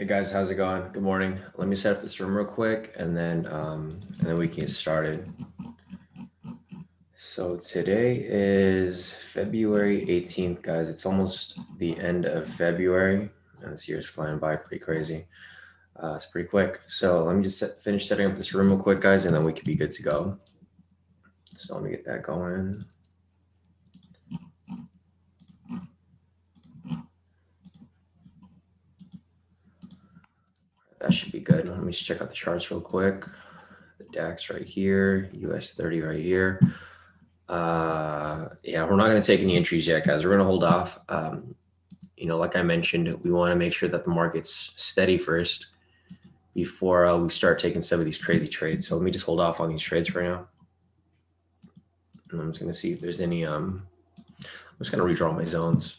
Hey guys, how's it going? Good morning. Let me set up this room real quick and then we can get started. So today is February 18th, guys. It's almost the end of February and this year's flying by pretty crazy. It's pretty quick. So let me just finish setting up this room real quick, guys, and then we can be good to go. So let me get that going. That should be good. Let me just check out the charts real quick. The DAX right here, US 30 right here. Yeah, we're not going to take any entries yet, guys. We're going to hold off. Like I mentioned, we want to make sure that the market's steady first before we start taking some of these crazy trades. So let me just hold off on these trades for now. And I'm just going to see if there's any, I'm just going to redraw my zones.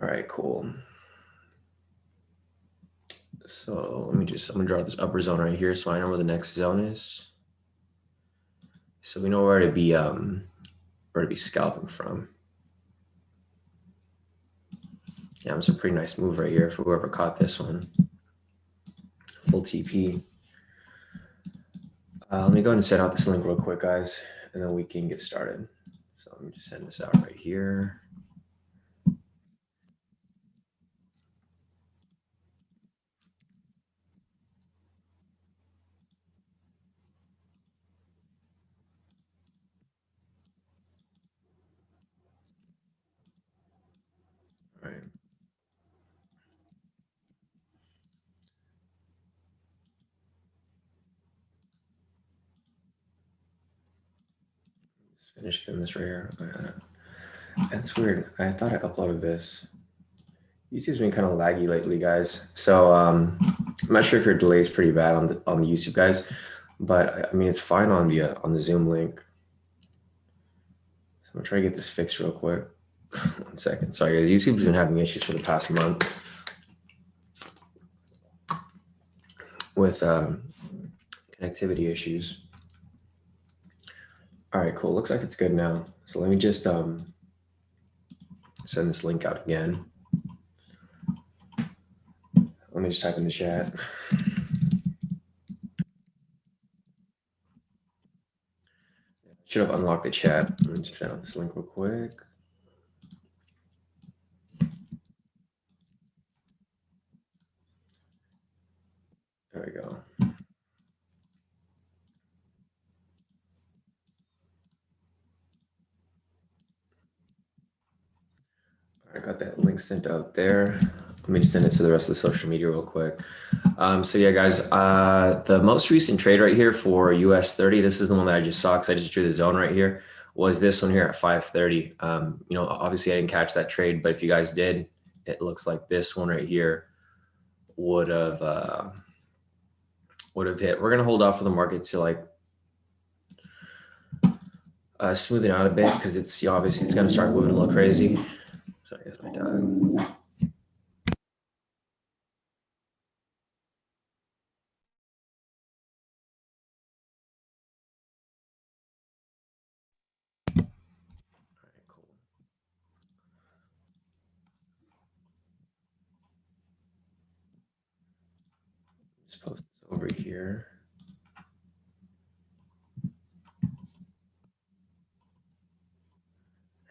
All right, cool. So I'm going to draw this upper zone right here so I know where the next zone is. So we know where to be scalping from. Yeah, it was a pretty nice move right here for whoever caught this one. Full TP. Let me go ahead and set out this link real quick, guys, and then we can get started. So let me just send this out right here. All right. Just finish getting this right here. That's weird. I thought I uploaded this. YouTube's been kind of laggy lately, guys. So I'm not sure if your delay is pretty bad on the YouTube, guys, but I mean it's fine on the Zoom link. So I'm gonna try to get this fixed real quick. 1 second. Sorry, guys. YouTube's been having issues for the past month with connectivity issues. All right, cool. Looks like it's good now. So let me just send this link out again. Let me just type in the chat. Should have unlocked the chat. Let me just send out this link real quick. There we go. I got that link sent out there. Let me just send it to the rest of the social media real quick. So yeah, guys, the most recent trade right here for US 30, this is the one that I just saw because I just drew the zone right here, was this one here at 530. Obviously I didn't catch that trade, but if you guys did, it looks like this one right here would have hit. We're going to hold off for the market to like smooth it out a bit because it's obviously it's going to start moving a little crazy. Sorry, that's my dog. Just post this over here.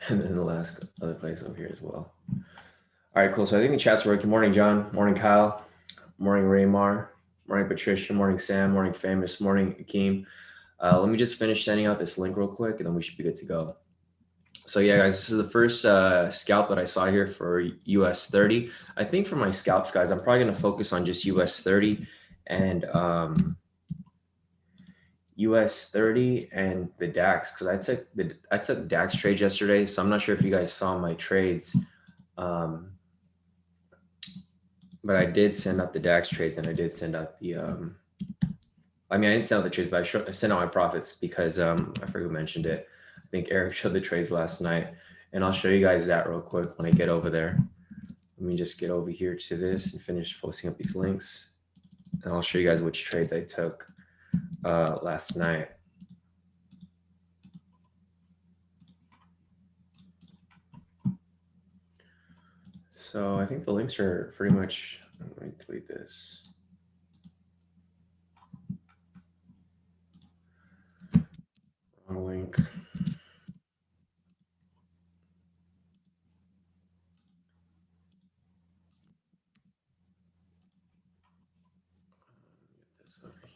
And then the last other place over here as well. All right, cool. So I think the chat's working. Morning, John. Morning, Kyle. Morning, Raymar. Morning, Patricia. Morning, Sam. Morning, Famous. Morning, Akeem. Let me just finish sending out this link real quick, and then we should be good to go. So yeah, guys, this is the first scalp that I saw here for US 30. I think for my scalps, guys, I'm probably going to focus on just US 30 and US 30 and the DAX because I took DAX trades yesterday, so I'm not sure if you guys saw my trades. But I did send out the DAX trades and I did send out the, I didn't send out the trades, but I sent out my profits because I forgot who mentioned it. I think Eric showed the trades last night, and I'll show you guys that real quick when I get over there. Let me just get over here to this and finish posting up these links, and I'll show you guys which trades I took last night. So I think the links are pretty much, let me delete this. Wrong link. Get this over here.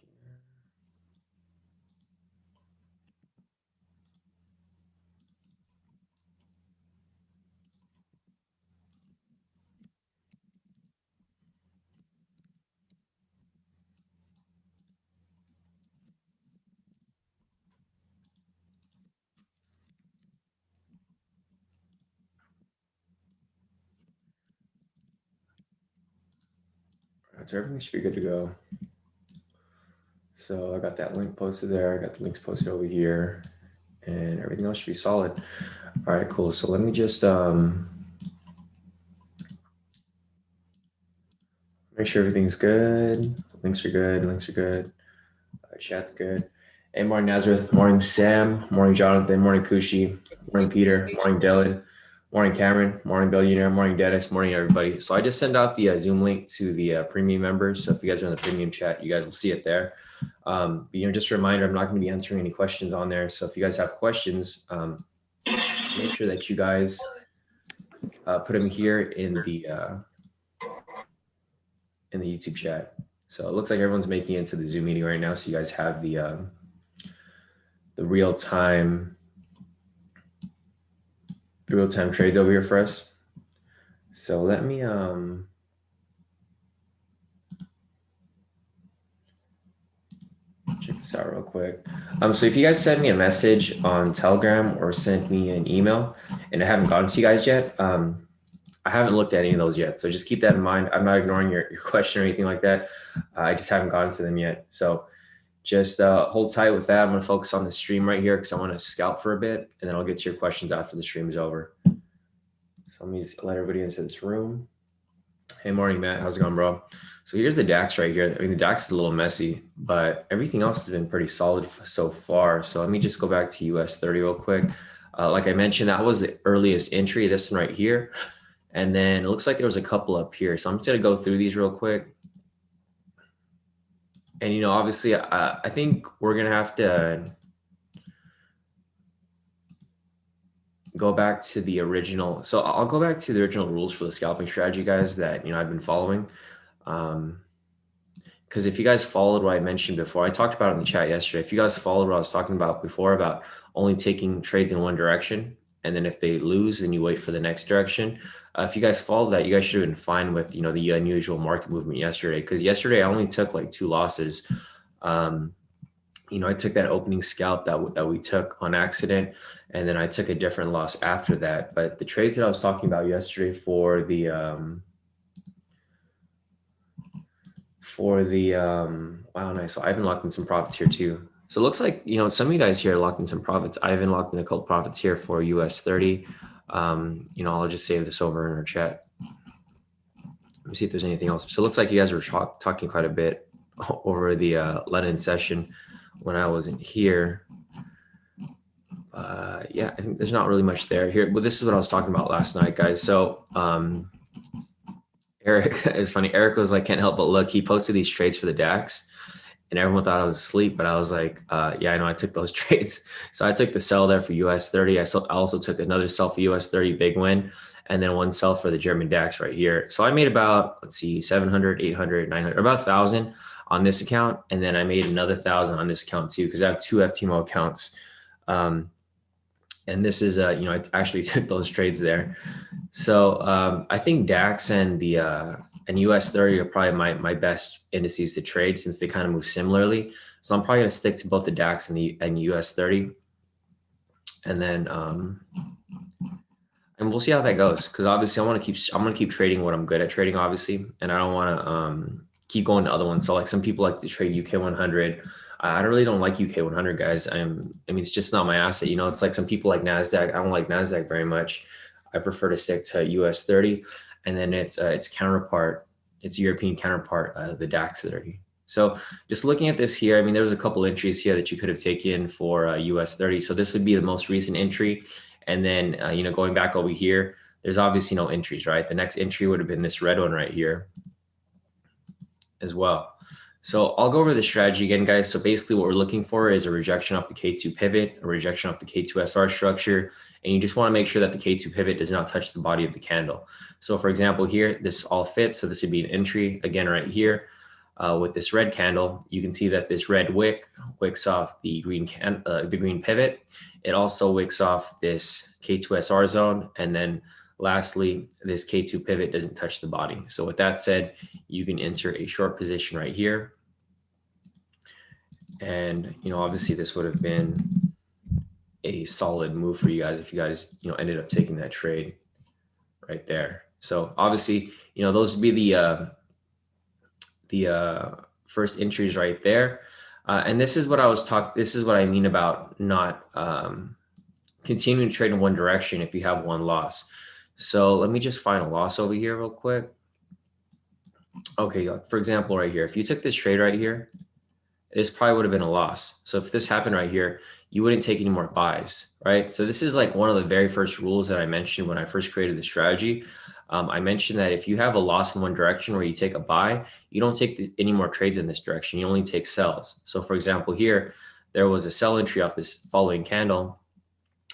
So everything should be good to go. So I got that link posted there. I got the links posted over here, and everything else should be solid. All right, cool. So let me just make sure everything's good. Links are good. Links are good. Chat's good. Hey, morning Nazareth. Morning Sam. Morning Jonathan. Morning Kushi. Morning Peter. Morning Dylan. Morning Cameron. Morning Billionaire. Morning Dennis. Morning everybody. So I just sent out the Zoom link to the premium members. So if you guys are in the premium chat, you guys will see it there. But, just a reminder, I'm not going to be answering any questions on there. So if you guys have questions, make sure that you guys put them here in the YouTube chat. So it looks like everyone's making it into the Zoom meeting right now. So you guys have the real-time trades over here for us. So let me check this out real quick. So if you guys send me a message on Telegram or send me an email and I haven't gotten to you guys yet, I haven't looked at any of those yet. So just keep that in mind. I'm not ignoring your question or anything like that. I just haven't gotten to them yet. So just hold tight with that. I'm going to focus on the stream right here because I want to scout for a bit, and then I'll get to your questions after the stream is over. So let me just let everybody into this room. Hey, morning, Matt. How's it going, bro? So here's the DAX right here. I mean, the DAX is a little messy, but everything else has been pretty solid so far. So let me just go back to US 30 real quick. Like I mentioned, that was the earliest entry, this one right here. And then it looks like there was a couple up here. So I'm just going to go through these real quick. And, obviously, I think we're going to have to go back to the original. So I'll go back to the original rules for the scalping strategy, guys, that, I've been following. Because if you guys followed what I mentioned before, I talked about it in the chat yesterday. If you guys followed what I was talking about before about only taking trades in one direction, and then if they lose, then you wait for the next direction. If you guys followed that, you guys should have been fine with, the unusual market movement yesterday. Because yesterday I only took like 2 losses. I took that opening scalp that we took on accident, and then I took a different loss after that. But the trades that I was talking about yesterday for the wow, nice. So I've been locked in some profits here too. So it looks like, some of you guys here are locked in some profits. I've been locked in a couple profits here for US 30. I'll just save this over in our chat. Let me see if there's anything else. So it looks like you guys were talking quite a bit over the London session when I wasn't here. Yeah, I think there's not really much there here. But this is what I was talking about last night, guys. So Eric, it was funny. Eric was like, can't help but look. He posted these trades for the DAX, and everyone thought I was asleep. But I was like, yeah, I know I took those trades. So I took the sell there for US 30. I also took another sell for US 30, big win, and then one sell for the German DAX right here. So I made about, let's see, 700, 800, 900, about 1,000 on this account, and then I made another 1,000 on this account too because I have 2 FTMO accounts. And this is, I actually took those trades there. So I think DAX and the and US 30 are probably my best indices to trade since they kind of move similarly. So I'm probably going to stick to both the DAX and US 30, and then and we'll see how that goes. Because obviously I'm going to keep trading what I'm good at trading, obviously, and I don't want to keep going to other ones. So like some people like to trade UK 100. I really don't like UK 100, guys. I mean, it's just not my asset. It's like some people like NASDAQ. I don't like NASDAQ very much. I prefer to stick to US 30, and then its counterpart, its European counterpart, the DAX 30. So just looking at this here, there was a couple entries here that you could have taken for US 30. So this would be the most recent entry. And then, going back over here, there's obviously no entries, right? The next entry would have been this red one right here as well. So I'll go over the strategy again, guys. So basically what we're looking for is a rejection off the K2 pivot, a rejection off the K2 SR structure, and you just want to make sure that the K2 pivot does not touch the body of the candle. So for example, here, this all fits. So this would be an entry again right here with this red candle. You can see that this red wick wicks off the green pivot. It also wicks off this K2 SR zone, and then lastly, this K2 pivot doesn't touch the body. So with that said, you can enter a short position right here. And, obviously this would have been a solid move for you guys if you guys, ended up taking that trade right there. So obviously, those would be the first entries right there. And this is what this is what I mean about not continuing to trade in one direction if you have one loss. So let me just find a loss over here real quick. Okay, for example, right here, if you took this trade right here, this probably would have been a loss. So if this happened right here, you wouldn't take any more buys, right? So this is like one of the very first rules that I mentioned when I first created the strategy. I mentioned that if you have a loss in one direction where you take a buy, you don't take any more trades in this direction. You only take sells. So for example, here, there was a sell entry off this following candle.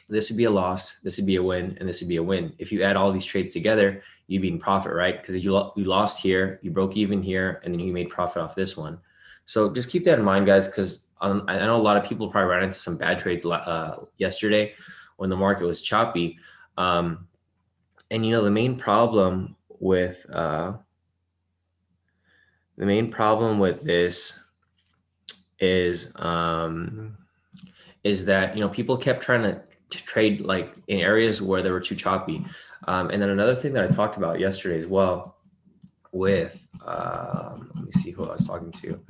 This would be a loss, this would be a win, and this would be a win. If you add all these trades together, you'd be in profit, right? Because you lost here, you broke even here, and then you made profit off this one. So just keep that in mind, guys, because I know a lot of people probably ran into some bad trades yesterday when the market was choppy. And the main problem with this is that people kept trying to trade like in areas where they were too choppy. And then another thing that I talked about yesterday as well with let me see who I was talking to.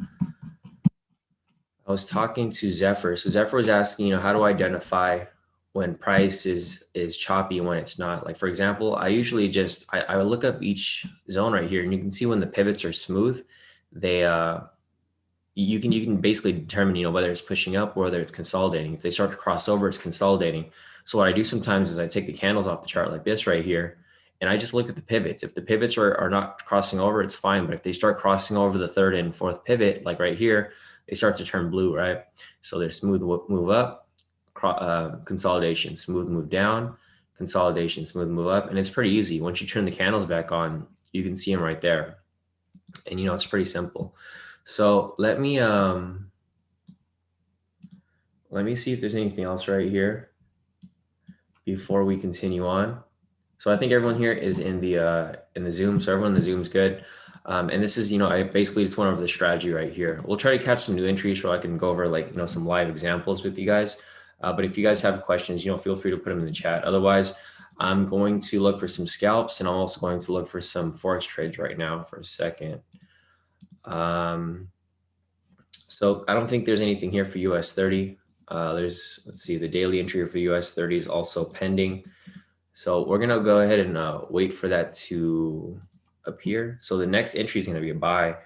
I was talking to Zephyr. So Zephyr was asking, how do I identify when price is choppy and when it's not? Like, for example, I usually I look up each zone right here, and you can see when the pivots are smooth, you can basically determine, whether it's pushing up or whether it's consolidating. If they start to cross over, it's consolidating. So what I do sometimes is I take the candles off the chart like this right here, and I just look at the pivots. If the pivots are not crossing over, it's fine. But if they start crossing over the third and fourth pivot, like right here, they start to turn blue, right? So they're smooth move up, consolidation, smooth move down, consolidation, smooth move up. And it's pretty easy. Once you turn the candles back on, you can see them right there. And, it's pretty simple. So let me see if there's anything else right here before we continue on. So I think everyone here is in the Zoom. So everyone in the Zoom's good. And this is, I basically just went over the strategy right here. We'll try to catch some new entries so I can go over some live examples with you guys. But if you guys have questions, feel free to put them in the chat. Otherwise, I'm going to look for some scalps, and I'm also going to look for some Forex trades right now for a second. So I don't think there's anything here for US 30. Let's see, the daily entry for US 30 is also pending. So we're going to go ahead and wait for that to appear. So the next entry is going to be a buy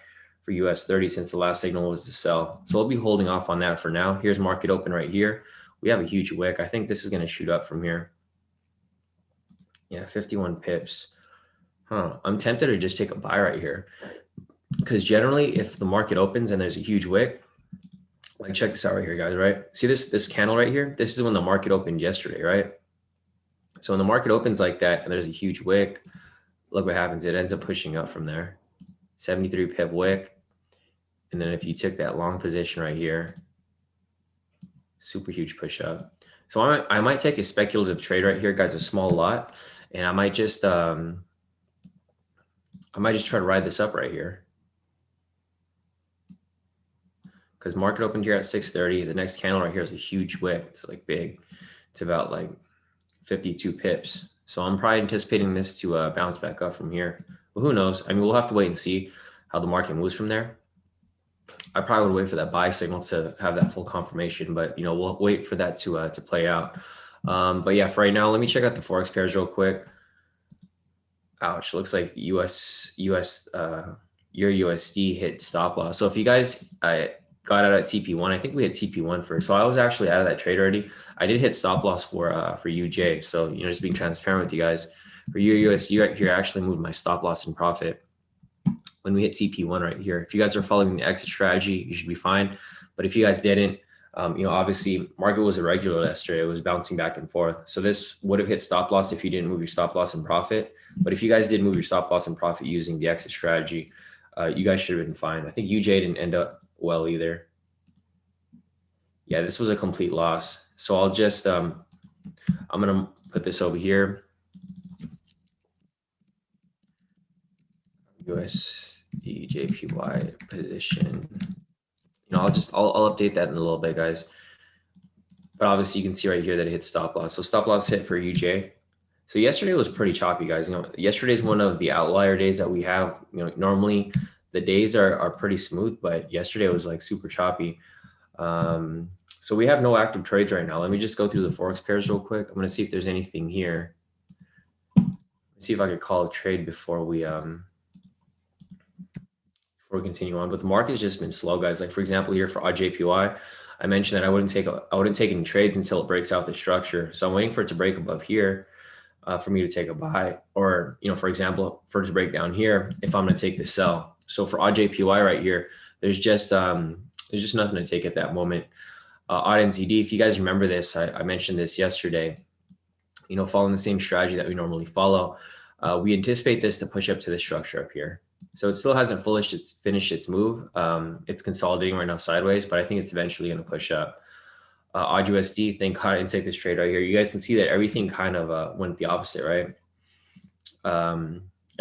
for US 30 since the last signal was to sell. So we'll be holding off on that for now. Here's market open right here. We have a huge wick. I think this is going to shoot up from here. Yeah, 51 pips. I'm tempted to just take a buy right here, because generally if the market opens and there's a huge wick, like check this out right here, guys, right? See this candle right here? This is when the market opened yesterday, right? So when the market opens like that and there's a huge wick, look what happens. It ends up pushing up from there. 73 pip wick. And then if you took that long position right here, super huge push up. So I might take a speculative trade right here, guys, a small lot. And I might just try to ride this up right here. Because market opened here at 6:30. The next candle right here is a huge wick. It's like big. It's about like 52 pips. So I'm probably anticipating this to bounce back up from here. But who knows? I mean, we'll have to wait and see how the market moves from there. I probably would wait for that buy signal to have that full confirmation, but we'll wait for that to play out. But yeah, for right now, let me check out the Forex pairs real quick. Ouch, looks like your USD hit stop loss. So if you guys got out at TP1, I think we hit TP1 first. So I was actually out of that trade already. I did hit stop loss for UJ. So just being transparent with you guys. For USD right here, I actually moved my stop loss and profit when we hit TP1 right here. If you guys are following the exit strategy, you should be fine. But if you guys didn't, obviously market was irregular yesterday. It was bouncing back and forth. So this would have hit stop loss if you didn't move your stop loss and profit. But if you guys did move your stop loss and profit using the exit strategy, you guys should have been fine. I think UJ didn't end up well either. Yeah, this was a complete loss. So I'll just, I'm going to put this over here. USD JPY position. I'll update that in a little bit, guys. But obviously you can see right here that it hit stop loss. So stop loss hit for UJ. So yesterday was pretty choppy, guys. Yesterday's one of the outlier days that we have. Normally the days are pretty smooth, but yesterday was like super choppy. So we have no active trades right now. Let me just go through the Forex pairs real quick. I'm going to see if there's anything here. Let's see if I could call a trade before we continue on. But the market has just been slow, guys. Like for example, here for JPY, I mentioned that I wouldn't take any trades until it breaks out the structure. So I'm waiting for it to break above here for me to take a buy, or for example, for it to break down here if I'm going to take the sell. So for JPY right here, there's just nothing to take at that moment. NZD, if you guys remember this, I mentioned this yesterday. Following the same strategy that we normally follow, we anticipate this to push up to the structure up here. So it still hasn't finished its move. It's consolidating right now sideways, but I think it's eventually going to push up. AUD/USD, thank God I didn't take this trade right here. You guys can see that everything kind of went the opposite, right? I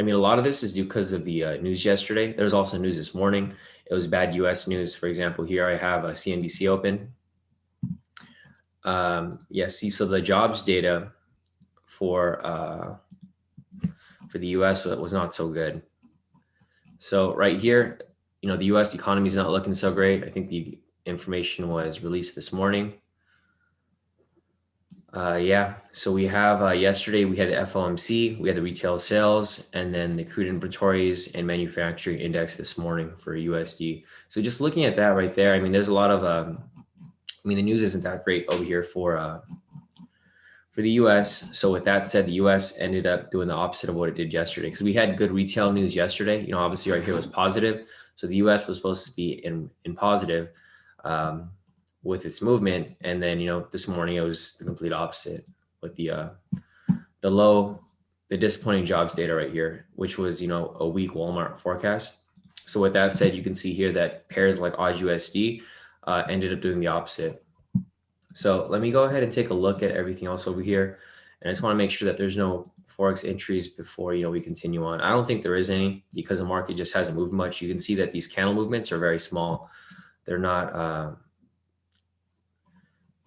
mean, a lot of this is due because of the news yesterday. There's also news this morning. It was bad US news. For example, here I have a CNBC open. So the jobs data for the US was not so good. So right here, the US economy is not looking so great. I think the information was released this morning. So we have yesterday we had the FOMC, we had the retail sales, and then the crude inventories and manufacturing index this morning for USD. So just looking at that right there, I mean, there's a lot of the news isn't that great over here for the US. So with that said, the US ended up doing the opposite of what it did yesterday, because we had good retail news yesterday. Obviously right here was positive. So the US was supposed to be in positive with its movement. And then, this morning it was the complete opposite with the disappointing jobs data right here, which was, a weak Walmart forecast. So with that said, you can see here that pairs like AUD/USD ended up doing the opposite. So let me go ahead and take a look at everything else over here. And I just want to make sure that there's no Forex entries before, we continue on. I don't think there is any, because the market just hasn't moved much. You can see that these candle movements are very small. They're not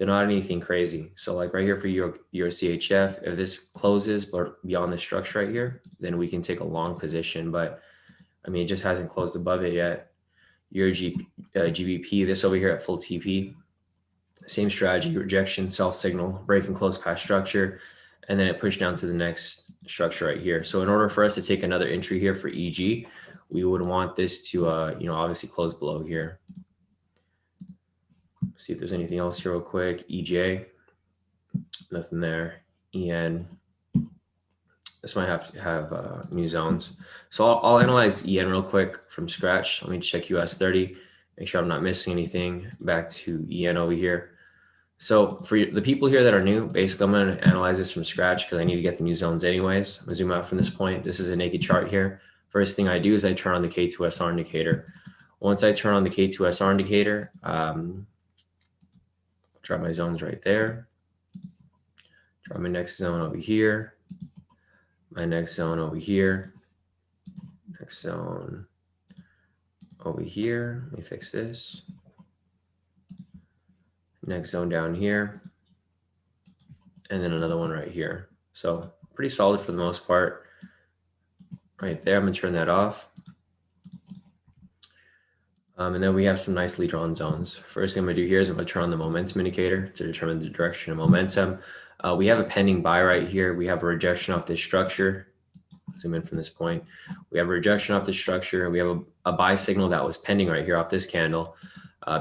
anything crazy. So like right here for your CHF, if this closes but beyond the structure right here, then we can take a long position. But I mean, it just hasn't closed above it yet. Your GBP, this over here at full TP. Same strategy, rejection, sell signal, break and close past structure, and then it pushed down to the next structure right here. So in order for us to take another entry here for EG, we would want this to, obviously close below here. See if there's anything else here real quick. EJ, nothing there. EN, this might have to have new zones. So I'll analyze EN real quick from scratch. Let me check US 30, make sure I'm not missing anything. Back to EN over here. So for the people here that are new, basically I'm going to analyze this from scratch because I need to get the new zones anyways. I'm going to zoom out from this point. This is a naked chart here. First thing I do is I turn on the K²SR indicator. Once I turn on the K²SR indicator, draw my zones right there. Draw my next zone over here. My next zone over here. Next zone over here. Let me fix this. Next zone down here. And then another one right here. So pretty solid for the most part. Right there, I'm gonna turn that off. And then we have some nicely drawn zones. First thing I'm gonna do here is I'm gonna turn on the momentum indicator to determine the direction of momentum. We have a pending buy right here. We have a rejection off this structure. Zoom in from this point. We have a rejection off this structure. We have a buy signal that was pending right here off this candle.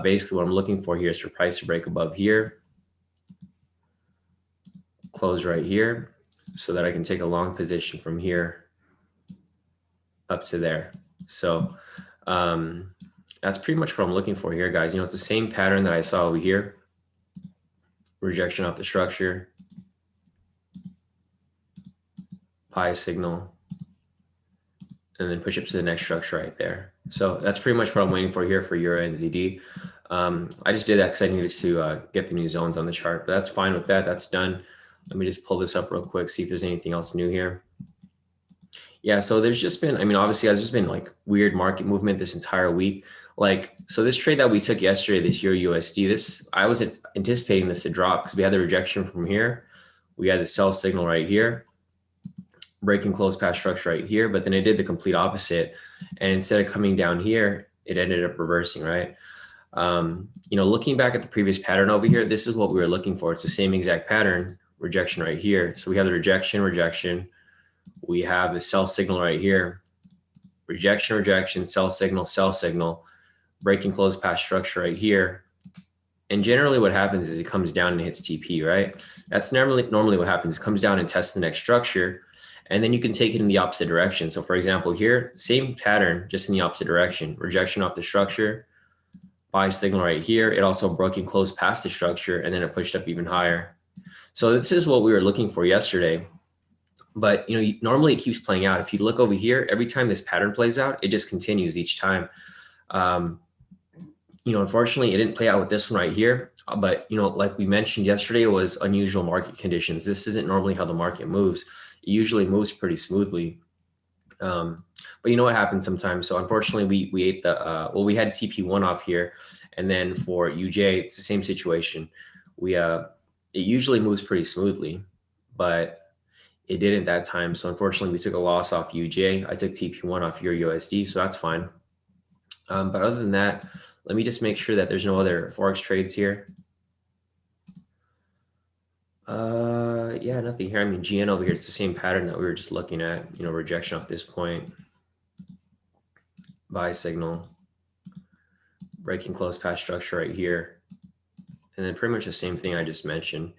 Basically what I'm looking for here is for price to break above here. Close right here. so that I can take a long position from here up to there. So that's pretty much what I'm looking for here, guys. You know, it's the same pattern that I saw over here. Rejection off the structure, pie signal, and then push up to the next structure right there. So that's pretty much what I'm waiting for here for Euro NZD. I just did that because I needed to get the new zones on the chart, but that's fine with that. That's done. Let me just pull this up real quick, see if there's anything else new here. Yeah, so there's just been, I mean, obviously there's just been like weird market movement this entire week. Like, so this trade that we took yesterday, this Euro USD, this, I was anticipating this to drop because we had the rejection from here. We had the sell signal right here, breaking close past structure right here, but then it did the complete opposite. And instead of coming down here, it ended up reversing, right? You know, looking back at the previous pattern over here, this is what we were looking for. It's the same exact pattern, rejection right here. So we have the rejection. We have the sell signal right here, rejection, sell signal, breaking close past structure right here. And generally what happens is it comes down and hits TP, right? That's normally what happens. It comes down and tests the next structure, and then you can take it in the opposite direction. So for example, here, same pattern, just in the opposite direction. Rejection off the structure, buy signal right here. It also broke and closed past the structure, and then it pushed up even higher. So this is what we were looking for yesterday. But you know, normally it keeps playing out. If you look over here, every time this pattern plays out, it just continues each time. You know, unfortunately, it didn't play out with this one right here. But you know, like we mentioned yesterday, it was unusual market conditions. This isn't normally how the market moves. It usually moves pretty smoothly. But you know what happens sometimes. So unfortunately, we ate the well, we had TP1 off here, and then for UJ, it's the same situation. It usually moves pretty smoothly, but it didn't that time. So unfortunately, we took a loss off UJ. I took TP1 off Euro USD, so that's fine. But other than that, let me just make sure that there's no other Forex trades here. Yeah, nothing here. I mean, GN over here, it's the same pattern that we were just looking at, you know, rejection off this point, buy signal, breaking close past structure right here, and then pretty much the same thing I just mentioned.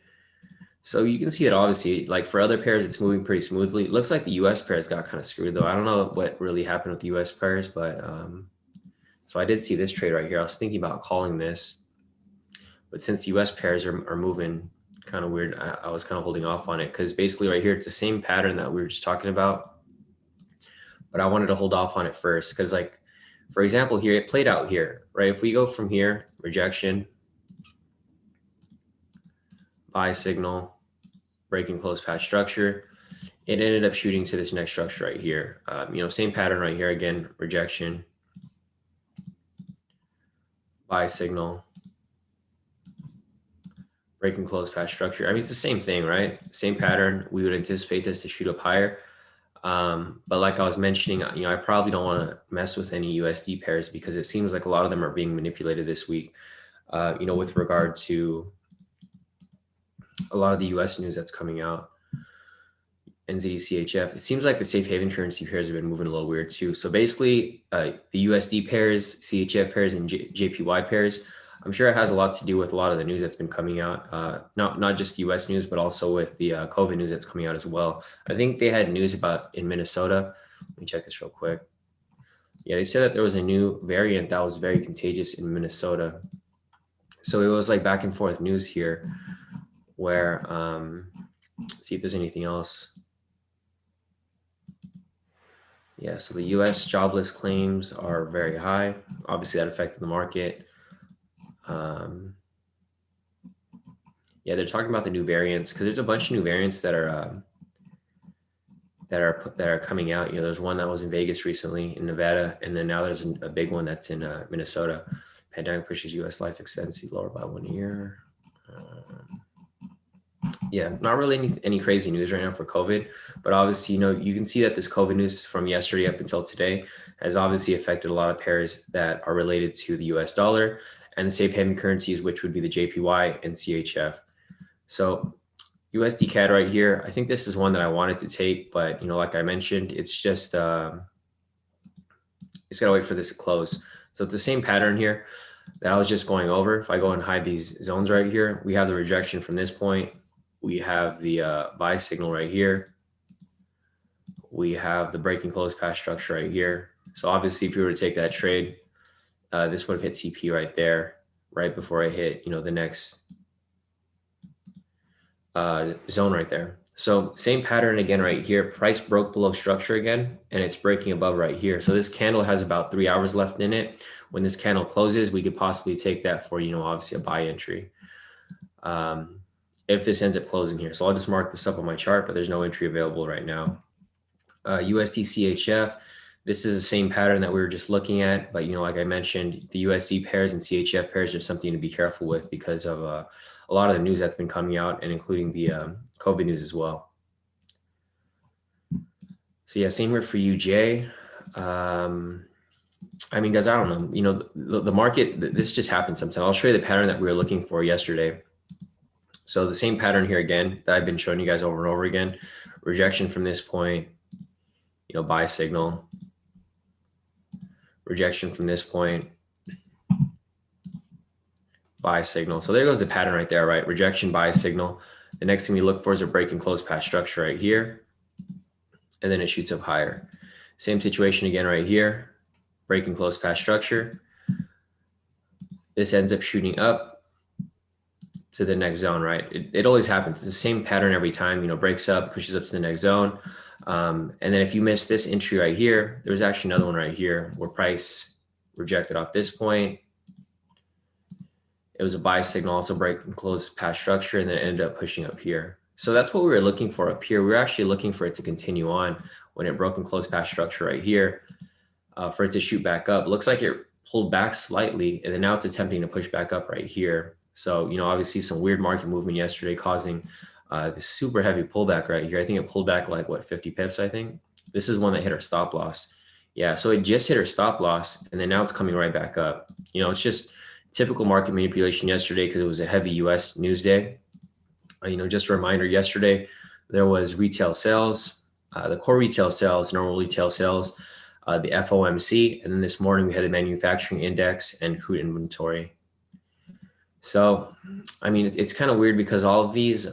So you can see it obviously, like for other pairs, it's moving pretty smoothly. It looks like the US pairs got kind of screwed though. I don't know what really happened with the US pairs, but so I did see this trade right here. I was thinking about calling this, but since the US pairs are moving kind of weird, I was kind of holding off on it because basically right here, it's the same pattern that we were just talking about, but I wanted to hold off on it first because like, for example, here, it played out here, right? If we go from here, rejection, buy signal, breaking close past structure, it ended up shooting to this next structure right here. You know, same pattern right here again, rejection, buy signal, breaking close past structure. I mean, it's the same thing, right? Same pattern. We would anticipate this to shoot up higher. But like I was mentioning, you know, I probably don't want to mess with any USD pairs because it seems like a lot of them are being manipulated this week, you know, with regard to a lot of the US news that's coming out. NZD CHF. It seems like the safe haven currency pairs have been moving a little weird too. So basically, the USD pairs, CHF pairs, and JPY pairs, I'm sure it has a lot to do with a lot of the news that's been coming out. Not just US news, but also with the COVID news that's coming out as well. I think they had news about in Minnesota. Let me check this real quick. Yeah, they said that there was a new variant that was very contagious in Minnesota. So it was like back and forth news here where, let's see if there's anything else. Yeah, so the US jobless claims are very high. Obviously, that affected the market. Yeah, they're talking about the new variants because there's a bunch of new variants that are coming out. You know, there's one that was in Vegas recently, in Nevada, and then now there's a big one that's in Minnesota. Pandemic pushes U.S. life expectancy lower by 1 year. Yeah, not really any crazy news right now for COVID, but obviously, you know, you can see that this COVID news from yesterday up until today has obviously affected a lot of pairs that are related to the US dollar and the safe haven currencies, which would be the JPY and CHF. So USD CAD right here, I think this is one that I wanted to take, but you know, like I mentioned, it's just, it's gotta wait for this to close. So it's the same pattern here that I was just going over. If I go and hide these zones right here, we have the rejection from this point, We have the buy signal right here. We have the break and close path structure right here. So obviously, if you were to take that trade, this would have hit TP right there, right before I hit, the next zone right there. So same pattern again right here. Price broke below structure again, and it's breaking above right here. So this candle has about 3 hours left in it. When this candle closes, we could possibly take that for, obviously a buy entry. If this ends up closing here. So I'll just mark this up on my chart, but there's no entry available right now. USD CHF, this is the same pattern that we were just looking at, but like I mentioned, the USD pairs and CHF pairs are something to be careful with because of a lot of the news that's been coming out, and including the COVID news as well. So yeah, same here for UJ. I mean, guys, I don't know. The market, this just happens sometimes. I'll show you the pattern that we were looking for yesterday. So the same pattern here again that I've been showing you guys over and over again. Rejection from this point, buy signal. Rejection from this point, buy signal. So there goes the pattern right there, right? Rejection, buy signal. The next thing we look for is a break and close path structure right here. And then it shoots up higher. Same situation again right here. Break and close path structure. This ends up shooting up to the next zone, right? It always happens. It's the same pattern every time, breaks up, pushes up to the next zone. And then if you miss this entry right here, there's actually another one right here where price rejected off this point. It was a buy signal, also break and close path structure, and then it ended up pushing up here. So that's what we were looking for up here. We were actually looking for it to continue on when it broke and closed path structure right here, for it to shoot back up. Looks like it pulled back slightly, and then now it's attempting to push back up right here. So, obviously some weird market movement yesterday causing this super heavy pullback right here. I think it pulled back like 50 pips, I think. This is one that hit our stop loss. Yeah, so it just hit our stop loss, and then now it's coming right back up. It's just typical market manipulation yesterday because it was a heavy US news day. Just a reminder, yesterday there was retail sales, the core retail sales, normal retail sales, the FOMC, and then this morning we had the manufacturing index and crude inventory. So, I mean, it's kind of weird because all of this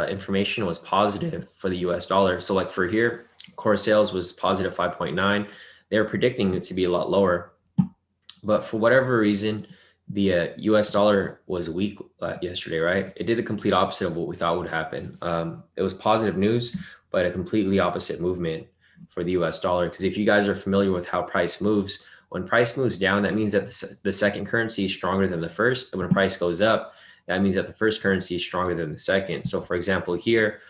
information was positive for the US dollar. So like for here, core sales was positive 5.9. They're predicting it to be a lot lower. But for whatever reason, the US dollar was weak yesterday, right? It did the complete opposite of what we thought would happen. It was positive news, but a completely opposite movement for the US dollar. Because if you guys are familiar with how price moves, when price moves down, that means that the second currency is stronger than the first. And when price goes up, that means that the first currency is stronger than the second. So for example, here,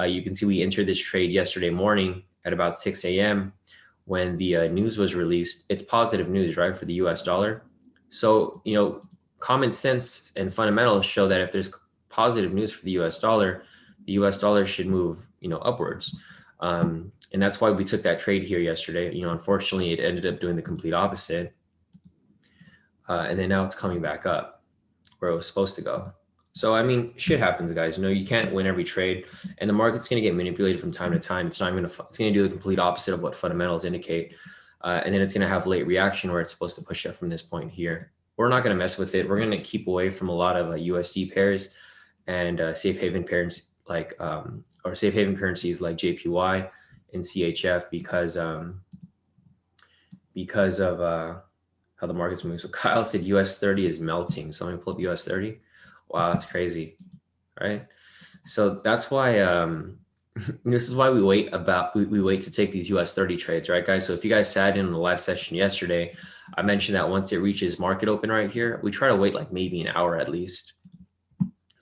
you can see we entered this trade yesterday morning at about 6 a.m. when the news was released. It's positive news, right, for the US dollar. So, common sense and fundamentals show that if there's positive news for the US dollar should move, upwards. And that's why we took that trade here yesterday. Unfortunately, it ended up doing the complete opposite. And then now it's coming back up where it was supposed to go. So, I mean, shit happens, guys. You can't win every trade, and the market's going to get manipulated from time to time. It's going to do the complete opposite of what fundamentals indicate. And then it's going to have late reaction where it's supposed to push up from this point here. We're not going to mess with it. We're going to keep away from a lot of USD pairs and safe haven pairs or safe haven currencies like JPY and CHF because of how the market's moving. So Kyle said US 30 is melting. So let me pull up US 30. Wow, that's crazy, right? So that's why this is why we wait to take these US 30 trades, right, guys? So if you guys sat in on the live session yesterday, I mentioned that once it reaches market open right here, we try to wait like maybe an hour at least.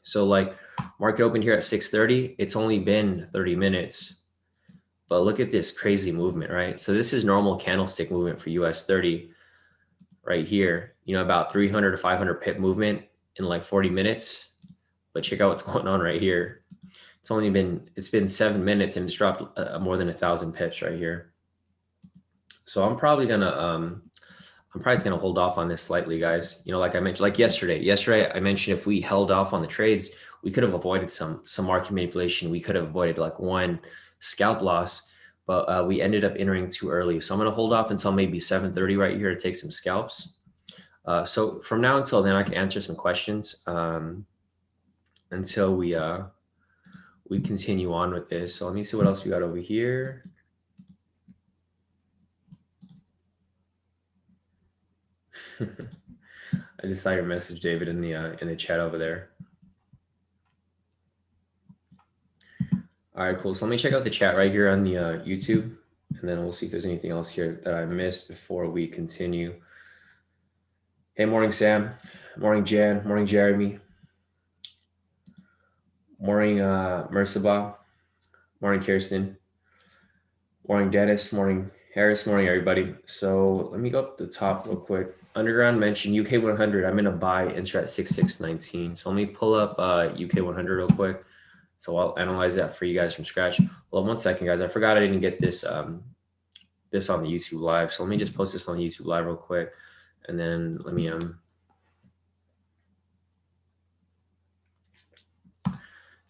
So like market open here at 6:30, it's only been 30 minutes. But look at this crazy movement, right? So this is normal candlestick movement for US 30 right here, about 300 to 500 pip movement in like 40 minutes. But check out what's going on right here. It's been 7 minutes and it's dropped more than 1,000 pips right here. So I'm probably gonna hold off on this slightly, guys. Like I mentioned, like yesterday I mentioned if we held off on the trades, we could have avoided some market manipulation. We could have avoided like one scalp loss, but we ended up entering too early. So I'm gonna hold off until maybe 7:30 right here to take some scalps. So from now until then, I can answer some questions. until we continue on with this. So let me see what else we got over here. I just saw your message, David, in the chat over there. All right, cool. So let me check out the chat right here on the YouTube, and then we'll see if there's anything else here that I missed before we continue. Hey, morning, Sam. Morning, Jan. Morning, Jeremy. Morning, Mersaba. Morning, Kirsten. Morning, Dennis. Morning, Harris. Morning, everybody. So let me go up the top real quick. Underground mentioned UK 100. I'm in a buy, enter at 6619. So let me pull up UK 100 real quick. So I'll analyze that for you guys from scratch. Well, 1 second, guys. I forgot I didn't get this this on the YouTube live. So let me just post this on the YouTube live real quick, and then let me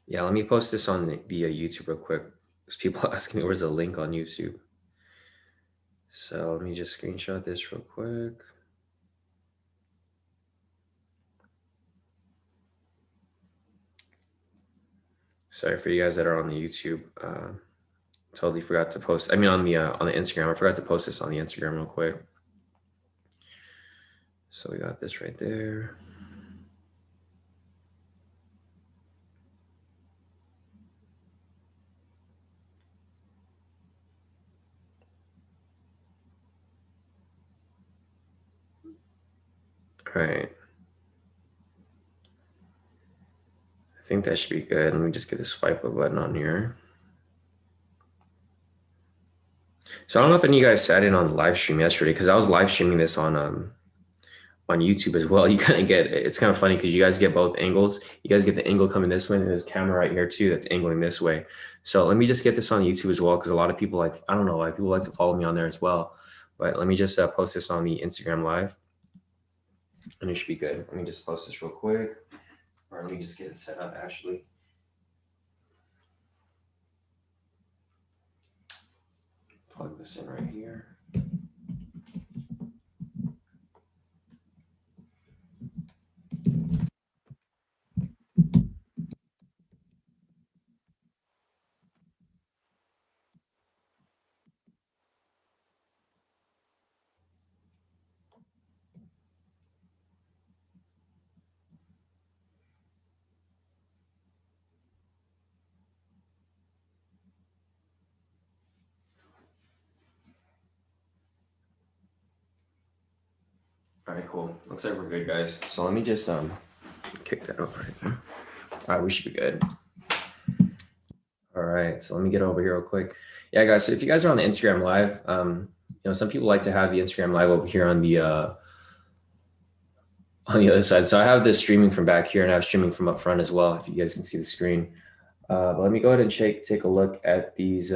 yeah, let me post this on the YouTube real quick. There's people asking me where's the link on YouTube. So let me just screenshot this real quick. Sorry for you guys that are on the YouTube. Totally forgot to post. I mean, on the Instagram, I forgot to post this on the Instagram real quick. So we got this right there. All right. I think that should be good. Let me just get the swipe up button on here. So I don't know if any of you guys sat in on the live stream yesterday, because I was live streaming this on YouTube as well. You kind of get, it's kind of funny because you guys get both angles. You guys get the angle coming this way, and there's a camera right here too that's angling this way. So let me just get this on YouTube as well, because a lot of people like, I don't know, like people like to follow me on there as well. But let me just post this on the Instagram live, and it should be good. Let me just post this real quick, or let me just get it set up actually. Plug this in right here. All right, cool. Looks like we're good, guys. So let me just kick that over right there. All right, we should be good. All right, so let me get over here real quick. Yeah, guys, so if you guys are on the Instagram live, you know, some people like to have the Instagram live over here on the other side. So I have this streaming from back here, and I have streaming from up front as well, if you guys can see the screen. But let me go ahead and take a look at these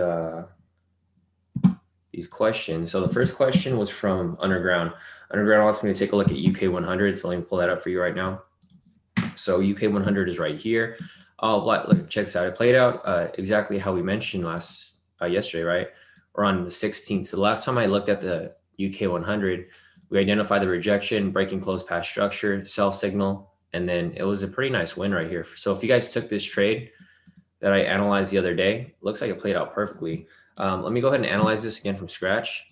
questions. So the first question was from Underground. Underground wants me to take a look at UK 100. So let me pull that up for you right now. So UK 100 is right here. Look, check this out. It played out exactly how we mentioned yesterday, right? Or on the 16th. So the last time I looked at the UK 100, we identified the rejection, breaking close past structure, sell signal, and then it was a pretty nice win right here. So if you guys took this trade that I analyzed the other day, it looks like it played out perfectly. Let me go ahead and analyze this again from scratch.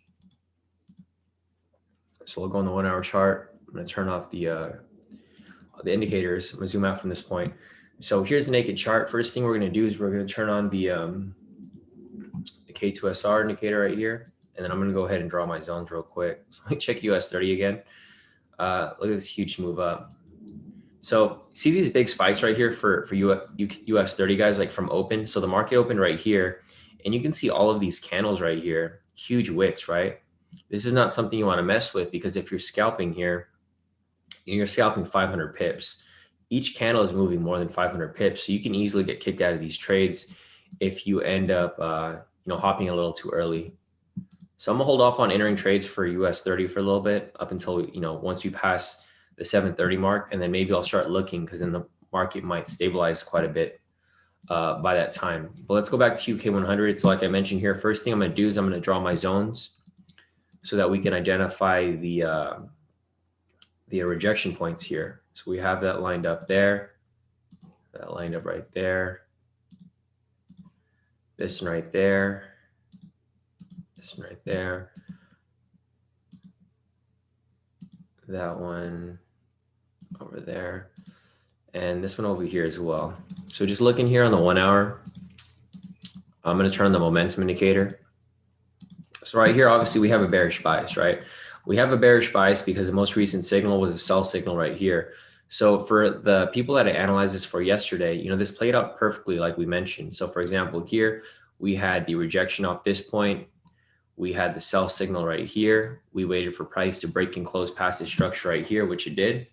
So we'll go on the 1 hour chart. I'm going to turn off the indicators. I'm going to zoom out from this point. So here's the naked chart. First thing we're going to do is we're going to turn on the K2SR indicator right here. And then I'm going to go ahead and draw my zones real quick. So let me check US 30 again. Look at this huge move up. So see these big spikes right here for US 30, guys, like from open. So the market opened right here. And you can see all of these candles right here, huge wicks, right? This is not something you want to mess with, because if you're scalping here, you're scalping 500 pips. Each candle is moving more than 500 pips. So you can easily get kicked out of these trades if you end up, hopping a little too early. So I'm gonna hold off on entering trades for US 30 for a little bit, up until, once you pass the 730 mark, and then maybe I'll start looking, because then the market might stabilize quite a bit by that time. But let's go back to UK 100. So like I mentioned here, first thing I'm going to do is I'm going to draw my zones so that we can identify the rejection points here. So we have that lined up there. That lined up right there. This one right there. This one right there. That one over there. And this one over here as well. So just looking here on the 1 hour, I'm going to turn on the momentum indicator. So right here, obviously we have a bearish bias, right? We have a bearish bias because the most recent signal was a sell signal right here. So for the people that I analyzed this for yesterday, you know, this played out perfectly like we mentioned. So for example, here we had the rejection off this point. We had the sell signal right here. We waited for price to break and close past the structure right here, which it did.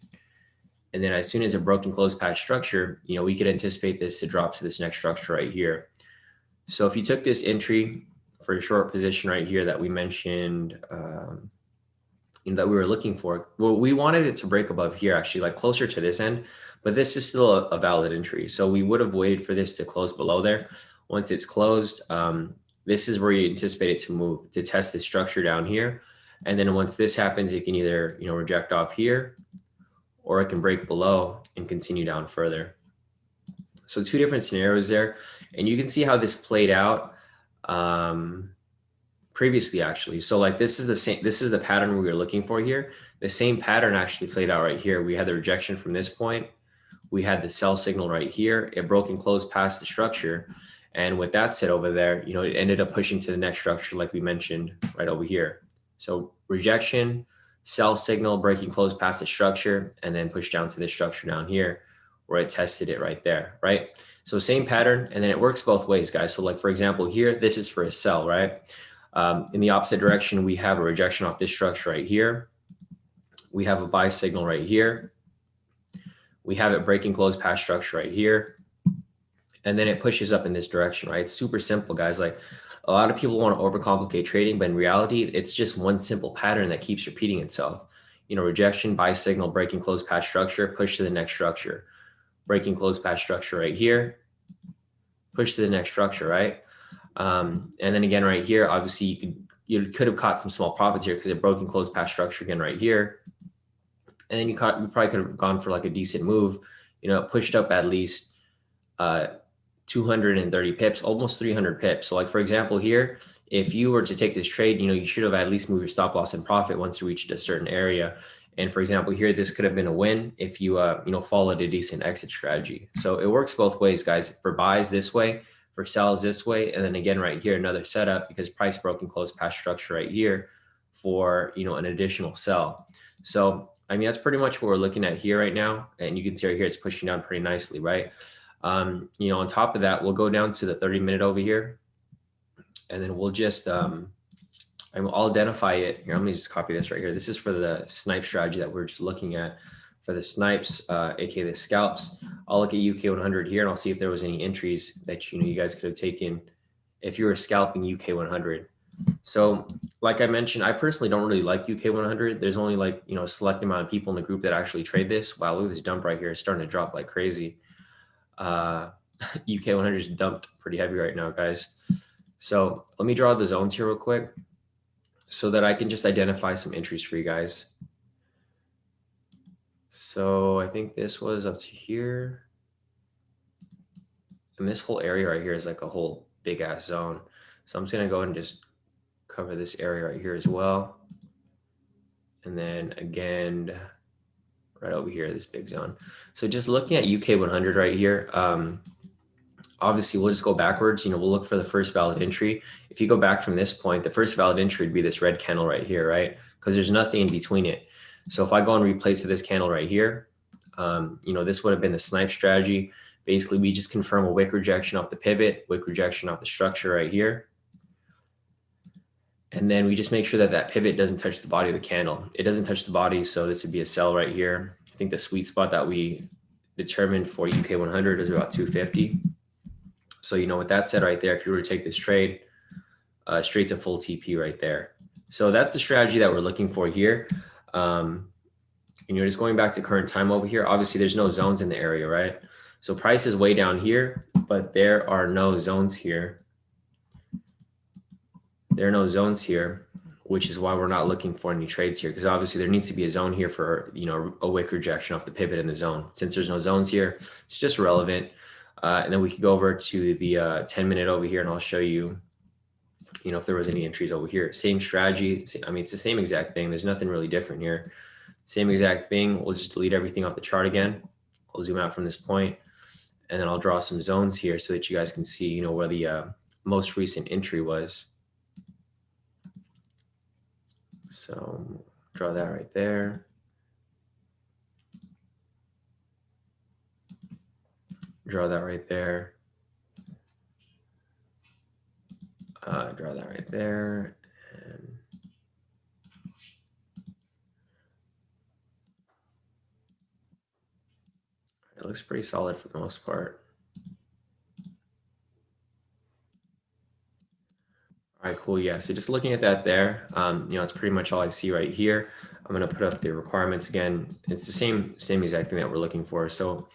And then as soon as it broke and closed past structure, you know, we could anticipate this to drop to this next structure right here. So if you took this entry for a short position right here that we mentioned, that we were looking for, well, we wanted it to break above here, actually, like closer to this end, but this is still a valid entry. So we would have waited for this to close below there. Once it's closed, this is where you anticipate it to move, to test the structure down here. And then once this happens, it can either, you know, reject off here, or it can break below and continue down further. So two different scenarios there. And you can see how this played out previously, actually. So like this is the same, this is the pattern we were looking for here. The same pattern actually played out right here. We had the rejection from this point. We had the sell signal right here. It broke and closed past the structure. And with that said over there, you know, it ended up pushing to the next structure like we mentioned right over here. So rejection, sell signal, breaking close past the structure, and then push down to this structure down here where it tested it right there, right? So same pattern, and then it works both ways, guys. So like, for example, here, this is for a sell, right? In the opposite direction, we have a rejection off this structure right here. We have a buy signal right here. We have it breaking close past structure right here. And then it pushes up in this direction, right? It's super simple, guys. Like a lot of people want to overcomplicate trading, but in reality, it's just one simple pattern that keeps repeating itself. You know, rejection, buy signal, breaking close past structure, push to the next structure. Breaking close past structure right here, push to the next structure, right? And then again right here, obviously you could have caught some small profits here because it broke and closed past structure again right here. And then you probably could have gone for like a decent move. You know, it pushed up at least 230 pips, almost 300 pips. So like, for example, here, if you were to take this trade, you know, you should have at least moved your stop loss and profit once you reached a certain area. And for example, here, this could have been a win if you, you know, followed a decent exit strategy. So it works both ways, guys. For buys this way, for sells this way. And then again, right here, another setup because price broke and closed past structure right here for, you know, an additional sell. So, I mean, that's pretty much what we're looking at here right now. And you can see right here, it's pushing down pretty nicely, right? You know, on top of that, we'll go down to the 30-minute over here. And then we'll just, I'll identify it here. Let me just copy this right here. This is for the snipe strategy that we're just looking at. For the snipes, aka the scalps, I'll look at UK 100 here and I'll see if there was any entries that you guys could have taken if you were scalping UK 100. So like I mentioned, I personally don't really like UK 100. There's only like, you know, a select amount of people in the group that actually trade this. Wow, look at this dump right here. It's starting to drop like crazy. UK 100 is dumped pretty heavy right now, guys. So let me draw the zones here real quick so that I can just identify some entries for you guys. So I think this was up to here. And this whole area right here is like a whole big ass zone. So I'm just going to go ahead and just cover this area right here as well. And then again, right over here, this big zone. So just looking at UK 100 right here, obviously we'll just go backwards. You know, we'll look for the first valid entry. If you go back from this point, the first valid entry would be this red candle right here, right? Because there's nothing in between it. So if I go and replay to this candle right here, you know, this would have been the snipe strategy. Basically, we just confirm a wick rejection off the pivot, wick rejection off the structure right here. And then we just make sure that that pivot doesn't touch the body of the candle. It doesn't touch the body, so this would be a sell right here. I think the sweet spot that we determined for UK 100 is about 250. So, you know, with that said right there, if you were to take this trade straight to full TP right there. So that's the strategy that we're looking for here. You know, just going back to current time over here, obviously there's no zones in the area, right? So price is way down here, but there are no zones here. There are no zones here which is why we're not looking for any trades here, because obviously there needs to be a zone here for, you know, a wick rejection off the pivot in the zone. Since there's no zones here, it's just relevant. And then we could go over to the 10-minute over here, and I'll show you, you know, if there was any entries over here. Same strategy. I mean, it's the same exact thing. There's nothing really different here. Same exact thing. We'll just delete everything off the chart again. I'll zoom out from this point, and then I'll draw some zones here so that you guys can see, you know, where the most recent entry was. So draw that right there. Draw that right there. Draw that right there. And it looks pretty solid for the most part. All right, cool. Yeah, so just looking at that there, you know, it's pretty much all I see right here. I'm going to put up the requirements again. It's the same exact thing that we're looking for. So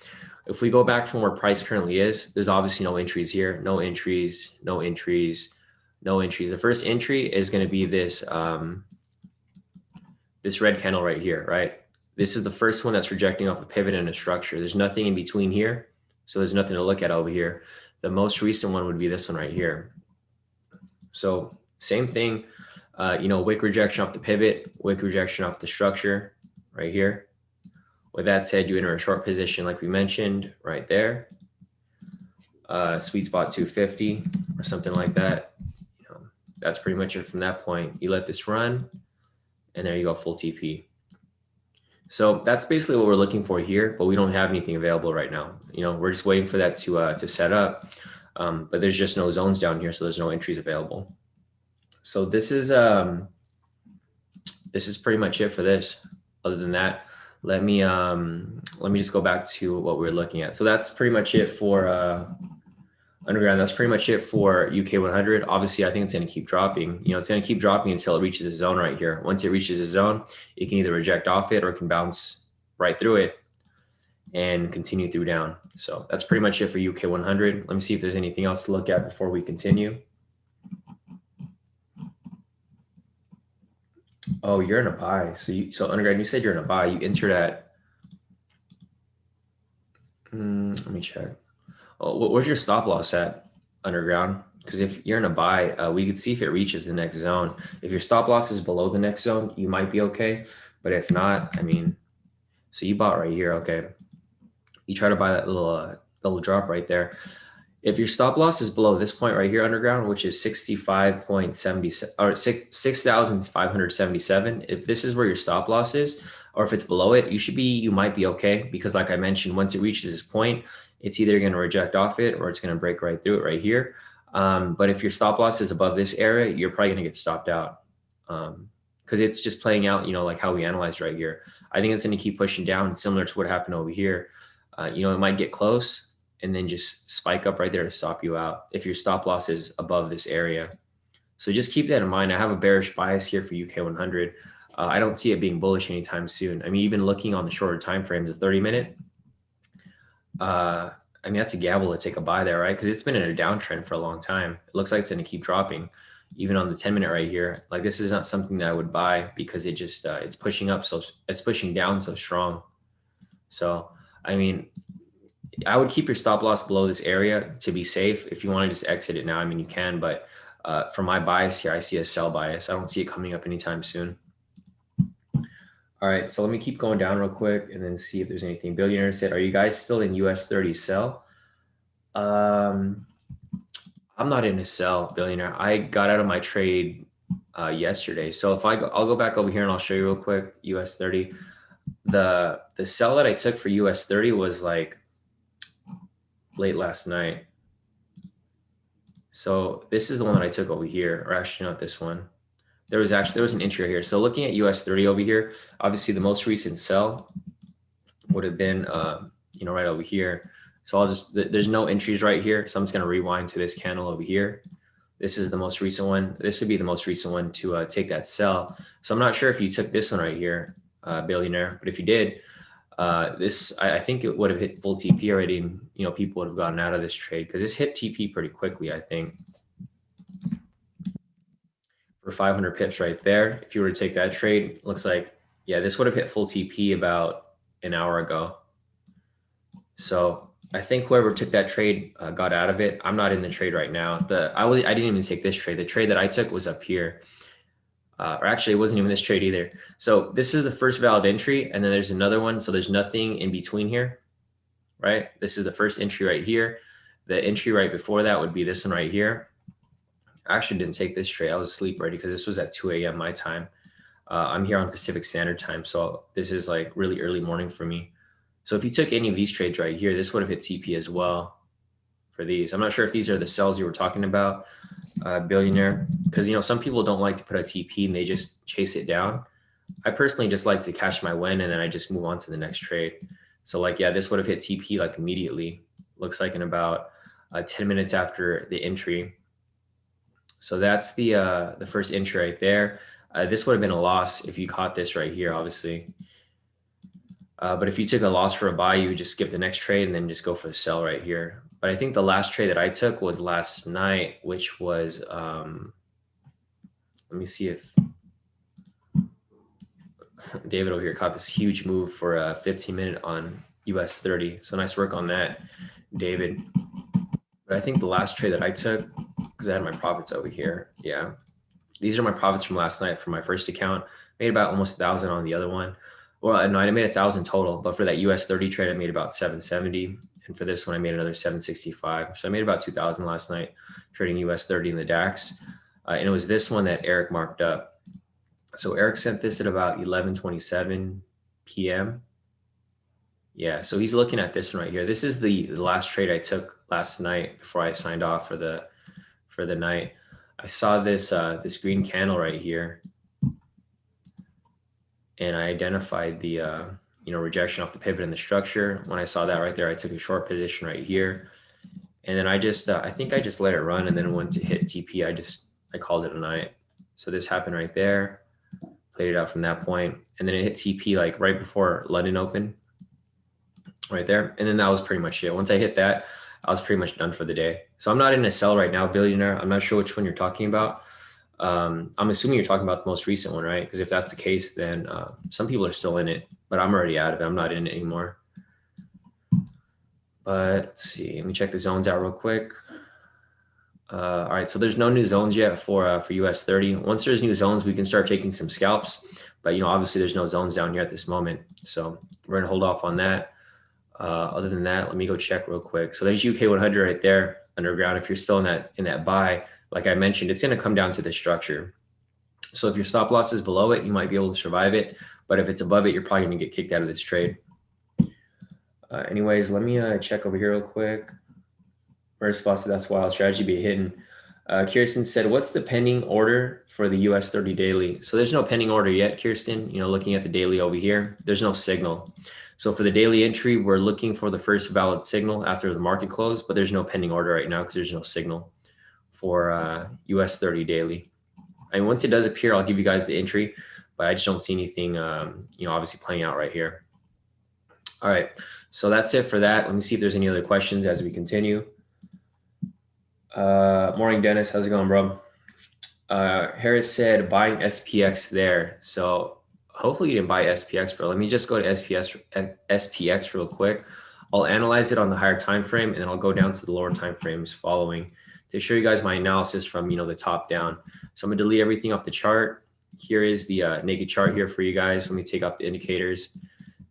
if we go back from where price currently is, there's obviously no entries here, no entries, no entries, no entries. The first entry is going to be this, this red candle right here, right? This is the first one that's rejecting off a pivot and a structure. There's nothing in between here. So there's nothing to look at over here. The most recent one would be this one right here. So same thing, you know, wick rejection off the pivot, wick rejection off the structure right here. With that said, you enter a short position like we mentioned right there. Sweet spot 250 or something like that. You know, that's pretty much it from that point. You let this run, and there you go, full TP. So that's basically what we're looking for here, but we don't have anything available right now. You know, we're just waiting for that to set up. But there's just no zones down here, so there's no entries available. So this is pretty much it for this. Other than that, let me just go back to what we were looking at. So that's pretty much it for underground. That's pretty much it for UK 100. Obviously, I think it's going to keep dropping. You know, it's going to keep dropping until it reaches a zone right here. Once it reaches a zone, it can either reject off it or it can bounce right through it and continue through down. So that's pretty much it for UK 100. Let me see if there's anything else to look at before we continue. Oh, you're in a buy. So undergrad, you said you're in a buy. You entered at, let me check. Oh, where's your stop loss at, underground? Because if you're in a buy, we could see if it reaches the next zone. If your stop loss is below the next zone, you might be okay. But if not, I mean, so you bought right here, okay. You try to buy that little drop right there. If your stop loss is below this point right here, underground, which is 65.77 or 6,577, if this is where your stop loss is, or if it's below it, you might be okay, because like I mentioned, once it reaches this point, it's either going to reject off it or it's going to break right through it right here. But if your stop loss is above this area, you're probably going to get stopped out, because it's just playing out, you know, like how we analyzed right here. I think it's going to keep pushing down, similar to what happened over here. You know, it might get close and then just spike up right there to stop you out if your stop loss is above this area. So just keep that in mind. I have a bearish bias here for UK 100. I don't see it being bullish anytime soon. I mean, even looking on the shorter time frames, the 30-minute, I mean, that's a gamble to take a buy there, right? Because it's been in a downtrend for a long time. It looks like it's going to keep dropping. Even on the 10-minute right here, like this is not something that I would buy, because it just it's pushing up, so it's pushing down so strong. So I mean, I would keep your stop loss below this area to be safe. If you want to just exit it now, I mean, you can, but for my bias here, I see a sell bias. I don't see it coming up anytime soon. All right, so let me keep going down real quick and then see if there's anything. Billionaire said, are you guys still in US 30 sell? I'm not in a sell, Billionaire. I got out of my trade yesterday. So if I'll go back over here and I'll show you real quick, US 30. The sell that I took for US 30 was like late last night. So this is the one that I took over here, or actually not this one. There was an entry here. So looking at US 30 over here, obviously the most recent sell would have been, you know, right over here. So there's no entries right here. So I'm just going to rewind to this candle over here. This is the most recent one. This would be the most recent one to take that sell. So I'm not sure if you took this one right here, Billionaire, but if you did, I think it would have hit full TP already, and you know, people would have gotten out of this trade, because this hit TP pretty quickly, I think. for 500 pips right there. If you were to take that trade, looks like, yeah, this would have hit full TP about an hour ago. So I think whoever took that trade got out of it. I'm not in the trade right now. I didn't even take this trade. The trade that I took was up here. Or actually, it wasn't even this trade either. So this is the first valid entry, and then there's another one. So there's nothing in between here, right? This is the first entry right here. The entry right before that would be this one right here. I actually didn't take this trade. I was asleep already because this was at 2 a.m. my time. I'm here on Pacific Standard Time, so this is like really early morning for me. So if you took any of these trades right here, this would have hit TP as well for these. I'm not sure if these are the sells you were talking about, billionaire, because some people don't like to put a TP and they just chase it down. I personally just like to cash my win and then I just move on to the next trade. So like, yeah, this would have hit TP like immediately. Looks like in about 10 minutes after the entry. So that's the first entry right there. This would have been a loss if you caught this right here, obviously. But if you took a loss for a buy, you would just skip the next trade and then just go for the sell right here. But I think the last trade that I took was last night, which was, let me see if David over here caught this huge move for a 15-minute on US 30. So nice work on that, David. But I think the last trade that I took, because I had my profits over here. Yeah, these are my profits from last night for my first account. Made about almost 1,000 on the other one. Well, no, I made 1,000 total, but for that US 30 trade, I made about 770. And for this one, I made another 765. So I made about 2,000 last night trading US 30 in the DAX. And it was this one that Eric marked up. So Eric sent this at about 11:27 p.m. Yeah, so he's looking at this one right here. This is the last trade I took last night before I signed off for the night. I saw this this green candle right here, and I identified the rejection off the pivot in the structure. When I saw that right there, I took a short position right here, and then I just I think I just let it run, and then once it hit TP, I called it a night. So this happened right there, played it out from that point, and then it hit TP like right before London opened, right there, and then that was pretty much it. Once I hit that, I was pretty much done for the day. So I'm not in a sell right now, billionaire. I'm not sure which one you're talking about. I'm assuming you're talking about the most recent one, right? Because if that's the case, then some people are still in it, but I'm already out of it. I'm not in it anymore. But let's see. Let me check the zones out real quick. All right, so there's no new zones yet for US 30. Once there's new zones, we can start taking some scalps. But obviously there's no zones down here at this moment, so we're gonna hold off on that. Other than that, let me go check real quic. So there's UK 100 right there underground. If you're still in that buy, like I mentioned, it's going to come down to the structure. So if your stop loss is below it, you might be able to survive it. But if it's above it, you're probably going to get kicked out of this trade. Anyways, let me check over here real quick. Where's spots that's wild strategy be hidden? Kirsten said, what's the pending order for the US 30 daily? So there's no pending order yet, Kirsten. Looking at the daily over here, there's no signal. So for the daily entry, we're looking for the first valid signal after the market close, but there's no pending order right now because there's no signal for US 30 daily. I mean, once it does appear, I'll give you guys the entry, but I just don't see anything, obviously playing out right here. All right, so that's it for that. Let me see if there's any other questions as we continue. Morning, Dennis. How's it going, bro? Harris said buying SPX there. So hopefully you didn't buy SPX, bro. Let me just go to SPX real quick. I'll analyze it on the higher time frame, and then I'll go down to the lower time frames following to show you guys my analysis from the top down. So I'm gonna delete everything off the chart. Here is the naked chart here for you guys. Let me take off the indicators.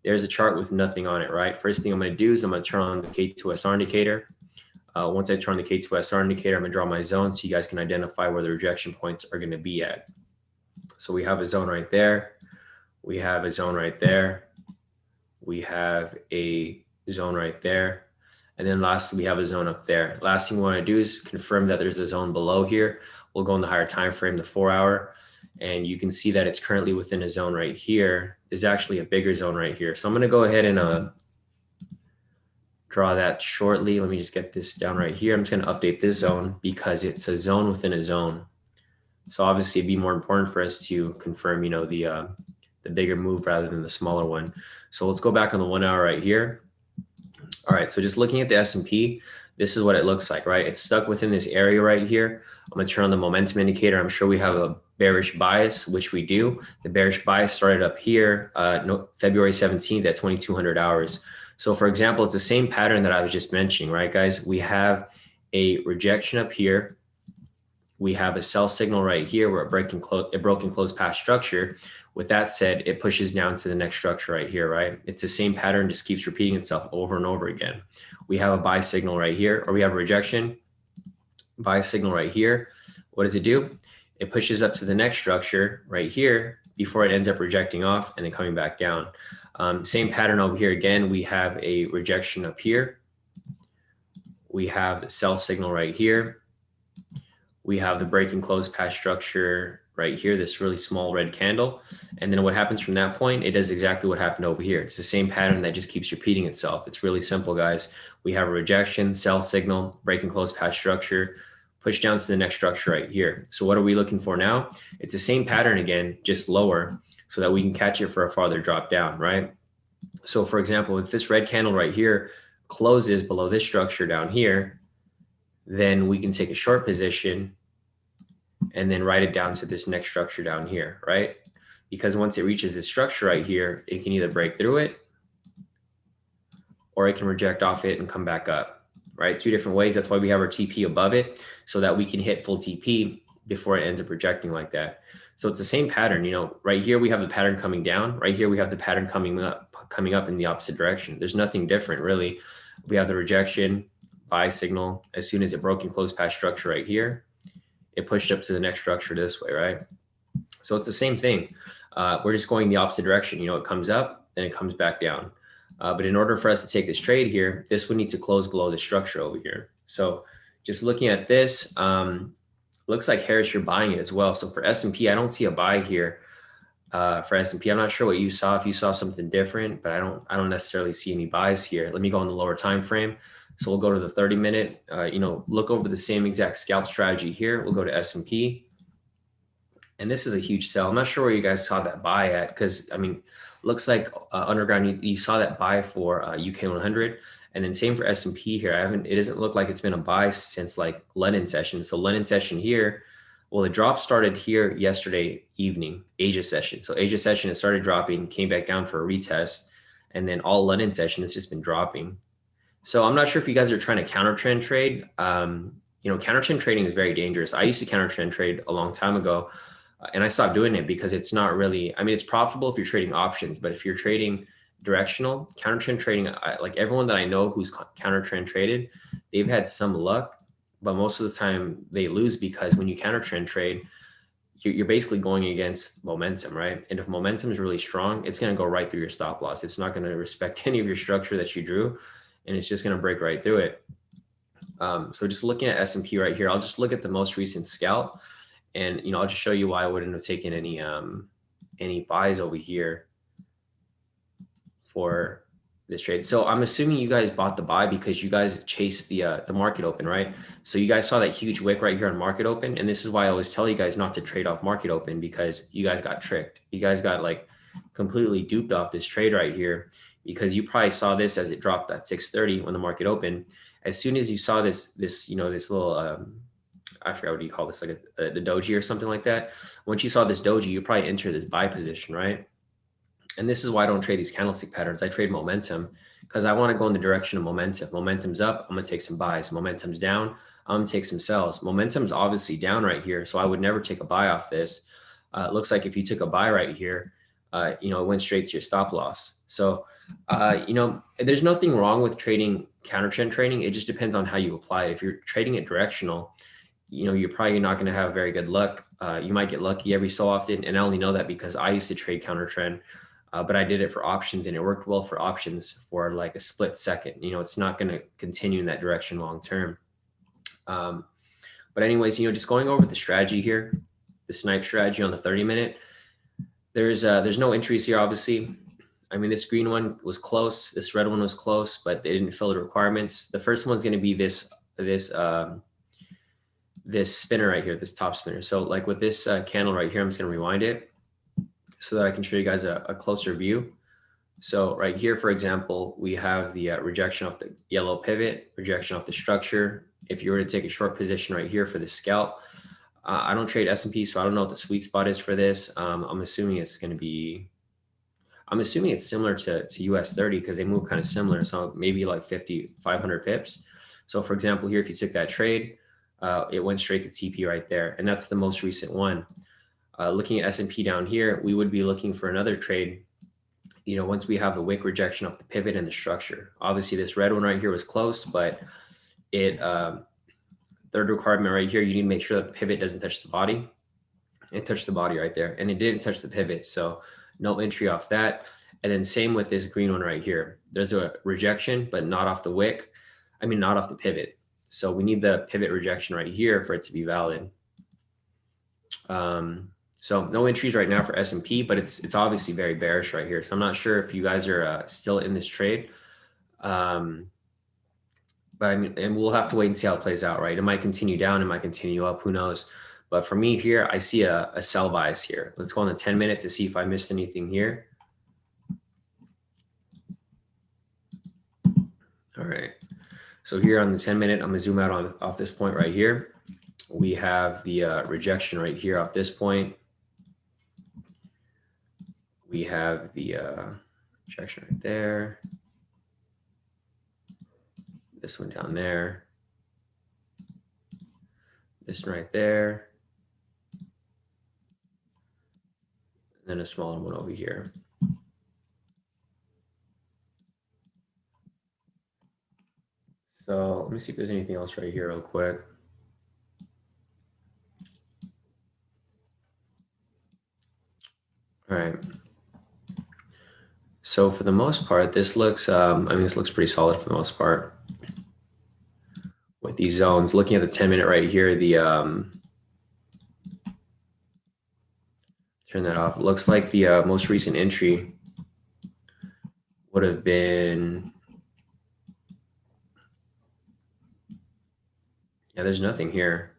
There's a chart with nothing on it, right? First thing I'm gonna do is I'm gonna turn on the K²SR indicator. Once I turn the K²SR indicator, I'm gonna draw my zone so you guys can identify where the rejection points are gonna be at. So we have a zone right there. We have a zone right there. We have a zone right there. And then lastly, we have a zone up there. Last thing we want to do is confirm that there's a zone below here. We'll go in the higher time frame, the 4 hour, and you can see that it's currently within a zone right here. There's actually a bigger zone right here. So I'm going to go ahead and draw that shortly. Let me just get this down right here. I'm just going to update this zone because it's a zone within a zone. So obviously it'd be more important for us to confirm, the bigger move rather than the smaller one. So let's go back on the 1 hour right here. All right, so just looking at the S&P, this is what it looks like, right? It's stuck within this area right here. I'm gonna turn on the momentum indicator. I'm sure we have a bearish bias, which we do. The bearish bias started up here, February 17th at 2200 hours. So for example, it's the same pattern that I was just mentioning, right, guys? We have a rejection up here. We have a sell signal right here where it broke and closed past structure. With that said, it pushes down to the next structure right here, right? It's the same pattern, just keeps repeating itself over and over again. We have a buy signal right here, or we have a rejection, buy signal right here. What does it do? It pushes up to the next structure right here before it ends up rejecting off and then coming back down. Same pattern over here. Again, we have a rejection up here. We have the sell signal right here. We have the break and close past structure right here, this really small red candle. And then what happens from that point, it does exactly what happened over here. It's the same pattern that just keeps repeating itself. It's really simple, guys. We have a rejection, sell signal, break and close past structure, push down to the next structure right here. So what are we looking for now? It's the same pattern again, just lower, so that we can catch it for a farther drop down, right? So for example, if this red candle right here closes below this structure down here, then we can take a short position and then write it down to this next structure down here, right? Because once it reaches this structure right here, it can either break through it or it can reject off it and come back up, right? Two different ways. That's why we have our TP above it, so that we can hit full TP before it ends up rejecting like that. So it's the same pattern, you know, right here we have the pattern coming down, right here we have the pattern coming up in the opposite direction. There's nothing different really. We have the rejection, buy signal. As soon as it broke and closed past structure right here, it pushed up to the next structure this way, right? So it's the same thing. We're just going the opposite direction. You know, it comes up, then it comes back down. But in order for us to take this trade here, this would need to close below the structure over here. So just looking at this, looks like Harris, you're buying it as well. So for S&P, I don't see a buy here for S&P. I'm not sure what you saw, if you saw something different, but I don't necessarily see any buys here. Let me go on the lower time frame. So we'll go to the 30-minute, you know, look over the same exact scalp strategy here. We'll go to S&P. And this is a huge sell. I'm not sure where you guys saw that buy at, because, I mean, looks like underground, you saw that buy for UK 100. And then same for S&P here. It doesn't look like it's been a buy since like London session. So London session here, well, the drop started here yesterday evening, Asia session. So Asia session, it started dropping, came back down for a retest. And then all London session, it's just been dropping. So I'm not sure if you guys are trying to counter trend trade. You know, counter trend trading is very dangerous. I used to counter trend trade a long time ago, and I stopped doing it because it's not really, I mean, it's profitable if you're trading options, but if you're trading directional, counter trend trading, like everyone that I know who's counter trend traded, they've had some luck, but most of the time they lose, because when you counter trend trade, you're basically going against momentum, right? And if momentum is really strong, it's going to go right through your stop loss. It's not going to respect any of your structure that you drew, and it's just going to break right through it. So just looking at S&P right here, I'll just look at the most recent scalp, and, you know, I'll just show you why I wouldn't have taken any buys over here for this trade. So I'm assuming you guys bought the buy because you guys chased the market open, right? So you guys saw that huge wick right here on market open. And this is why I always tell you guys not to trade off market open, because you guys got tricked. You guys got like completely duped off this trade right here, because you probably saw this as it dropped at 6:30 when the market opened. As soon as you saw this, you know, this little, I forgot what you call this, like the doji or something like that. Once you saw this doji, you probably enter this buy position, right? And this is why I don't trade these candlestick patterns. I trade momentum, because I want to go in the direction of momentum. Momentum's up, I'm going to take some buys. Momentum's down, I'm going to take some sells. Momentum's obviously down right here, so I would never take a buy off this. It looks like if you took a buy right here, you know, it went straight to your stop loss. So, you know, there's nothing wrong with trading counter trend trading. It just depends on how you apply it. If you're trading it directional, you know, you're probably not going to have very good luck. You might get lucky every so often. And I only know that because I used to trade counter trend, but I did it for options, and it worked well for options for like a split second. You know, it's not going to continue in that direction long term. But anyways, you know, just going over the strategy here, the snipe strategy on the 30-minute, there's no entries here, obviously. I mean, this green one was close. This red one was close, but they didn't fill the requirements. The first one's going to be this spinner right here, this top spinner. So like with this candle right here, I'm just going to rewind it so that I can show you guys a closer view. So right here, for example, we have the rejection off the yellow pivot, rejection off the structure. If you were to take a short position right here for the scalp, I don't trade S&P, so I don't know what the sweet spot is for this. I'm assuming it's going to be, I'm assuming it's similar to US 30 because they move kind of similar. So maybe like 50, 500 pips. So for example, here, if you took that trade, it went straight to TP right there. And that's the most recent one. Looking at S&P down here, we would be looking for another trade, once we have the wick rejection of the pivot and the structure. Obviously, this red one right here was close, but third requirement right here, you need to make sure that the pivot doesn't touch the body. It touched the body right there, and it didn't touch the pivot. So no entry off that. And then same with this green one right here. There's a rejection, but not off the wick. Not off the pivot. So we need the pivot rejection right here for it to be valid. So no entries right now for S&P, but it's obviously very bearish right here. So I'm not sure if you guys are still in this trade. But and we'll have to wait and see how it plays out, right? It might continue down, it might continue up, who knows? But for me here, I see a sell bias here. Let's go on the 10-minute to see if I missed anything here. All right. So here on the 10-minute, I'm gonna zoom out off this point right here. We have the rejection right here off this point. We have the rejection right there. This one down there. This one right there. And then a smaller one over here. So let me see if there's anything else right here real quick. All right. So for the most part, this looks, this looks pretty solid for the most part. With these zones, looking at the 10-minute right here, the, turn that off. It looks like the most recent entry would have been, yeah, there's nothing here.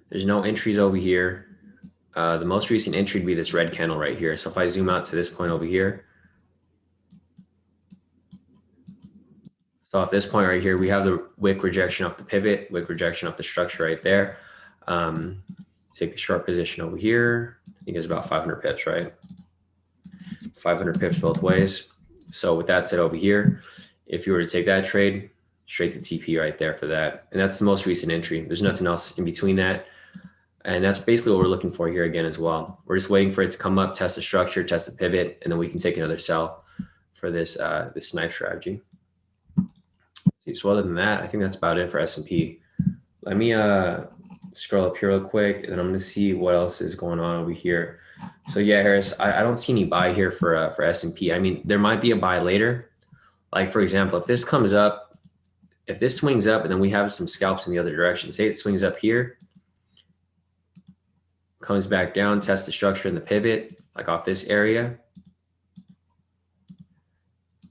There's no entries over here. The most recent entry would be this red candle right here. So if I zoom out to this point over here, so off this point right here, we have the wick rejection off the pivot, wick rejection off the structure right there. Take the short position over here. I think it's about 500 pips, right? 500 pips both ways. So with that said over here, if you were to take that trade, straight to TP right there for that. And that's the most recent entry. There's nothing else in between that. And that's basically what we're looking for here again as well. We're just waiting for it to come up, test the structure, test the pivot, and then we can take another sell for this this snipe strategy. So other than that, I think that's about it for S&P. Let me scroll up here real quick, and then I'm going to see what else is going on over here. So yeah, Harris, I don't see any buy here for S&P. There might be a buy later. Like for example, if this comes up, if this swings up, and then we have some scalps in the other direction. Say it swings up here, comes back down, test the structure and the pivot, like off this area,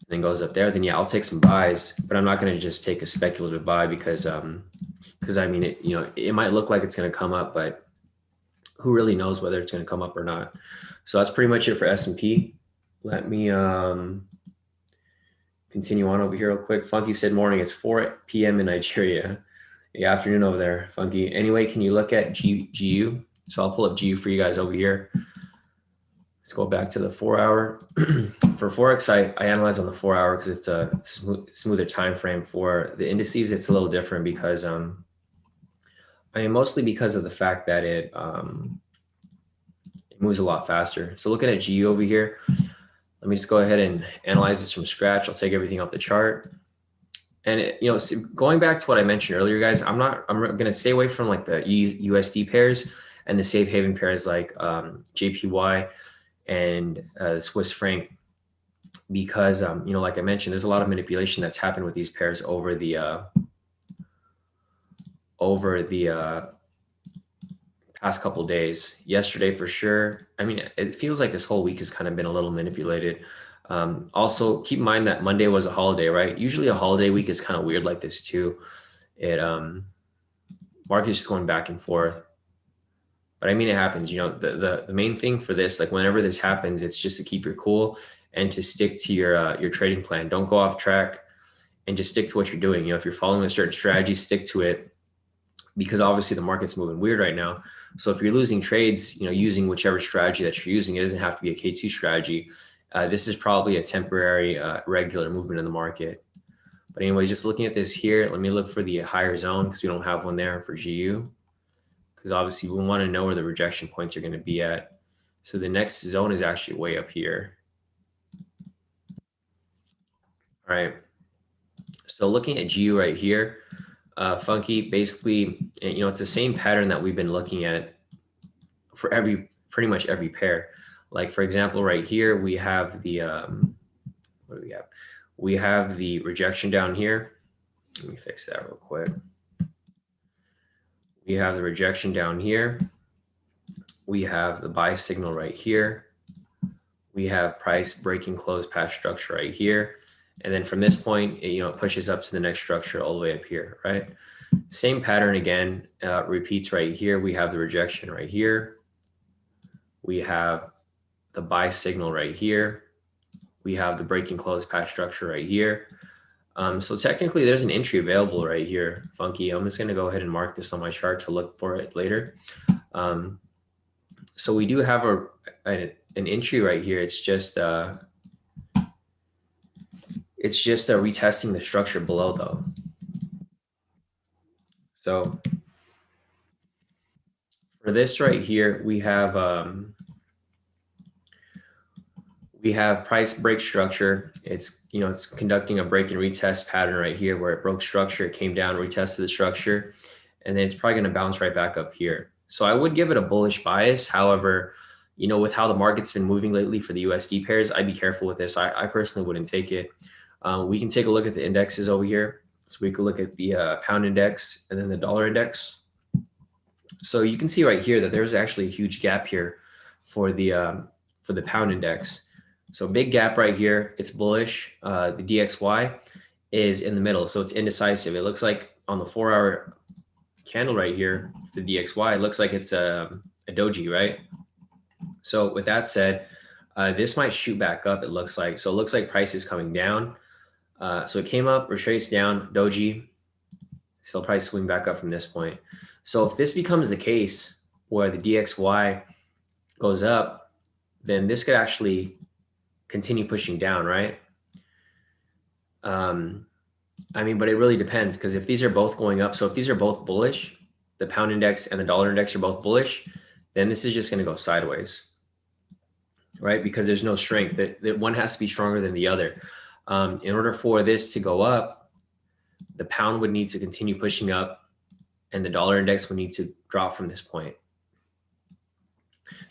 then goes up there, then yeah, I'll take some buys, but I'm not going to just take a speculative buy because it might look like it's going to come up, but who really knows whether it's going to come up or not. So that's pretty much it for S&P. Let me continue on over here real quick. Funky said morning, it's 4 p.m. in Nigeria. Yeah, afternoon over there, Funky. Anyway, can you look at GU? So I'll pull up GU for you guys over here. Let's go back to the 4-hour. For Forex, I analyze on the 4-hour because it's a smoother time frame. For the indices, it's a little different because mostly because of the fact that it moves a lot faster. So looking at GU over here, let me just go ahead and analyze this from scratch. I'll take everything off the chart. And going back to what I mentioned earlier, guys, I'm going to stay away from like the USD pairs and the safe haven pairs like JPY and the Swiss franc, because like I mentioned, there's a lot of manipulation that's happened with these pairs over the past couple days. Yesterday for sure. It feels like this whole week has kind of been a little manipulated. Also keep in mind that Monday was a holiday, right? Usually a holiday week is kind of weird like this too. It market's just going back and forth. But it happens. The main thing for this, like whenever this happens, it's just to keep your cool and to stick to your trading plan. Don't go off track and just stick to what you're doing. If you're following a certain strategy, stick to it. because obviously the market's moving weird right now. So if you're losing trades, using whichever strategy that you're using, it doesn't have to be a K2 strategy. This is probably a temporary regular movement in the market. But anyway, just looking at this here, let me look for the higher zone because we don't have one there for GU. Because obviously we want to know where the rejection points are going to be at. So the next zone is actually way up here. All right. So looking at GU right here, funky, basically, it's the same pattern that we've been looking at for pretty much every pair. Like for example, right here, we have the, what do we have? We have the rejection down here. Let me fix that real quick. We have the rejection down here. We have the buy signal right here. We have price breaking close past structure right here. And then from this point, it pushes up to the next structure all the way up here, right? Same pattern again, repeats right here. We have the rejection right here. We have the buy signal right here. We have the breaking close past structure right here. So technically there's an entry available right here, funky. I'm just gonna go ahead and mark this on my chart to look for it later. So we do have an entry right here. It's just retesting the structure below though. So for this right here, we have price break structure. It's conducting a break and retest pattern right here where it broke structure, it came down, retested the structure, and then it's probably going to bounce right back up here. So I would give it a bullish bias. However, with how the market's been moving lately for the USD pairs, I'd be careful with this. I personally wouldn't take it. We can take a look at the indexes over here. So we could look at the pound index and then the dollar index. So you can see right here that there's actually a huge gap here for the pound index. So big gap right here, it's bullish. The DXY is in the middle, so it's indecisive. It looks like on the 4-hour candle right here, the DXY, it looks like it's a doji, right? So with that said, this might shoot back up, it looks like. So it looks like price is coming down. So it came up, retraced down, doji. So it'll probably swing back up from this point. So if this becomes the case where the DXY goes up, then this could actually continue pushing down, right? But it really depends, because if these are both going up, so if these are both bullish, the pound index and the dollar index are both bullish, then this is just going to go sideways, right? Because there's no strength. That one has to be stronger than the other. In order for this to go up, the pound would need to continue pushing up and the dollar index would need to drop from this point.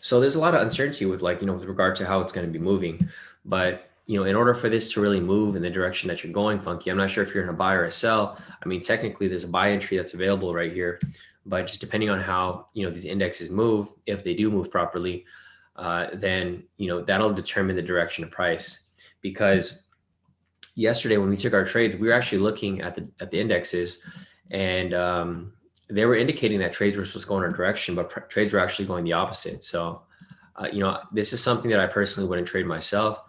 So there's a lot of uncertainty with with regard to how it's going to be moving. But, in order for this to really move in the direction that you're going, funky, I'm not sure if you're in a buy or a sell. I mean, technically there's a buy entry that's available right here, but just depending on how, these indexes move, if they do move properly, then, that'll determine the direction of price. Because yesterday when we took our trades, we were actually looking at the indexes, and they were indicating that trades were supposed to go in our direction, but trades were actually going the opposite. So, this is something that I personally wouldn't trade myself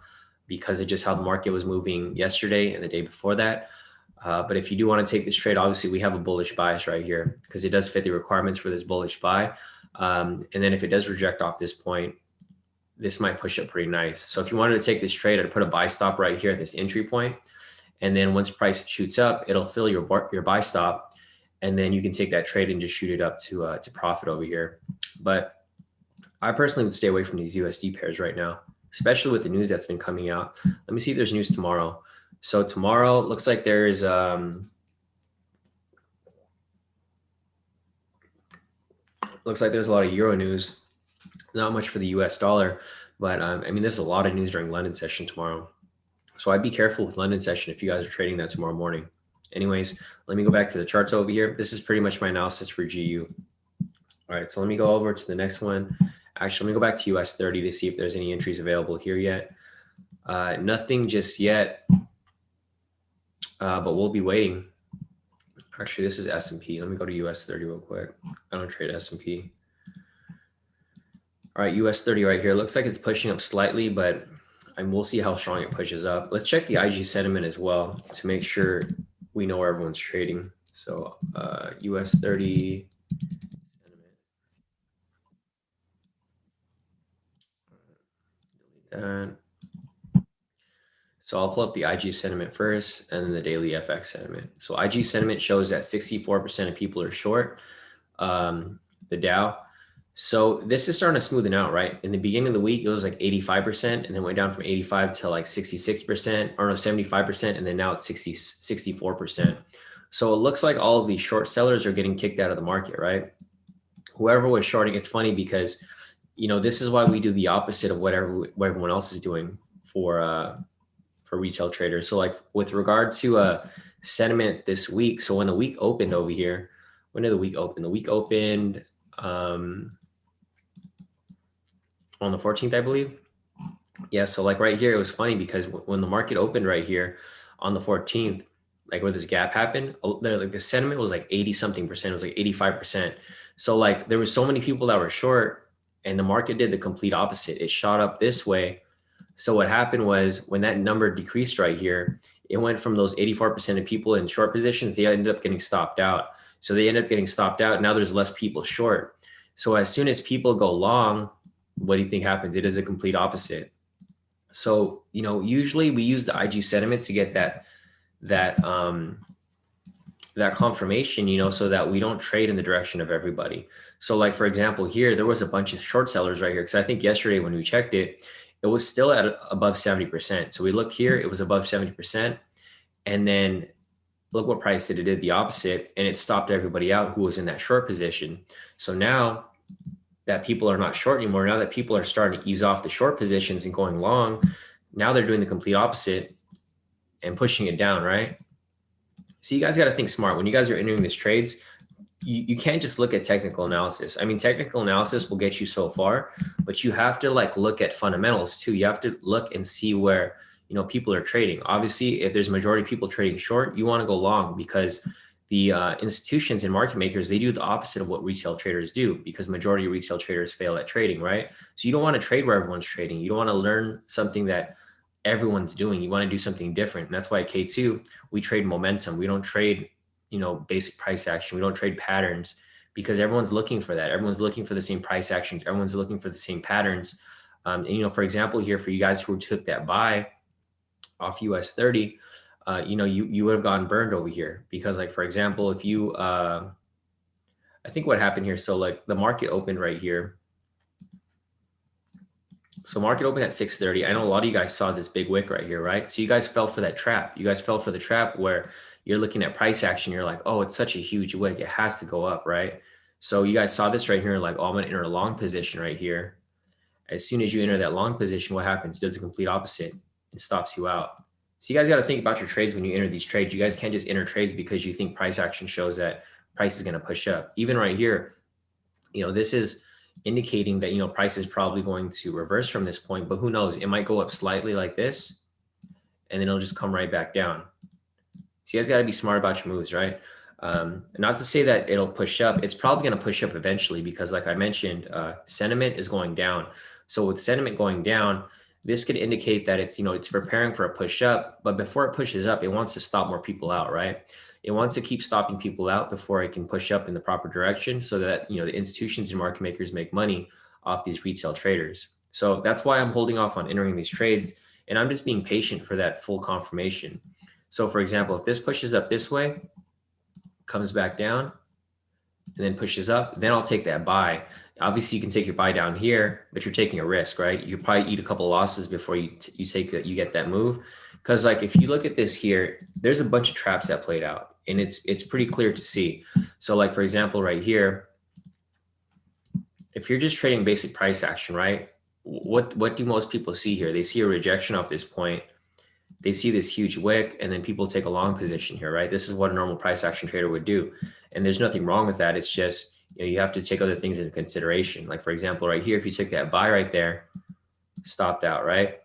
because of just how the market was moving yesterday and the day before that. But if you do want to take this trade, obviously we have a bullish bias right here because it does fit the requirements for this bullish buy. And then if it does reject off this point, this might push up pretty nice. So if you wanted to take this trade, I'd put a buy stop right here at this entry point. And then once price shoots up, it'll fill your buy stop. And then you can take that trade and just shoot it up to profit over here. But I personally would stay away from these USD pairs right now, especially with the news that's been coming out. Let me see if there's news tomorrow. So tomorrow looks like there's looks like there's a lot of euro news. Not much for the US dollar, but there's a lot of news during London session tomorrow. So I'd be careful with London session if you guys are trading that tomorrow morning. Anyways, let me go back to the charts over here. This is pretty much my analysis for GU. All right, so let me go over to the next one. Actually, let me go back to US 30 to see if there's any entries available here yet. Nothing just yet, but we'll be waiting. Actually, this is S&P. Let me go to US 30 real quick. I don't trade S&P. All right, US 30 right here. Looks like it's pushing up slightly, but we'll see how strong it pushes up. Let's check the IG sentiment as well to make sure we know where everyone's trading. So US 30 sentiment. Delete that. So I'll pull up the IG sentiment first and then the daily FX sentiment. So IG sentiment shows that 64% of people are short the Dow. So this is starting to smoothen out, right? In the beginning of the week, it was like 85% and then went down from 85 to like 66% or no, 75%. And then now it's 64%. So it looks like all of these short sellers are getting kicked out of the market, right? Whoever was shorting, it's funny because, you know, this is why we do the opposite of what everyone else is doing for retail traders. So like with regard to sentiment this week. So when the week opened over here, when did the week open? The week opened on the 14th, I believe. Yeah. So like right here, it was funny because when the market opened right here on the 14th, like where this gap happened, like the sentiment was like 80 something percent. It was like 85%. So like there was so many people that were short and the market did the complete opposite. It shot up this way. So what happened was when that number decreased right here, it went from those 84% of people in short positions, they ended up getting stopped out. So they ended up getting stopped out. Now there's less people short. So as soon as people go long, what do you think happens? It is a complete opposite. So, you know, usually we use the IG sentiment to get that confirmation, you know, so that we don't trade in the direction of everybody. So like, for example, here, there was a bunch of short sellers right here. Cause I think yesterday when we checked it, it was still at above 70%. So we look here, it was above 70%. And then look what price did. It did the opposite and it stopped everybody out who was in that short position. So now that people are not short anymore, now that people are starting to ease off the short positions and going long, now they're doing the complete opposite and pushing it down, right? So you guys got to think smart. When you guys are entering these trades, you can't just look at technical analysis. I mean, technical analysis will get you so far, but you have to like look at fundamentals too. You have to look and see where, you know, people are trading. Obviously, if there's a majority of people trading short, you want to go long because the institutions and market makers, they do the opposite of what retail traders do because majority of retail traders fail at trading, right? So you don't want to trade where everyone's trading. You don't want to learn something that everyone's doing. You want to do something different. And that's why at K2, we trade momentum. We don't trade, you know, basic price action. We don't trade patterns because everyone's looking for that. Everyone's looking for the same price action. Everyone's looking for the same patterns. And, you know, for example, here for you guys who took that buy off US 30, you know, you would have gotten burned over here because like, for example, if you, I think what happened here. So like the market opened right here. So market opened at 6:30. I know a lot of you guys saw this big wick right here, right? So you guys fell for that trap. You guys fell for the trap where you're looking at price action. You're like, oh, it's such a huge wick. It has to go up, right? So you guys saw this right here, like, oh, I'm gonna enter a long position right here. As soon as you enter that long position, what happens? It does the complete opposite. It stops you out. So you guys got to think about your trades when you enter these trades. You guys can't just enter trades because you think price action shows that price is going to push up. Even right here, you know, this is indicating that, you know, price is probably going to reverse from this point, but who knows? It might go up slightly like this, and then it'll just come right back down. So you guys got to be smart about your moves, right? Not to say that it'll push up. It's probably going to push up eventually because like I mentioned, sentiment is going down. So with sentiment going down, this could indicate that it's, you know, it's preparing for a push up, but before it pushes up, it wants to stop more people out, right? It wants to keep stopping people out before it can push up in the proper direction so that, you know, the institutions and market makers make money off these retail traders. So that's why I'm holding off on entering these trades. And I'm just being patient for that full confirmation. So for example, if this pushes up this way, comes back down, and then pushes up, then I'll take that buy. Obviously, you can take your buy down here, but you're taking a risk, right? You probably eat a couple of losses before you take that, you get that move. Because like if you look at this here, there's a bunch of traps that played out, and it's pretty clear to see. So like for example, right here, if you're just trading basic price action, right? What do most people see here? They see a rejection off this point. They see this huge wick, and then people take a long position here, right? This is what a normal price action trader would do. And there's nothing wrong with that. It's just, you know, you have to take other things into consideration. Like for example, right here, if you took that buy right there, stopped out, right?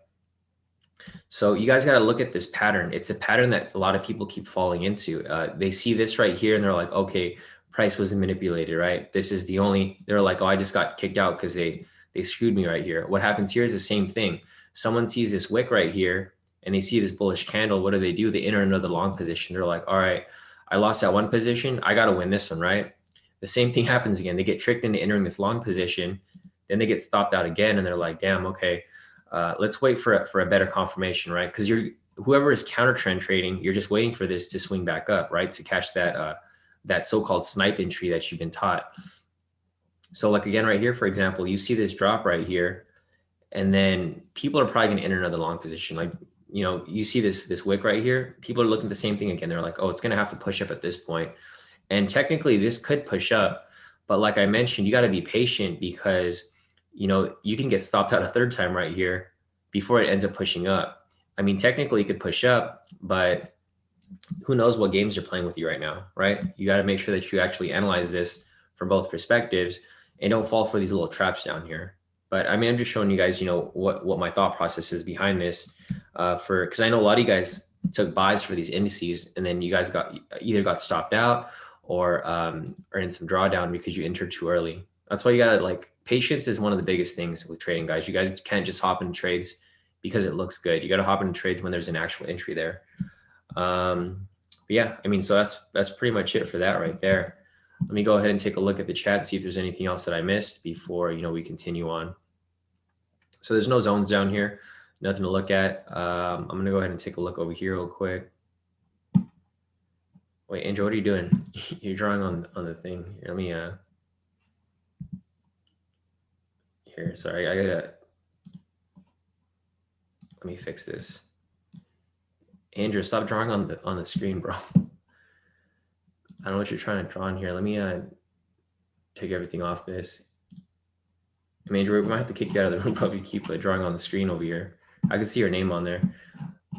So you guys got to look at this pattern. It's a pattern that a lot of people keep falling into. They see this right here and they're like, okay, price wasn't manipulated, right? This is the only, they're like, oh, I just got kicked out because they screwed me right here. What happens here is the same thing. Someone sees this wick right here and they see this bullish candle. What do? They enter another long position. They're like, all right, I lost that one position. I got to win this one, right? The same thing happens again. They get tricked into entering this long position. Then they get stopped out again. And they're like, damn, okay, let's wait for a better confirmation, right? Because whoever is counter trend trading, you're just waiting for this to swing back up, right? To catch that so-called snipe entry that you've been taught. So like again, right here, for example, you see this drop right here, and then people are probably going to enter another long position. Like, you know, you see this wick right here. People are looking at the same thing again. They're like, oh, it's going to have to push up at this point. And technically this could push up, but like I mentioned, you got to be patient because, you know, you can get stopped out a third time right here before it ends up pushing up. I mean, technically it could push up, but who knows what games you're playing with you right now, right? You got to make sure that you actually analyze this from both perspectives and don't fall for these little traps down here. But I mean, I'm just showing you guys, you know, what my thought process is behind this because I know a lot of you guys took buys for these indices and then you guys either got stopped out or in some drawdown because you entered too early. That's why you got to, like, patience is one of the biggest things with trading, guys. You guys can't just hop into trades because it looks good. You got to hop into trades when there's an actual entry there. But yeah, I mean, so that's pretty much it for that right there. Let me go ahead and take a look at the chat and see if there's anything else that I missed before, you know, we continue on. So there's no zones down here, nothing to look at. I'm going to go ahead and take a look over here real quick. Wait, Andrew, what are you doing? You're drawing on the thing. Here, let me, here, sorry, let me fix this. Andrew, stop drawing on the screen, bro. I don't know what you're trying to draw in here. Let me take everything off this. I mean, Andrew, we might have to kick you out of the room, probably keep drawing on the screen over here. I can see your name on there.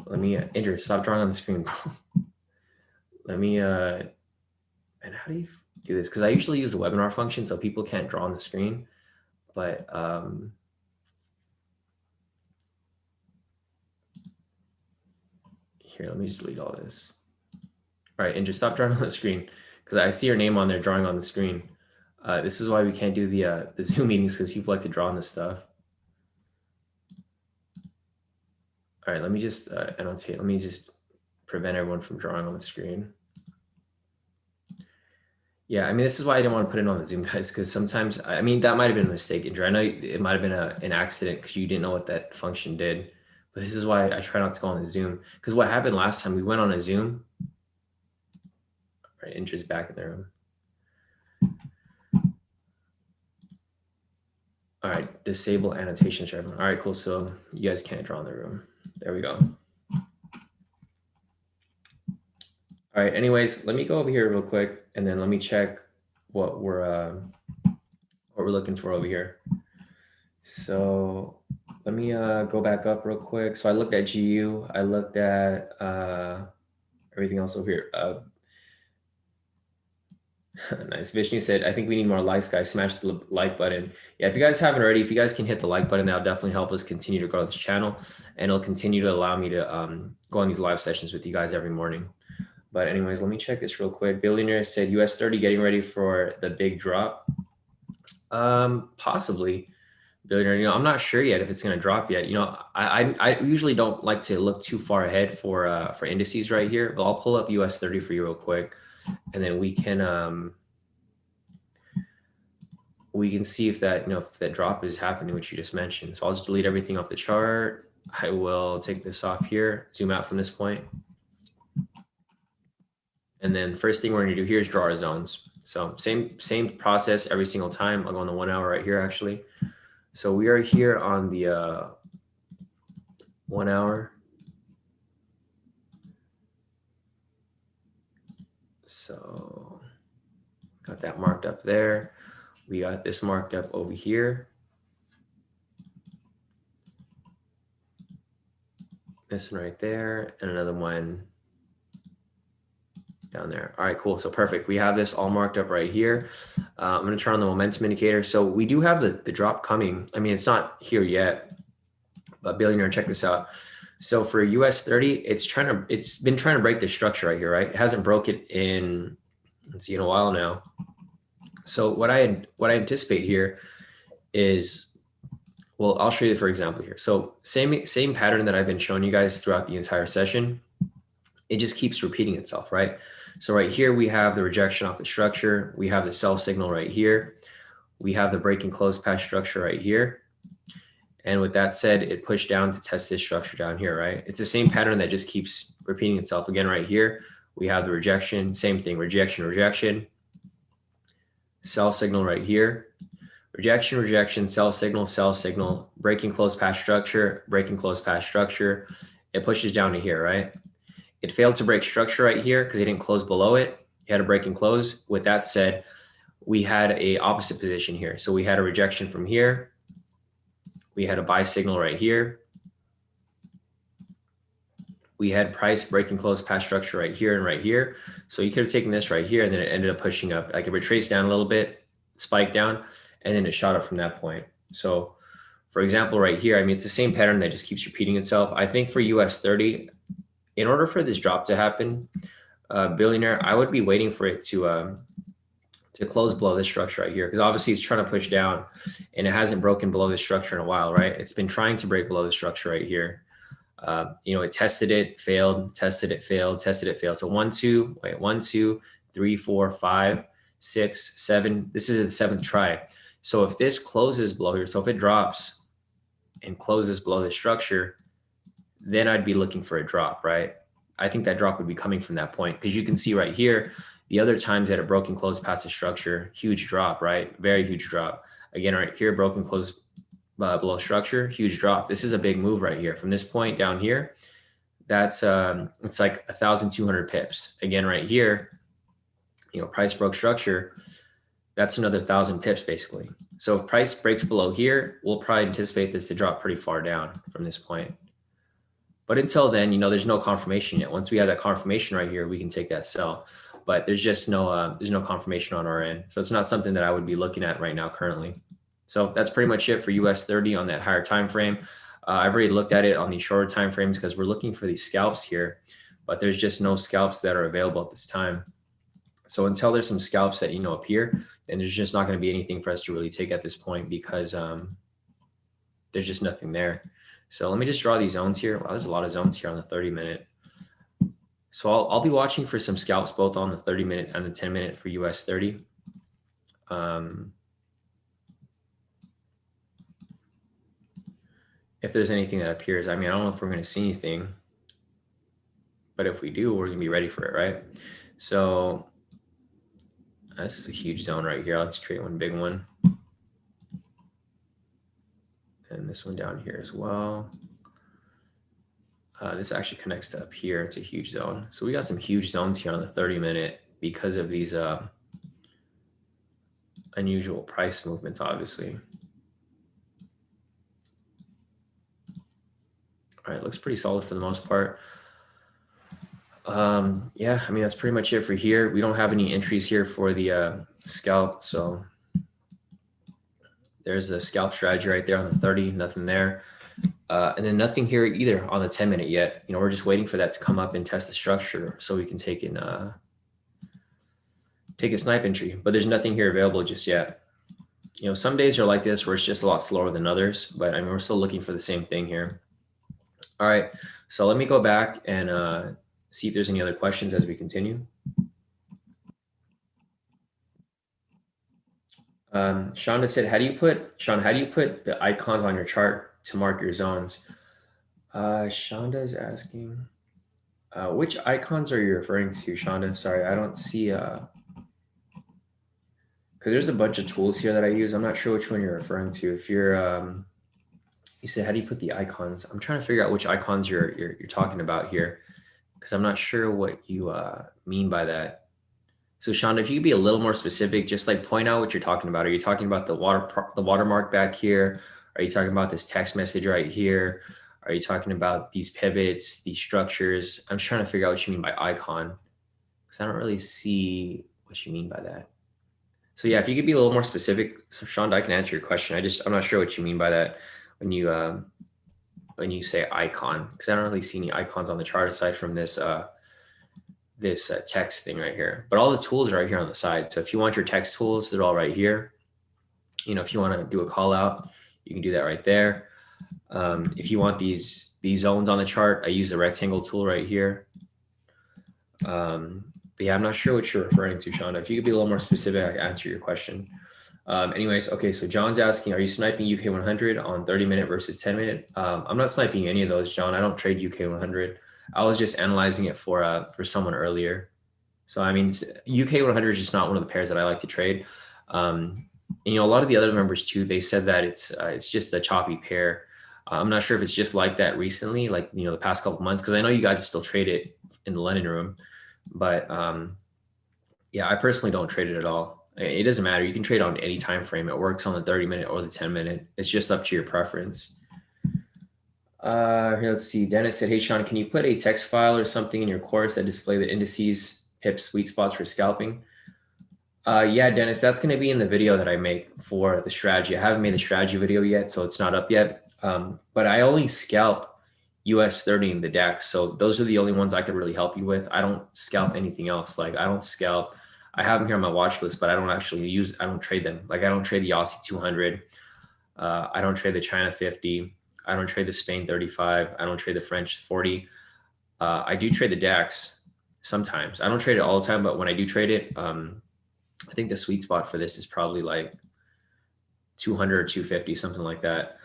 Let me, Andrew, stop drawing on the screen, bro. Let me, and how do you do this? Because I usually use the webinar function so people can't draw on the screen. But here, let me just delete all this. All right, and just stop drawing on the screen because I see your name on there drawing on the screen. This is why we can't do the Zoom meetings because people like to draw on this stuff. All right, let me just annotate. Let me just prevent everyone from drawing on the screen. Yeah, I mean, this is why I didn't want to put it on the Zoom, guys, because sometimes, I mean, that might have been a mistake, Andrew. I know it might have been an accident because you didn't know what that function did. But this is why I try not to go on the Zoom. Because what happened last time, we went on a Zoom. All right, Andrew's back in the room. All right, disable annotations for everyone. All right, cool. So you guys can't draw in the room. There we go. All right, anyways, let me go over here real quick and then let me check what we're looking for over here. So let me go back up real quick. So I looked at GU, I looked at everything else over here. Nice. Vishnu said, I think we need more likes, guys. Smash the like button. Yeah, if you guys haven't already, if you guys can hit the like button, that'll definitely help us continue to grow this channel. And it'll continue to allow me to go on these live sessions with you guys every morning. But anyways, let me check this real quick. Billionaire said US 30 getting ready for the big drop. Possibly. Billionaire, you know, I'm not sure yet if it's going to drop yet. You know, I usually don't like to look too far ahead for indices right here, but I'll pull up US 30 for you real quick. And then we can see if that, you know, if that drop is happening, which you just mentioned. So I'll just delete everything off the chart. I will take this off here, zoom out from this point. And then first thing we're going to do here is draw our zones. So same process every single time. I'll go on the 1 hour right here, actually. So we are here on the 1 hour. So got that marked up there. We got this marked up over here. This one right there, and another one down there. All right, cool. So perfect. We have this all marked up right here. I'm going to turn on the momentum indicator. So we do have the drop coming. I mean, it's not here yet, but Billionaire, check this out. So for US 30, it's been trying to break the structure right here, right? It hasn't broke it in, let's see, in a while now. So what I anticipate here is, well, I'll show you for example here. So same pattern that I've been showing you guys throughout the entire session. it just keeps repeating itself, right? So right here, we have the rejection off the structure. We have the sell signal right here. We have the break and close path structure right here. And with that said, it pushed down to test this structure down here, right? It's the same pattern that just keeps repeating itself again right here. We have the rejection, same thing, rejection, rejection, sell signal right here, rejection, rejection, sell signal, break and close path structure, break and close path structure. It pushes down to here, right? It failed to break structure right here because it didn't close below it. It had a break and close. With that said, we had a opposite position here. So we had a rejection from here. We had a buy signal right here. We had price break and close path structure right here and right here. So you could have taken this right here and then it ended up pushing up. Like it retraced down a little bit, spiked down, and then it shot up from that point. So for example, right here, I mean, it's the same pattern that just keeps repeating itself. I think for US 30, in order for this drop to happen, billionaire, I would be waiting for it to close below this structure right here, because obviously it's trying to push down and it hasn't broken below this structure in a while, right? It's been trying to break below the structure right here. It tested it, failed, tested it, failed, tested it, failed. So 1, 2, 3, 4, 5, 6, 7. This is the 7th try. So if this closes below here, so if it drops and closes below the structure, then I'd be looking for a drop, right? I think that drop would be coming from that point, because you can see right here, the other times that a broken close past the structure, huge drop, right? Very huge drop. Again, right here, broken close below structure, huge drop. This is a big move right here. From this point down here, that's it's like 1,200 pips. Again, right here, price broke structure, that's another 1,000 pips basically. So if price breaks below here, we'll probably anticipate this to drop pretty far down from this point. But until then, there's no confirmation yet. Once we have that confirmation right here, we can take that sell. But there's just there's no confirmation on our end. So it's not something that I would be looking at right now currently. So that's pretty much it for US 30 on that higher time frame. I've already looked at it on these shorter time frames because we're looking for these scalps here, but there's just no scalps that are available at this time. So until there's some scalps that appear, then there's just not going to be anything for us to really take at this point, because there's just nothing there. So let me just draw these zones here. Wow, there's a lot of zones here on the 30-minute. So I'll be watching for some scalps both on the 30-minute and the 10-minute for US 30. If there's anything that appears, I mean, I don't know if we're going to see anything, but if we do, we're going to be ready for it, right? So this is a huge zone right here. Let's create one big one. And this one down here as well. This actually connects to up here. It's a huge zone. So we got some huge zones here on the 30-minute because of these unusual price movements, obviously. All right, looks pretty solid for the most part. Yeah, I mean, that's pretty much it for here. We don't have any entries here for the scalp. So there's a scalp strategy right there on the 30, nothing there. And then nothing here either on the 10-minute yet. We're just waiting for that to come up and test the structure so we can take a snipe entry, but there's nothing here available just yet. Some days are like this where it's just a lot slower than others, but I mean, we're still looking for the same thing here. All right, so let me go back and see if there's any other questions as we continue. Shonda said, Shawn, how do you put the icons on your chart to mark your zones? Shonda is asking, which icons are you referring to, Shonda? Sorry, I don't see, because there's a bunch of tools here that I use. I'm not sure which one you're referring to. If you're, you said, how do you put the icons? I'm trying to figure out which icons you're talking about here, because I'm not sure what you mean by that. So Shonda, if you could be a little more specific, just like point out what you're talking about. Are you talking about the watermark back here? Are you talking about this text message right here? Are you talking about these pivots, these structures? I'm just trying to figure out what you mean by icon, because I don't really see what you mean by that. So yeah, if you could be a little more specific, so Shonda, I can answer your question. I'm not sure what you mean by that when you say icon, because I don't really see any icons on the chart aside from this text thing right here. But all the tools are right here on the side. So if you want your text tools, they're all right here. If you want to do a call out, you can do that right there. If you want these zones on the chart, I use the rectangle tool right here. But yeah, I'm not sure what you're referring to, Shawn. If you could be a little more specific, I can answer your question. Anyways, okay, so John's asking, are you sniping UK 100 on 30-minute versus 10-minute? I'm not sniping any of those, John. I don't trade UK 100. I was just analyzing it for someone earlier. So I mean, UK 100 is just not one of the pairs that I like to trade. And, you know, a lot of the other members too, they said that it's just a choppy pair. I'm not sure if it's just like that recently, like, you know, the past couple of months, because I know you guys still trade it in the London room, but yeah, I personally don't trade it at all. It doesn't matter. You can trade on any time frame. It works on the 30-minute or the 10-minute. It's just up to your preference. Here, let's see. Dennis said, hey, Shawn, can you put a text file or something in your course that display the indices, pips, sweet spots for scalping? Yeah, Dennis, that's going to be in the video that I make for the strategy. I haven't made the strategy video yet, so it's not up yet. But I only scalp US 30 in the DAX. So those are the only ones I could really help you with. I don't scalp anything else. Like I don't scalp. I have them here on my watch list, but I don't actually I don't trade them. Like I don't trade the Aussie 200. I don't trade the China 50. I don't trade the Spain 35. I don't trade the French 40. I do trade the DAX sometimes. I don't trade it all the time, but when I do trade it, I think the sweet spot for this is probably like 200 or 250, something like that.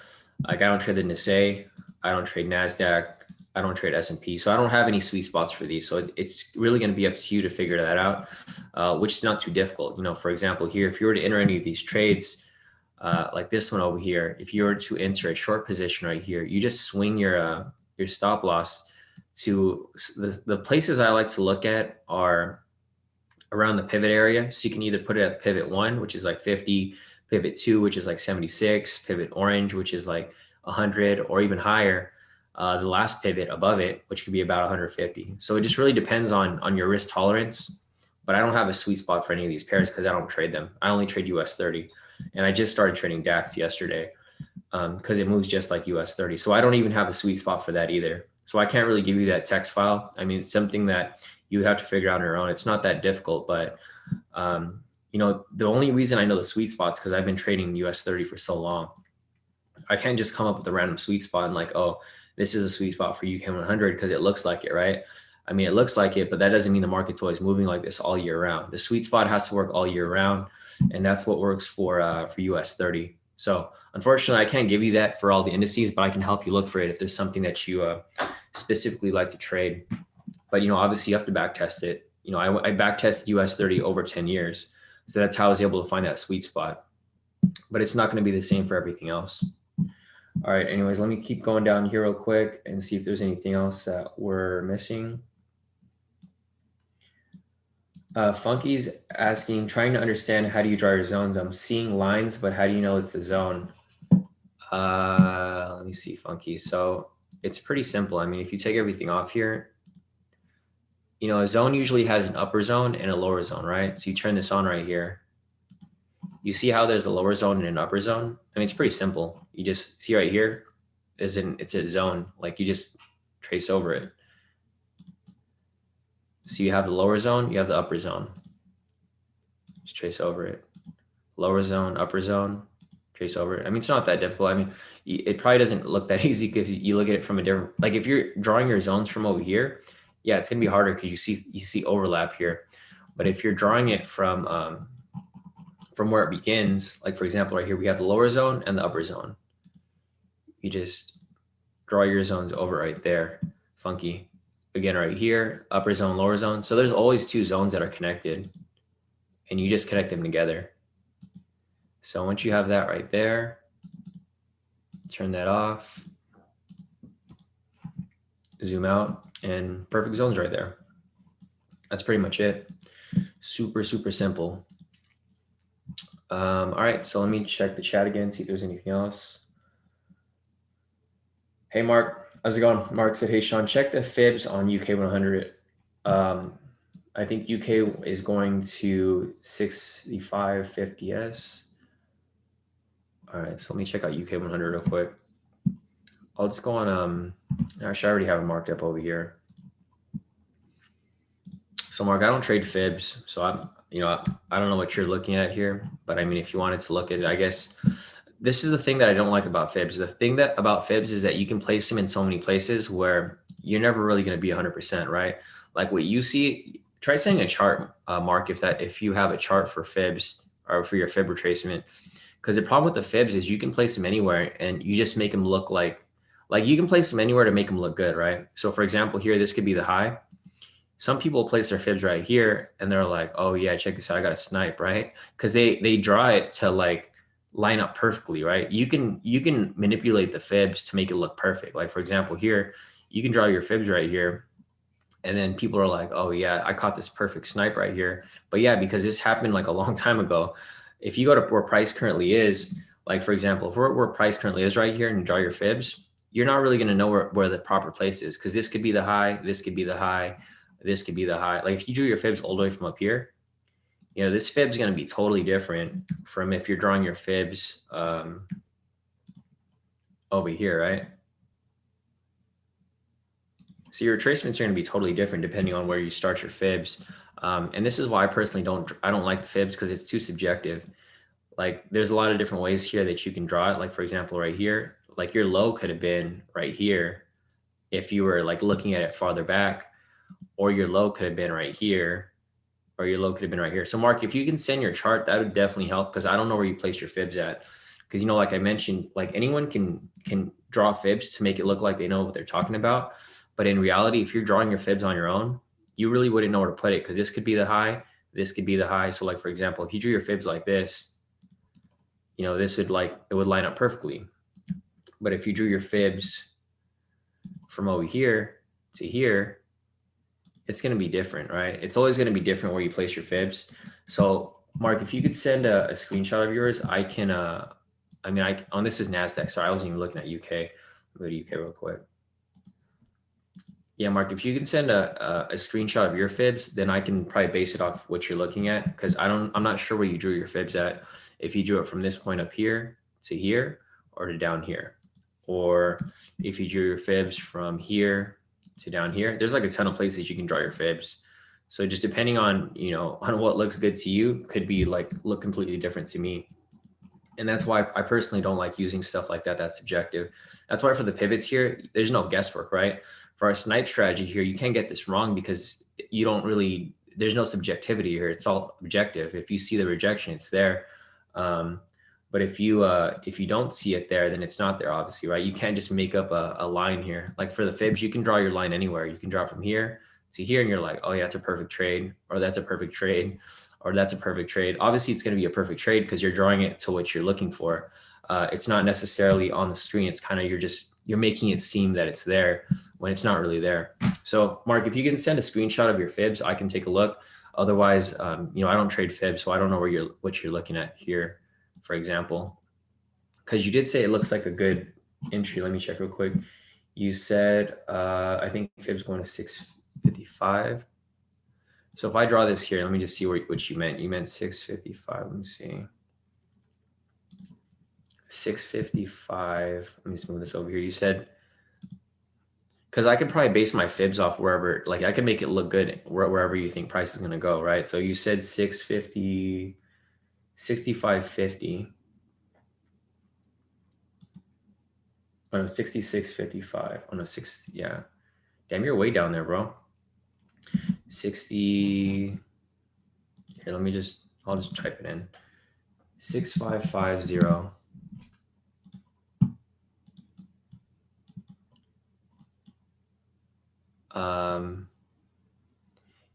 Like I don't trade the NISE. I don't trade NASDAQ. I don't trade S&P. So I don't have any sweet spots for these. So it's really going to be up to you to figure that out, which is not too difficult. You know, for example, here, if you were to enter any of these trades, like this one over here, if you were to enter a short position right here, you just swing your stop loss to the places I like to look at are around the pivot area. So you can either put it at pivot 1, which is like 50, pivot 2, which is like 76, pivot orange, which is like 100 or even higher. The last pivot above it, which could be about 150. So it just really depends on your risk tolerance. But I don't have a sweet spot for any of these pairs because I don't trade them. I only trade US 30. And I just started trading DAX yesterday because it moves just like US 30. So I don't even have a sweet spot for that either. So I can't really give you that text file. I mean, it's something that you have to figure out on your own. It's not that difficult, but you know, the only reason I know the sweet spots because I've been trading US 30 for so long. I can't just come up with a random sweet spot and like, oh, this is a sweet spot for UK 100 because it looks like it, right? I mean, it looks like it, but that doesn't mean the market's always moving like this all year round. The sweet spot has to work all year round, and that's what works for US 30. So unfortunately, I can't give you that for all the indices, but I can help you look for it if there's something that you specifically like to trade. But, you know, obviously you have to back test it. You know, I back tested US 30 over 10 years. So that's how I was able to find that sweet spot. But it's not going to be the same for everything else. All right. Anyways, let me keep going down here real quick and see if there's anything else that we're missing. Funky's asking, trying to understand how do you draw your zones? I'm seeing lines, but how do you know it's a zone? Let me see, Funky. So it's pretty simple. I mean, if you take everything off here, you know, a zone usually has an upper zone and a lower zone, right? So you turn this on right here. You see how there's a lower zone and an upper zone? I mean, it's pretty simple. You just see right here, it's a zone. Like you just trace over it. So you have the lower zone, you have the upper zone. Just trace over it. Lower zone, upper zone, trace over it. I mean, it's not that difficult. I mean, it probably doesn't look that easy because you look at it from a different, like if you're drawing your zones from over here, yeah, it's gonna be harder because you see overlap here. But if you're drawing it from where it begins, like for example, right here, we have the lower zone and the upper zone. You just draw your zones over right there, Funky. Again, right here, upper zone, lower zone. So there's always two zones that are connected and you just connect them together. So once you have that right there, turn that off, zoom out, and perfect zones right there. That's pretty much it. Super, super simple. All right, so let me check the chat again, see if there's anything else. Hey, Mark, how's it going? Mark said, hey, Shawn, check the fibs on UK 100. I think UK is going to 65.50s. All right, so let me check out UK 100 real quick. I'll just go on, actually, I already have it marked up over here. So, Mark, I don't trade fibs, so I don't know what you're looking at here, but I mean, if you wanted to look at it, I guess this is the thing that I don't like about fibs. The thing about fibs is that you can place them in so many places where you're never really going to be 100%, right? like what you see, try setting a chart, Mark, if you have a chart for fibs or for your fib retracement. Because the problem with the fibs is you can place them anywhere and you just make them look like you can place them anywhere to make them look good, right? So for example, here, this could be the high. Some people place their fibs right here and they're like, oh yeah, check this out, I got a snipe, right? Because they draw it to like line up perfectly, right? You can manipulate the fibs to make it look perfect. Like for example, here, you can draw your fibs right here. And then people are like, oh yeah, I caught this perfect snipe right here. But yeah, because this happened like a long time ago. If you go to where price currently is, like for example, if where price currently is right here and you draw your fibs, you're not really going to know where the proper place is, because this could be the high, this could be the high, this could be the high. Like if you drew your fibs all the way from up here, you know, this fib's going to be totally different from if you're drawing your fibs over here, right? So your retracements are going to be totally different depending on where you start your fibs. And this is why I personally don't like the fibs, because it's too subjective. Like there's a lot of different ways here that you can draw it. Like for example, right here, like your low could have been right here if you were like looking at it farther back, or your low could have been right here, or your low could have been right here. So Mark, if you can send your chart, that would definitely help, because I don't know where you place your fibs at. Because, you know, like I mentioned, like anyone can draw fibs to make it look like they know what they're talking about. But in reality, if you're drawing your fibs on your own, you really wouldn't know where to put it, because this could be the high, this could be the high. So like, for example, if you drew your fibs like this, you know, this would it would line up perfectly. But if you drew your fibs from over here to here, it's going to be different, right? It's always going to be different where you place your fibs. So Mark, if you could send a screenshot of yours, I can, this is NASDAQ. Sorry, I wasn't even looking at UK. I'll go to UK real quick. Yeah, Mark, if you can send a screenshot of your fibs, then I can probably base it off what you're looking at, because I'm not sure where you drew your fibs at. If you drew it from this point up here to here, or to down here, or if you drew your fibs from here to down here, there's like a ton of places you can draw your fibs. So just depending on, you know, on what looks good to you, could be like look completely different to me. And that's why I personally don't like using stuff like that. That's subjective. That's why for the pivots here, there's no guesswork, right? For our snipe strategy here, you can't get this wrong, because you don't really, there's no subjectivity here. It's all objective. If you see the rejection, it's there. But if you don't see it there, then it's not there, obviously, right? You can't just make up a line here. Like for the fibs, you can draw your line anywhere. You can draw from here to here, and you're like, oh yeah, that's a perfect trade, or that's a perfect trade, or that's a perfect trade. Obviously, it's going to be a perfect trade because you're drawing it to what you're looking for. It's not necessarily on the screen. It's kind of, you're making it seem that it's there when it's not really there. So Mark, if you can send a screenshot of your fibs, I can take a look. Otherwise, you know, I don't trade fibs, so I don't know what you're looking at here, for example, because you did say it looks like a good entry. Let me check real quick. You said, I think fibs going to 655. So if I draw this here, let me just see what you meant. You meant 655. Let me see. 655. Let me just move this over here. You said, because I could probably base my fibs off wherever, like I could make it look good wherever you think price is going to go, right? So you said 650, 6550. Oh, no, 6655. Oh no, yeah. Damn, you're way down there, bro. 60. Here, I'll just type it in. 6550.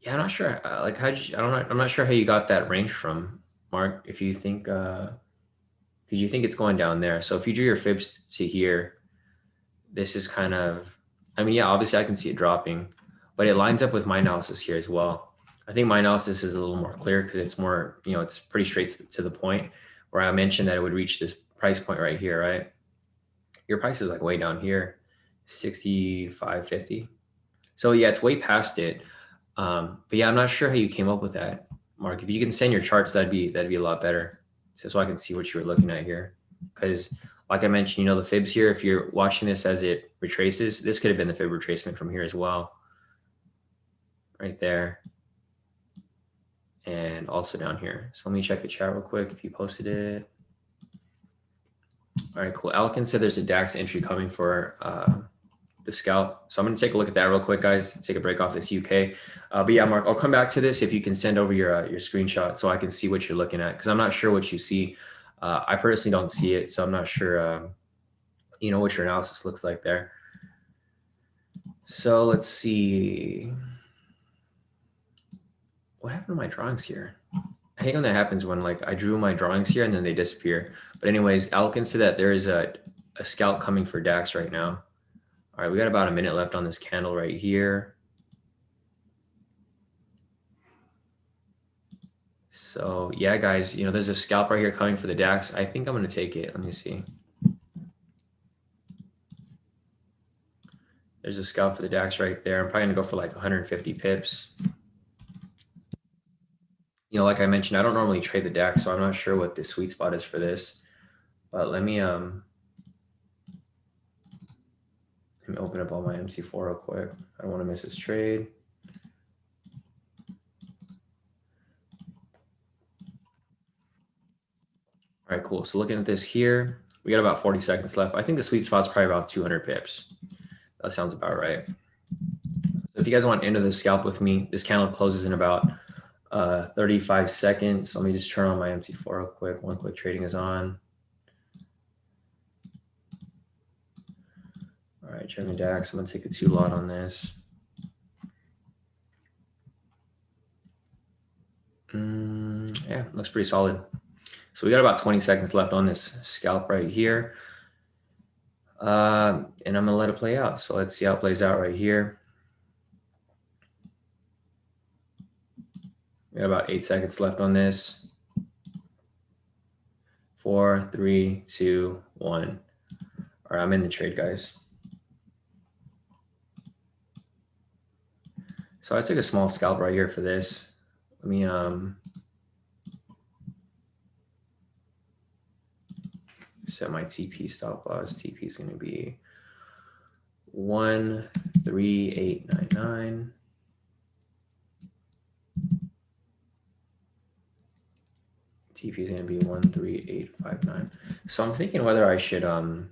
Yeah, I'm not sure. Like, I'm not sure how you got that range from, Mark. If you think, because you think it's going down there. So if you drew your fibs to here, this is kind of, I mean, yeah, obviously I can see it dropping, but it lines up with my analysis here as well. I think my analysis is a little more clear because it's more, you know, it's pretty straight to the point, where I mentioned that it would reach this price point right here, right? Your price is like way down here, 65.50. So yeah, it's way past it. But yeah, I'm not sure how you came up with that, Mark. If you can send your charts, that'd be a lot better, so I can see what you were looking at here. Because like I mentioned, you know, the fibs here, if you're watching this as it retraces, this could have been the fib retracement from here as well, right there, and also down here. So let me check the chat real quick if you posted it. All right, cool. Alkin said there's a DAX entry coming for the scalp. So I'm going to take a look at that real quick, guys. Take a break off this UK. But yeah, Mark, I'll come back to this if you can send over your screenshot so I can see what you're looking at, because I'm not sure what you see. I personally don't see it, so I'm not sure, what your analysis looks like there. So let's see. What happened to my drawings here? I hate when that happens, when like I drew my drawings here and then they disappear. But anyways, I'll look into that. There is a scalp coming for DAX right now. All right, we got about a minute left on this candle right here. So yeah, guys, there's a scalp right here coming for the DAX. I think I'm going to take it. Let me see. There's a scalp for the DAX right there. I'm probably going to go for like 150 pips. Like I mentioned, I don't normally trade the DAX, so I'm not sure what the sweet spot is for this. But let me open up all my MC4 real quick. I don't want to miss this trade. All right, cool. So looking at this here, we got about 40 seconds left. I think the sweet spot's probably about 200 pips. That sounds about right. So if you guys want into the scalp with me, this candle closes in about 35 seconds. Let me just turn on my MT4 real quick. One click trading is on. All right, German DAX. I'm gonna take a 2 lot on this. Yeah, looks pretty solid. So we got about 20 seconds left on this scalp right here. And I'm gonna let it play out. So let's see how it plays out right here. We got about 8 seconds left on this. 4, 3, 2, 1. All right, I'm in the trade, guys. So I took a small scalp right here for this. Let me set my TP stop loss. TP is going to be 13899. TP is going to be 13859. So I'm thinking whether I should I don't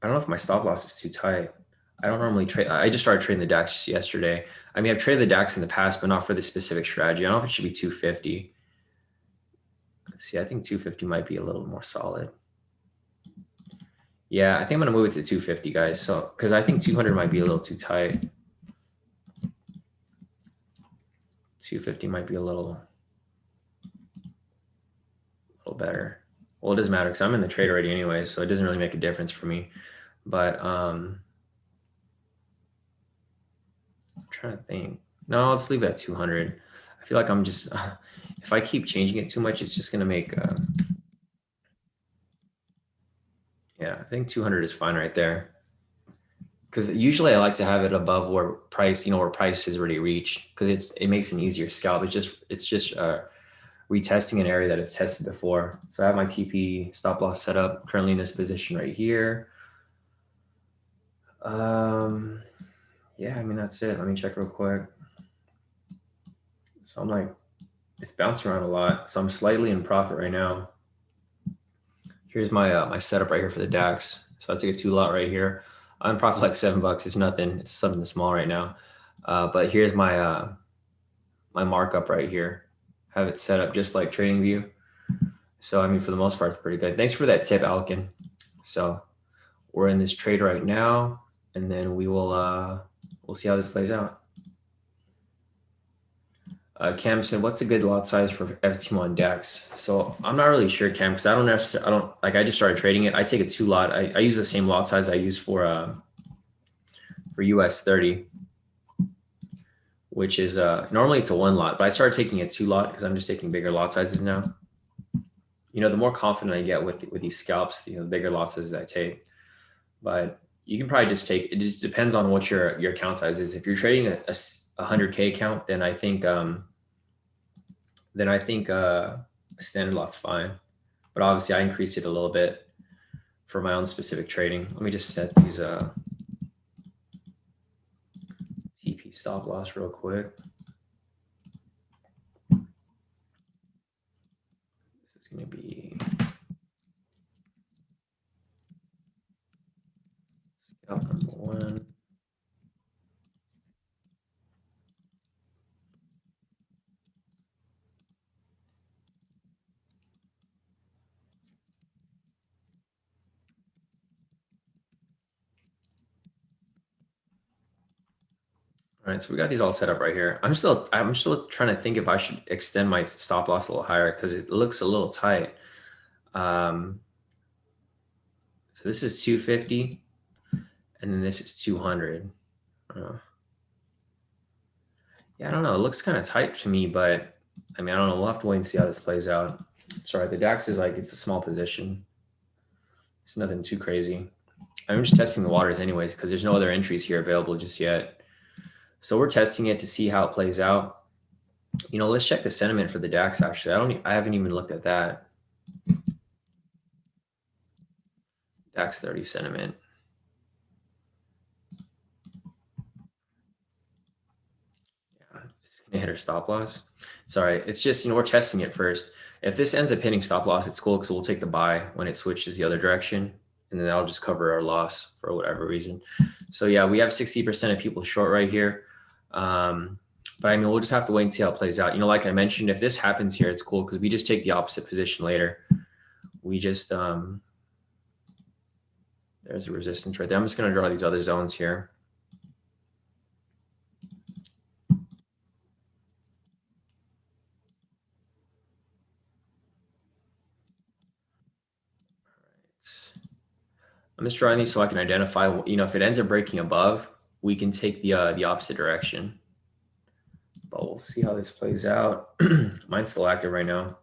know if my stop loss is too tight. I don't normally trade. I just started trading the DAX yesterday. I mean, I've traded the DAX in the past, but not for this specific strategy. I don't know if it should be 250. Let's see. I think 250 might be a little more solid. Yeah, I think I'm going to move it to 250, guys. So, because I think 200 might be a little too tight. 250 might be a little better. Well, it doesn't matter because I'm in the trade already anyway, so it doesn't really make a difference for me. But I'm trying to think. No, let's leave it at 200. I feel like I'm just, if I keep changing it too much, it's just going to make, yeah, I think 200 is fine right there. Because usually I like to have it above where price, where price is already reached, because it makes an easier scalp. It's just retesting an area that it's tested before. So I have my TP stop loss set up currently in this position right here. Yeah, I mean, that's it. Let me check real quick. So I'm like, it's bouncing around a lot. So I'm slightly in profit right now. Here's my my setup right here for the DAX. So I took a 2 lot right here. I'm in profit like $7. It's nothing. It's something small right now. But here's my my markup right here. Have it set up just like TradingView. So I mean, for the most part, it's pretty good. Thanks for that tip, Alkin. So we're in this trade right now, and then we will we'll see how this plays out. Cam said, "What's a good lot size for FT1 DAX?" So I'm not really sure, Cam, because I just started trading it. I take a 2 lot. I use the same lot size I use for US 30, which is normally it's a 1 lot, but I started taking a 2 lot because I'm just taking bigger lot sizes now. The more confident I get with these scalps, the bigger lot sizes I take. But you can probably just take. It just depends on what your account size is. If you're trading a 100K account, then I think a standard lot's fine. But obviously, I increased it a little bit for my own specific trading. Let me just set these TP stop loss real quick. This is going to be Scalp number one. All right, so we got these all set up right here. I'm still trying to think if I should extend my stop loss a little higher because it looks a little tight. So this is 250, and then this is 200. Yeah, I don't know. It looks kind of tight to me, but I mean, I don't know. We'll have to wait and see how this plays out. Sorry, the DAX is like, it's a small position. It's nothing too crazy. I'm just testing the waters anyways, because there's no other entries here available just yet. So we're testing it to see how it plays out. You know, let's check the sentiment for the DAX. Actually, I haven't even looked at that. DAX 30 sentiment. Yeah, just gonna hit our stop loss. Sorry, it's just, you know, we're testing it first. If this ends up hitting stop loss, it's cool because we'll take the buy when it switches the other direction, and then that'll just cover our loss for whatever reason. So yeah, we have 60% of people short right here. But I mean, we'll just have to wait and see how it plays out. You know, like I mentioned, if this happens here, it's cool because we just take the opposite position later. We just, there's a resistance right there. I'm just going to draw these other zones here. I'm just drawing these so I can identify, you know, if it ends up breaking above, we can take the opposite direction. But we'll see how this plays out. Mine's still active right now.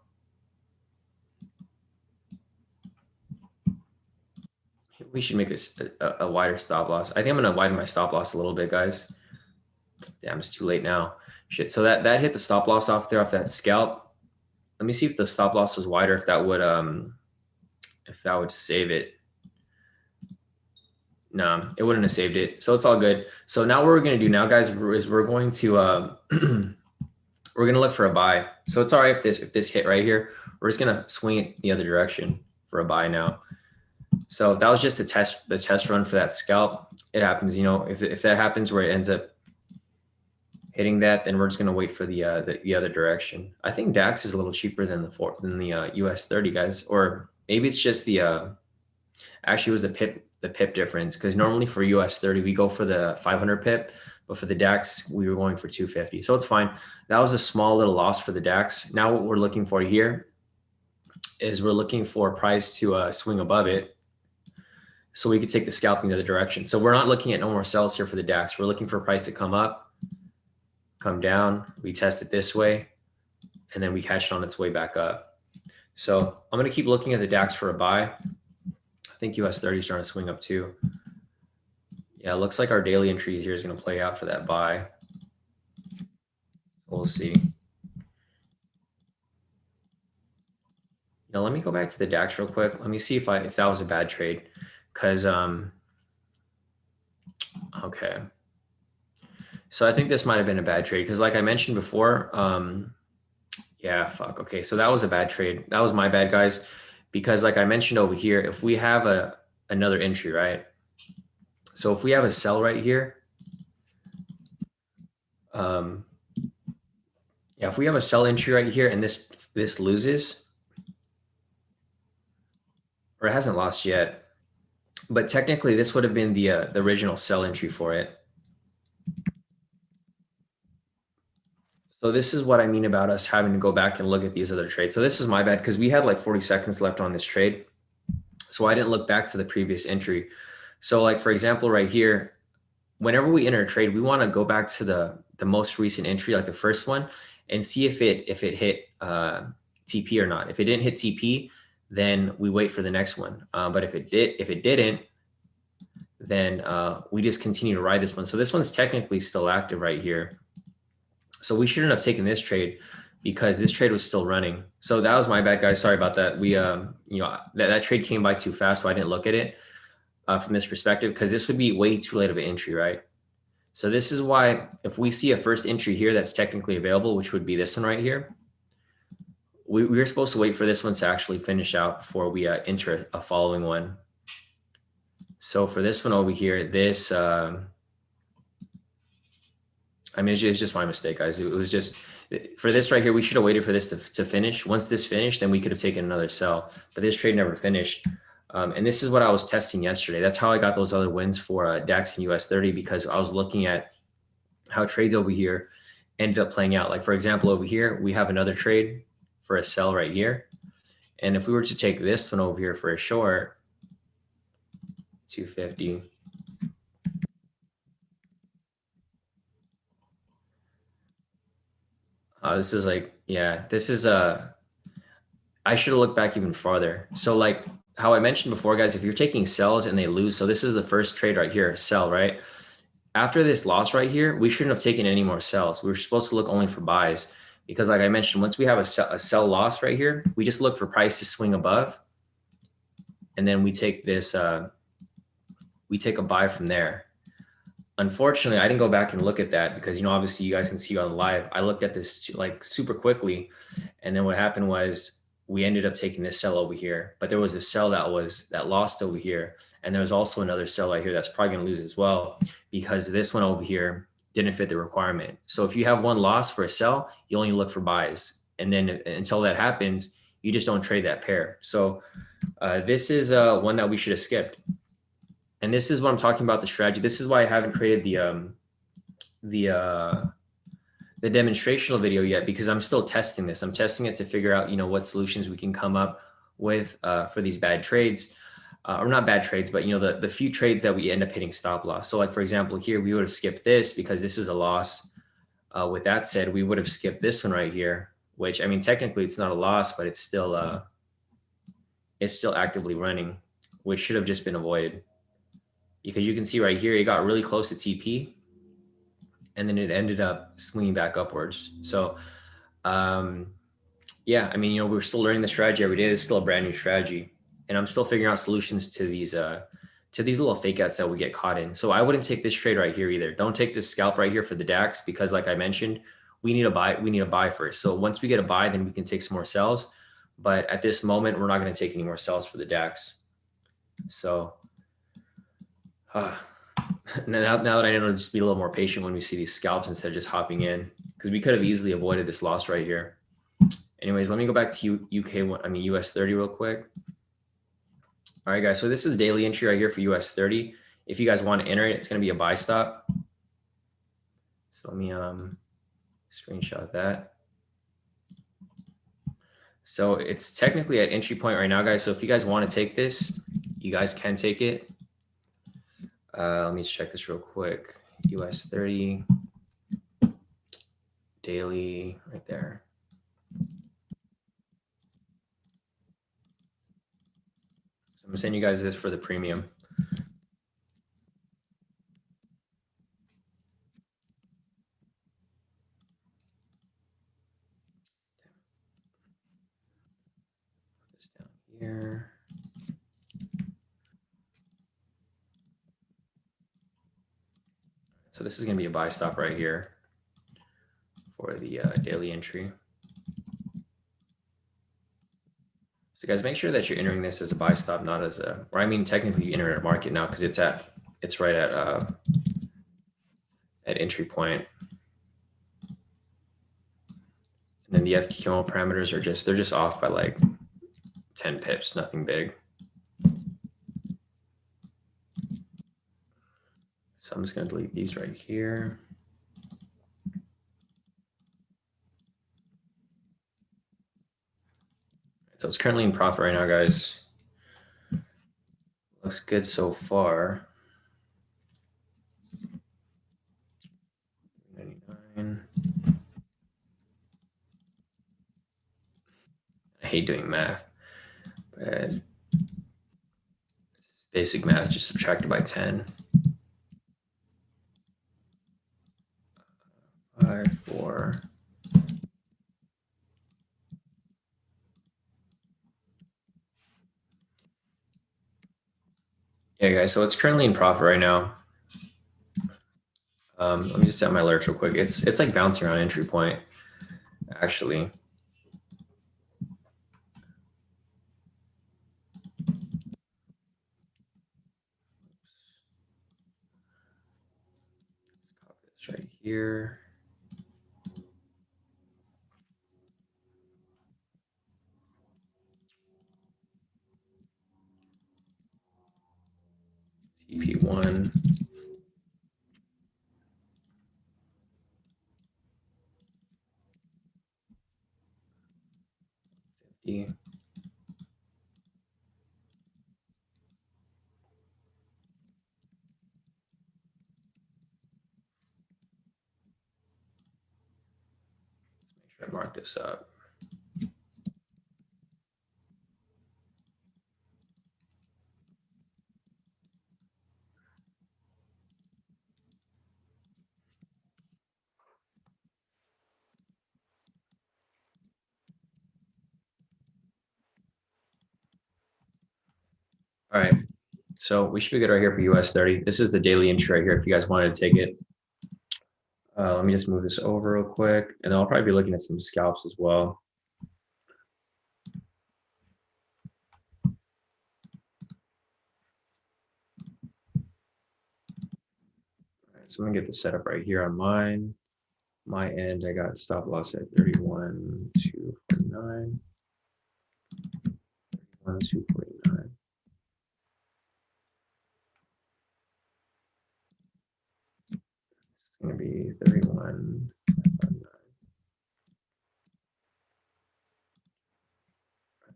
We should make a wider stop loss. I think I'm going to widen my stop loss a little bit, guys. Damn, it's too late now. Shit. So that hit the stop loss off there, off that scalp. Let me see if the stop loss was wider, if that would save it. No, it wouldn't have saved it. So it's all good. So now what we're going to do now, guys, is we're going to we're going to look for a buy. So it's all right if this hit right here. We're just going to swing it the other direction for a buy now. So that was just the test run for that scalp. It happens, you know, if that happens where it ends up hitting that, then we're just going to wait for the other direction. I think DAX is a little cheaper than the US 30, guys, or maybe it's just the actually it was the pip difference, because normally for US 30 we go for the 500 pip, but for the DAX we were going for 250. So it's fine. That was a small little loss for the DAX. Now what we're looking for here is we're looking for a price to swing above it, so we could take the scalping the other direction. So we're not looking at no more sells here for the DAX. We're looking for a price to come up, come down, we test it this way, and then we catch it on its way back up. So I'm going to keep looking at the DAX for a buy. I think US 30 is trying to swing up too. Yeah, it looks like our daily entry here is going to play out for that buy. We'll see. Now let me go back to the DAX real quick. Let me see if that was a bad trade, because okay. So I think this might have been a bad trade because, like I mentioned before, yeah, fuck. Okay, so that was a bad trade. That was my bad, guys, because like I mentioned over here, if we have another entry, right? So if we have a sell right here, yeah, if we have a sell entry right here and this loses, or it hasn't lost yet, but technically this would have been the original sell entry for it. So this is what I mean about us having to go back and look at these other trades. So this is my bad because we had like 40 seconds left on this trade. So I didn't look back to the previous entry. So like, for example, right here, whenever we enter a trade, we want to go back to the most recent entry, like the first one, and see if it hit TP or not. If it didn't hit TP, then we wait for the next one. But if it didn't, then we just continue to ride this one. So this one's technically still active right here. So we shouldn't have taken this trade because this trade was still running. So that was my bad, guys. Sorry about that. We, you know, that trade came by too fast, so I didn't look at it from this perspective, because this would be way too late of an entry, right? So this is why if we see a first entry here that's technically available, which would be this one right here, we're supposed to wait for this one to actually finish out before we enter a following one. So for this one over here, this, I mean, it's just my mistake, guys. It was just, for this right here, we should have waited for this to finish. Once this finished, then we could have taken another sell, but this trade never finished. And this is what I was testing yesterday. That's how I got those other wins for DAX and US 30, because I was looking at how trades over here ended up playing out. Like, for example, over here, we have another trade for a sell right here. And if we were to take this one over here for a short, 250, this is like, yeah, this is I should have looked back even farther. So like how I mentioned before, guys, if you're taking sells and they lose, so this is the first trade right here, sell, right? After this loss right here, we shouldn't have taken any more sells. We were supposed to look only for buys, because like I mentioned, once we have a sell loss right here, we just look for price to swing above. And then we take this, we take a buy from there. Unfortunately, I didn't go back and look at that because, you know, obviously you guys can see on live. I looked at this like super quickly. And then what happened was we ended up taking this sell over here, but there was a sell that lost over here. And there was also another sell right here that's probably going to lose as well, because this one over here didn't fit the requirement. So if you have one loss for a sell, you only look for buys. And then until that happens, you just don't trade that pair. So this is one that we should have skipped. And this is what I'm talking about, the strategy. This is why I haven't created the demonstrational video yet, because I'm still testing this. I'm testing it to figure out, you know, what solutions we can come up with for these bad trades, or not bad trades, but, you know, the few trades that we end up hitting stop loss. So like, for example, here, we would have skipped this because this is a loss. With that said, we would have skipped this one right here, which, I mean, technically it's not a loss, but it's still actively running, which should have just been avoided. Because you can see right here, it got really close to TP, and then it ended up swinging back upwards. So, yeah, I mean, you know, we're still learning the strategy every day. It's still a brand new strategy, and I'm still figuring out solutions to these little fake outs that we get caught in. So I wouldn't take this trade right here either. Don't take this scalp right here for the DAX, because like I mentioned, we need a buy. We need a buy first. So once we get a buy, then we can take some more sells. But at this moment, we're not going to take any more sells for the DAX. So. Now that I know, just be a little more patient when we see these scalps instead of just hopping in, because we could have easily avoided this loss right here. Anyways, let me go back to US 30 real quick. All right, guys. So this is the daily entry right here for US 30. If you guys want to enter it, it's going to be a buy stop. So let me screenshot that. So it's technically at entry point right now, guys. So if you guys want to take this, you guys can take it. Let me check this real quick. US 30 daily right there. So I'm gonna send you guys this for the premium. Put this down here. So this is gonna be a buy stop right here for the daily entry. So guys, make sure that you're entering this as a buy stop, not as a, or I mean, technically you enter at market now because it's right at entry point. And then the FQQL parameters are they're just off by like 10 pips, nothing big. So I'm just gonna delete these right here. So it's currently in profit right now, guys. Looks good so far. 99. I hate doing math, but basic math, just subtracted by 10. 5, 4. Yeah, guys, so it's currently in profit right now. Let me just set my alerts real quick. It's like bouncing around entry point, actually. here. CP1. 50. Let's make sure I mark this up. All right, so we should be good right here for US 30. This is the daily entry right here if you guys wanted to take it. Let me just move this over real quick, and then I'll probably be looking at some scalps as well. All right, so I'm gonna get the setup right here on my end. I got stop loss at 31,249. 31,249. It's gonna be 31.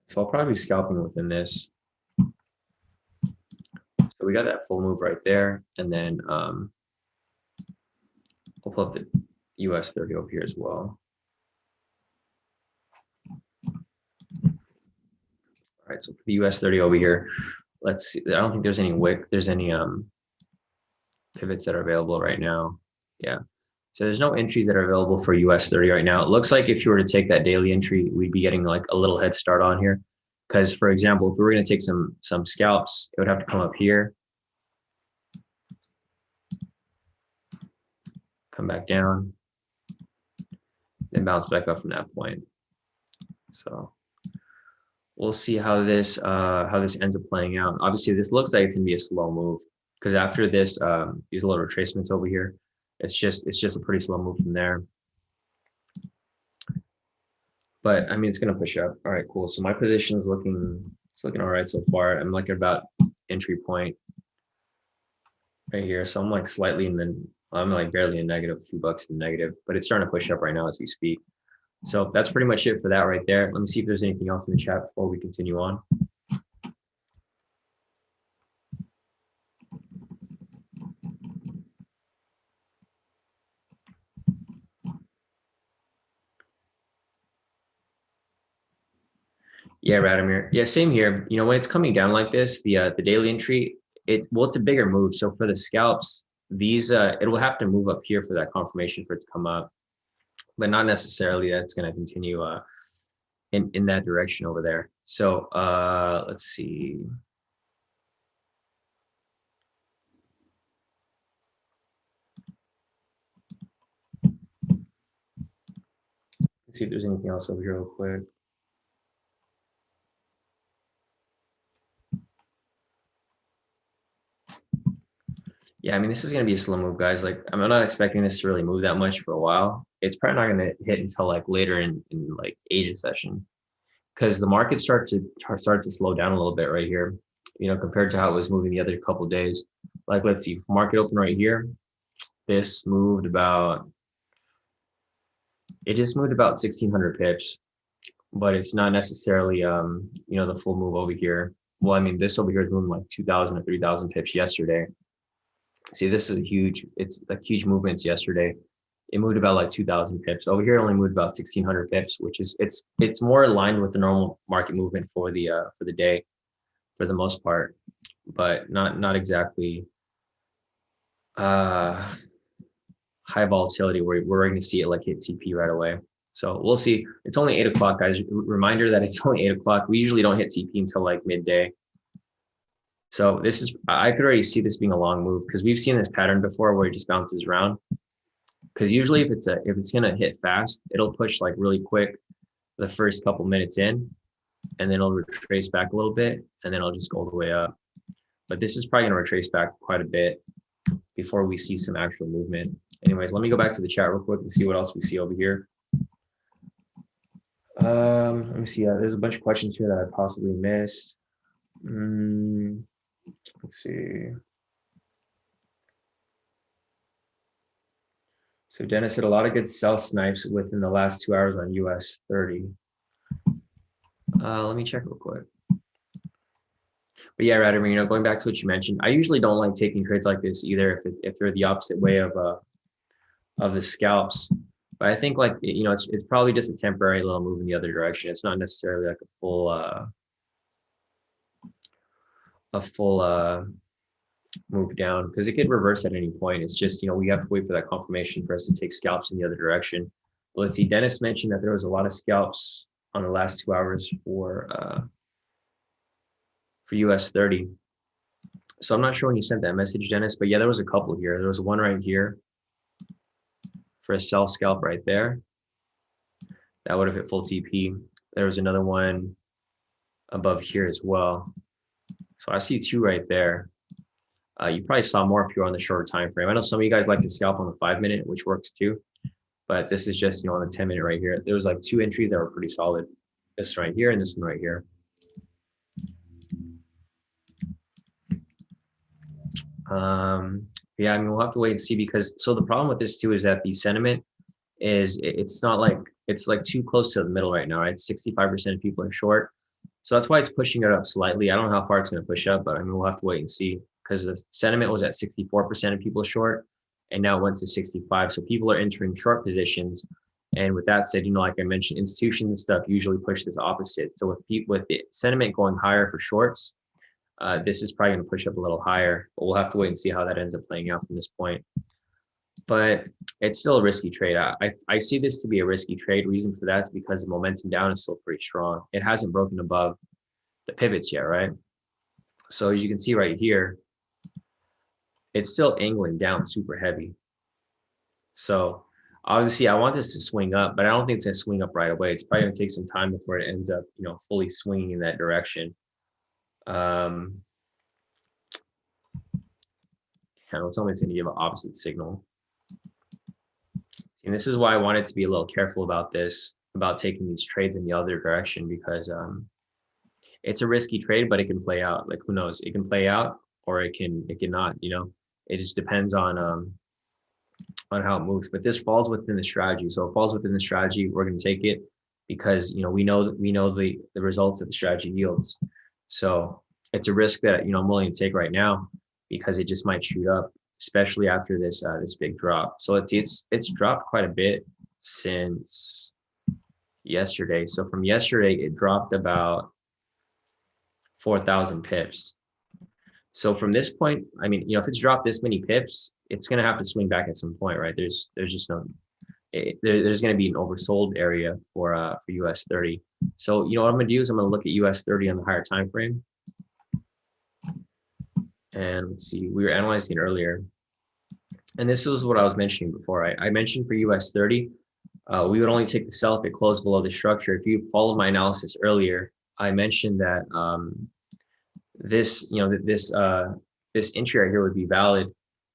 So I'll probably be scalping within this. So we got that full move right there, and then we'll pull up the US 30 over here as well. All right, so for the US 30 over here, let's see. I don't think there's any pivots that are available right now. Yeah. So there's no entries that are available for US 30 right now. It looks like if you were to take that daily entry, we'd be getting like a little head start on here. Because for example, if we were going to take some scalps, it would have to come up here, come back down, then bounce back up from that point. So we'll see how this ends up playing out. Obviously, this looks like it's gonna be a slow move because after this, these little retracements over here, it's just a pretty slow move from there. But I mean, it's gonna push up. All right, cool. So my position is looking all right so far. I'm like about entry point right here. So I'm like slightly in the, I'm like barely in negative, a few bucks in negative, but it's starting to push up right now as we speak. So that's pretty much it for that right there. Let me see if there's anything else in the chat before we continue on. Yeah, Radomir. Yeah, same here. You know, when it's coming down like this, the daily entry, it's a bigger move. So for the scalps, these it will have to move up here for that confirmation for it to come up, but not necessarily that it's going to continue in that direction over there. So let's see. Let's see if there's anything else over here real quick. Yeah, I mean, this is going to be a slow move, guys. Like, I'm not expecting this to really move that much for a while. It's probably not going to hit until like later in like Asia session, because the market start to slow down a little bit right here. You know, compared to how it was moving the other couple of days. Like, let's see, market open right here. This moved about, it just moved about 1,600 pips, but it's not necessarily you know, the full move over here. Well, I mean, this over here is moving like 2,000 or 3,000 pips yesterday. See, this is it's like huge movements yesterday. It moved about like 2,000 pips. Over here, it only moved about 1,600 pips, which is it's more aligned with the normal market movement for the day, for the most part, but not exactly high volatility where we're going to see it like hit TP right away. So we'll see. It's only 8 o'clock, guys. Reminder that it's only 8 o'clock. We usually don't hit TP until like midday. So this is, I could already see this being a long move because we've seen this pattern before where it just bounces around. Because usually if it's gonna hit fast, it'll push like really quick the first couple minutes in, and then it'll retrace back a little bit, and then it'll just go all the way up. But this is probably gonna retrace back quite a bit. before we see some actual movement. Anyways, let me go back to the chat real quick and see what else we see over here. Let me see. There's a bunch of questions here that I possibly missed. Let's see. So Dennis said a lot of good sell snipes within the last 2 hours on US 30. Let me check real quick. But yeah, Radomir, going back to what you mentioned, I usually don't like taking trades like this either if they're the opposite way of the scalps. But I think it's probably just a temporary little move in the other direction. It's not necessarily like a full move down, because it could reverse at any point. It's just, we have to wait for that confirmation for us to take scalps in the other direction. But let's see, Dennis mentioned that there was a lot of scalps on the last 2 hours for US 30. So I'm not sure when you sent that message, Dennis, but yeah, there was a couple here. There was one right here for a sell scalp right there. That would have hit full TP. There was another one above here as well. So I see two right there. You probably saw more if you're on the shorter time frame. I know some of you guys like to scalp on the 5-minute, which works too. But this is just, on the 10-minute right here. There was like 2 entries that were pretty solid. This right here and this one right here. Yeah, we'll have to wait and see, because so the problem with this too is that the sentiment is, it's not like, it's like too close to the middle right now, right? 65% of people are short. So that's why it's pushing it up slightly. I don't know how far it's going to push up, but we'll have to wait and see, because the sentiment was at 64% of people short, and now it went to 65. So people are entering short positions. And with that said, like I mentioned, institutions and stuff usually push this opposite. So with the sentiment going higher for shorts, this is probably going to push up a little higher, but we'll have to wait and see how that ends up playing out from this point. But it's still a risky trade. I see this to be a risky trade. Reason for that is because the momentum down is still pretty strong. It hasn't broken above the pivots yet, right? So as you can see right here, it's still angling down super heavy. So obviously I want this to swing up, but I don't think it's going to swing up right away. It's probably going to take some time before it ends up, fully swinging in that direction. It's only going to give an opposite signal. And this is why I wanted to be a little careful about this, about taking these trades in the other direction, because it's a risky trade, but it can play out. Like, who knows? It can play out, or it cannot. It just depends on how it moves. But this falls within the strategy. So it falls within the strategy. We're going to take it because we know the results that the strategy yields. So it's a risk that I'm willing to take right now, because it just might shoot up, especially after this big drop. So it's dropped quite a bit since yesterday. So from yesterday, it dropped about 4,000 pips. So from this point, if it's dropped this many pips, it's going to have to swing back at some point, right? There's just no, there's going to be an oversold area for US 30. So what I'm going to do is I'm going to look at US 30 on the higher time frame. And let's see, we were analyzing it earlier. And this is what I was mentioning before. I mentioned for US 30, we would only take the sell if it closed below the structure. If you followed my analysis earlier, I mentioned that this entry right here would be valid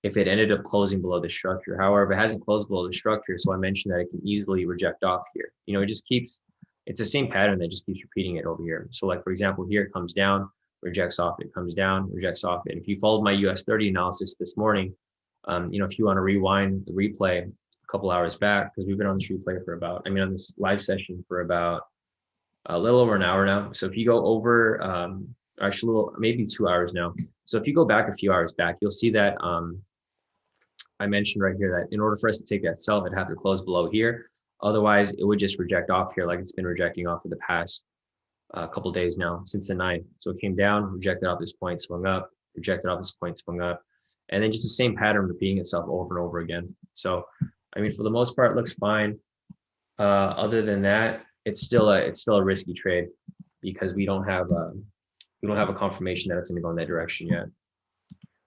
if it ended up closing below the structure. However, it hasn't closed below the structure, so I mentioned that it can easily reject off here. It just keeps, it's the same pattern that just keeps repeating it over here. So like, for example, here it comes down, rejects off, it comes down, rejects off it. If you followed my US 30 analysis this morning, if you want to rewind the replay a couple hours back, because we've been on this replay for about, on this live session for about a little over an hour now. So if you go over, actually maybe 2 hours now. So if you go back a few hours back, you'll see that I mentioned right here that in order for us to take that sell, it'd have to close below here. Otherwise, it would just reject off here like it's been rejecting off for the past couple days now, since the 9th. So it came down, rejected off this point, swung up, rejected off this point, swung up, and then just the same pattern repeating itself over and over again. So for the most part, it looks fine. Other than that, it's still a risky trade, because we don't have a confirmation that it's going to go in that direction yet.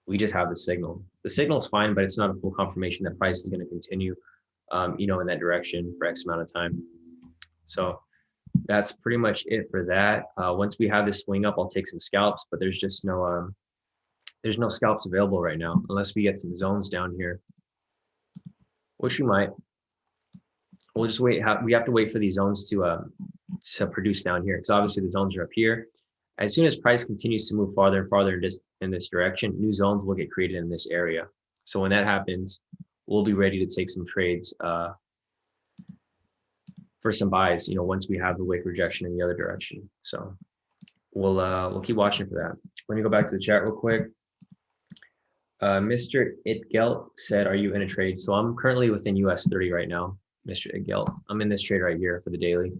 We just have the signal. The signal is fine, but it's not a full confirmation that price is going to continue in that direction for X amount of time. So that's pretty much it for that. Once we have this swing up, I'll take some scalps, but there's just no there's no scalps available right now unless we get some zones down here, which we might. We'll just wait. We have to wait for these zones to produce down here, because obviously the zones are up here. As soon as price continues to move farther and farther in this direction, new zones will get created in this area. So when that happens, we'll be ready to take some trades for some buys, once we have the wick rejection in the other direction. So we'll keep watching for that. Let me go back to the chat real quick. Mr. Itgelt said, are you in a trade? So I'm currently within US 30 right now, Mr. Itgelt. I'm in this trade right here for the daily.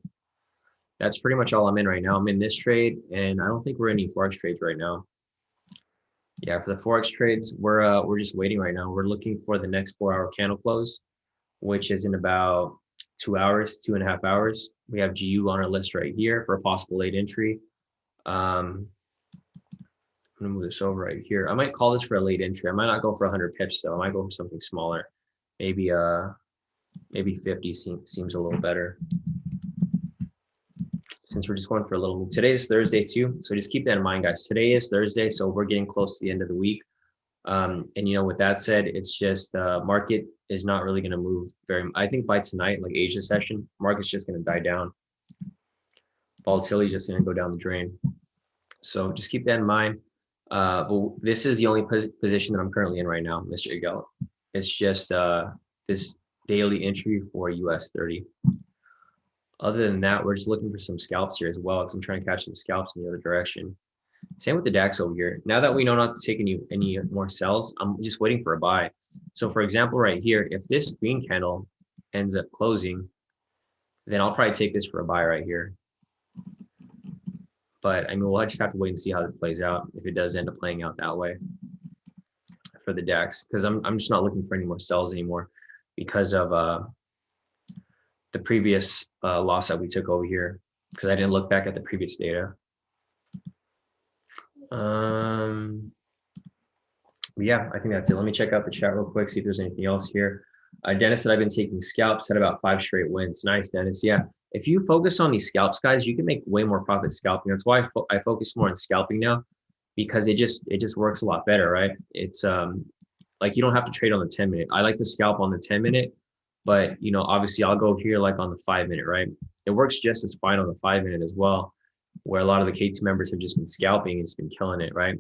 That's pretty much all I'm in right now. I'm in this trade, and I don't think we're in any Forex trades right now. Yeah, for the Forex trades, we're just waiting right now. We're looking for the next 4-hour candle close, which is in about 2 hours, 2.5 hours. We have GU on our list right here for a possible late entry. I'm gonna move this over right here. I might call this for a late entry. I might not go for 100 pips though. I might go for something smaller. Maybe 50 seems a little better, since we're just going for a little move. Today is Thursday too, so just keep that in mind, guys. Today is Thursday, so we're getting close to the end of the week. And with that said, it's just market is not really going to move very much. I think by tonight, like Asia session, market's just going to die down. Volatility is just going to go down the drain. So just keep that in mind. But this is the only position that I'm currently in right now, Mr. Igel. It's just this daily entry for US 30. Other than that, we're just looking for some scalps here as well, because I'm trying to catch some scalps in the other direction. Same with the DAX over here. Now that we know not to take any more sells, I'm just waiting for a buy. So for example, right here, if this green candle ends up closing, then I'll probably take this for a buy right here. But I mean, we'll just have to wait and see how this plays out, if it does end up playing out that way for the DAX, because I'm just not looking for any more sells anymore because of the previous loss that we took over here, because I didn't look back at the previous data. Yeah, I think that's it. Let me check out the chat real quick, see if there's anything else here. Dennis said I've been taking scalps, had about 5 straight wins. Nice, Dennis. Yeah, if you focus on these scalps, guys, you can make way more profit scalping. That's why I focus more on scalping now, because it just works a lot better, right? It's like you don't have to trade on the 10-minute. I like to scalp on the 10-minute, but obviously I'll go here like on the 5-minute, right? It works just as fine on the 5-minute as well, where a lot of the K2 members have just been scalping and it's been killing it, right?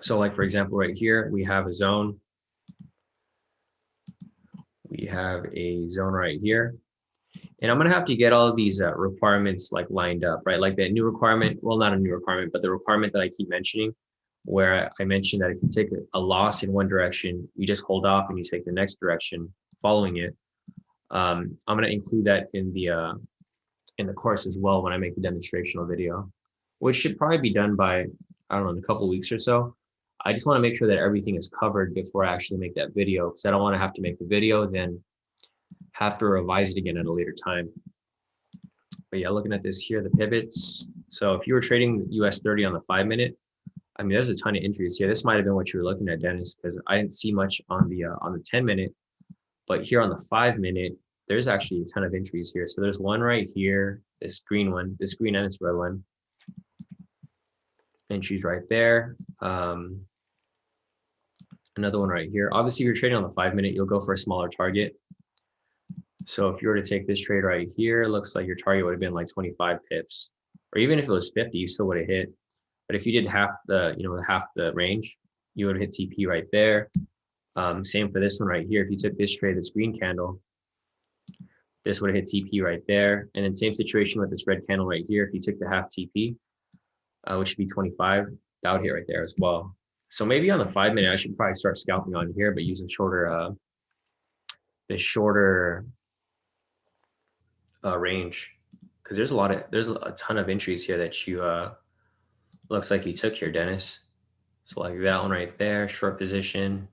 So like, for example, right here, we have a zone. We have a zone right here. And I'm going to have to get all of these requirements like lined up, right? Like that new requirement, well, not a new requirement, but the requirement that I keep mentioning, where I mentioned that if you take a loss in one direction, you just hold off and you take the next direction following it. I'm going to include that in the course as well when I make the demonstrational video, which should probably be done by, I don't know, in a couple of weeks or so. I just want to make sure that everything is covered before I actually make that video, because I don't want to have to make the video, then have to revise it again at a later time. But yeah, looking at this here, the pivots. So if you were trading US 30 on the 5-minute, I mean, there's a ton of entries here. This might have been what you were looking at, Dennis, because I didn't see much on the 10-minute, but here on the 5-minute, there's actually a ton of entries here. So there's one right here, this green one, this green and this red one. Entries right there. Another one right here. Obviously, if you're trading on the 5-minute, you'll go for a smaller target. So if you were to take this trade right here, it looks like your target would have been like 25 pips, or even if it was 50, you still would have hit. But if you did half the range, you would hit TP right there. Same for this one right here. If you took this trade, this green candle, this would have hit TP right there. And then same situation with this red candle right here. If you took the half TP, which should be 25, that would hit right there as well. So maybe on the 5-minute, I should probably start scalping on here, but using the shorter range, because there's a ton of entries here that you looks like you took here, Dennis. So like that one right there, short position.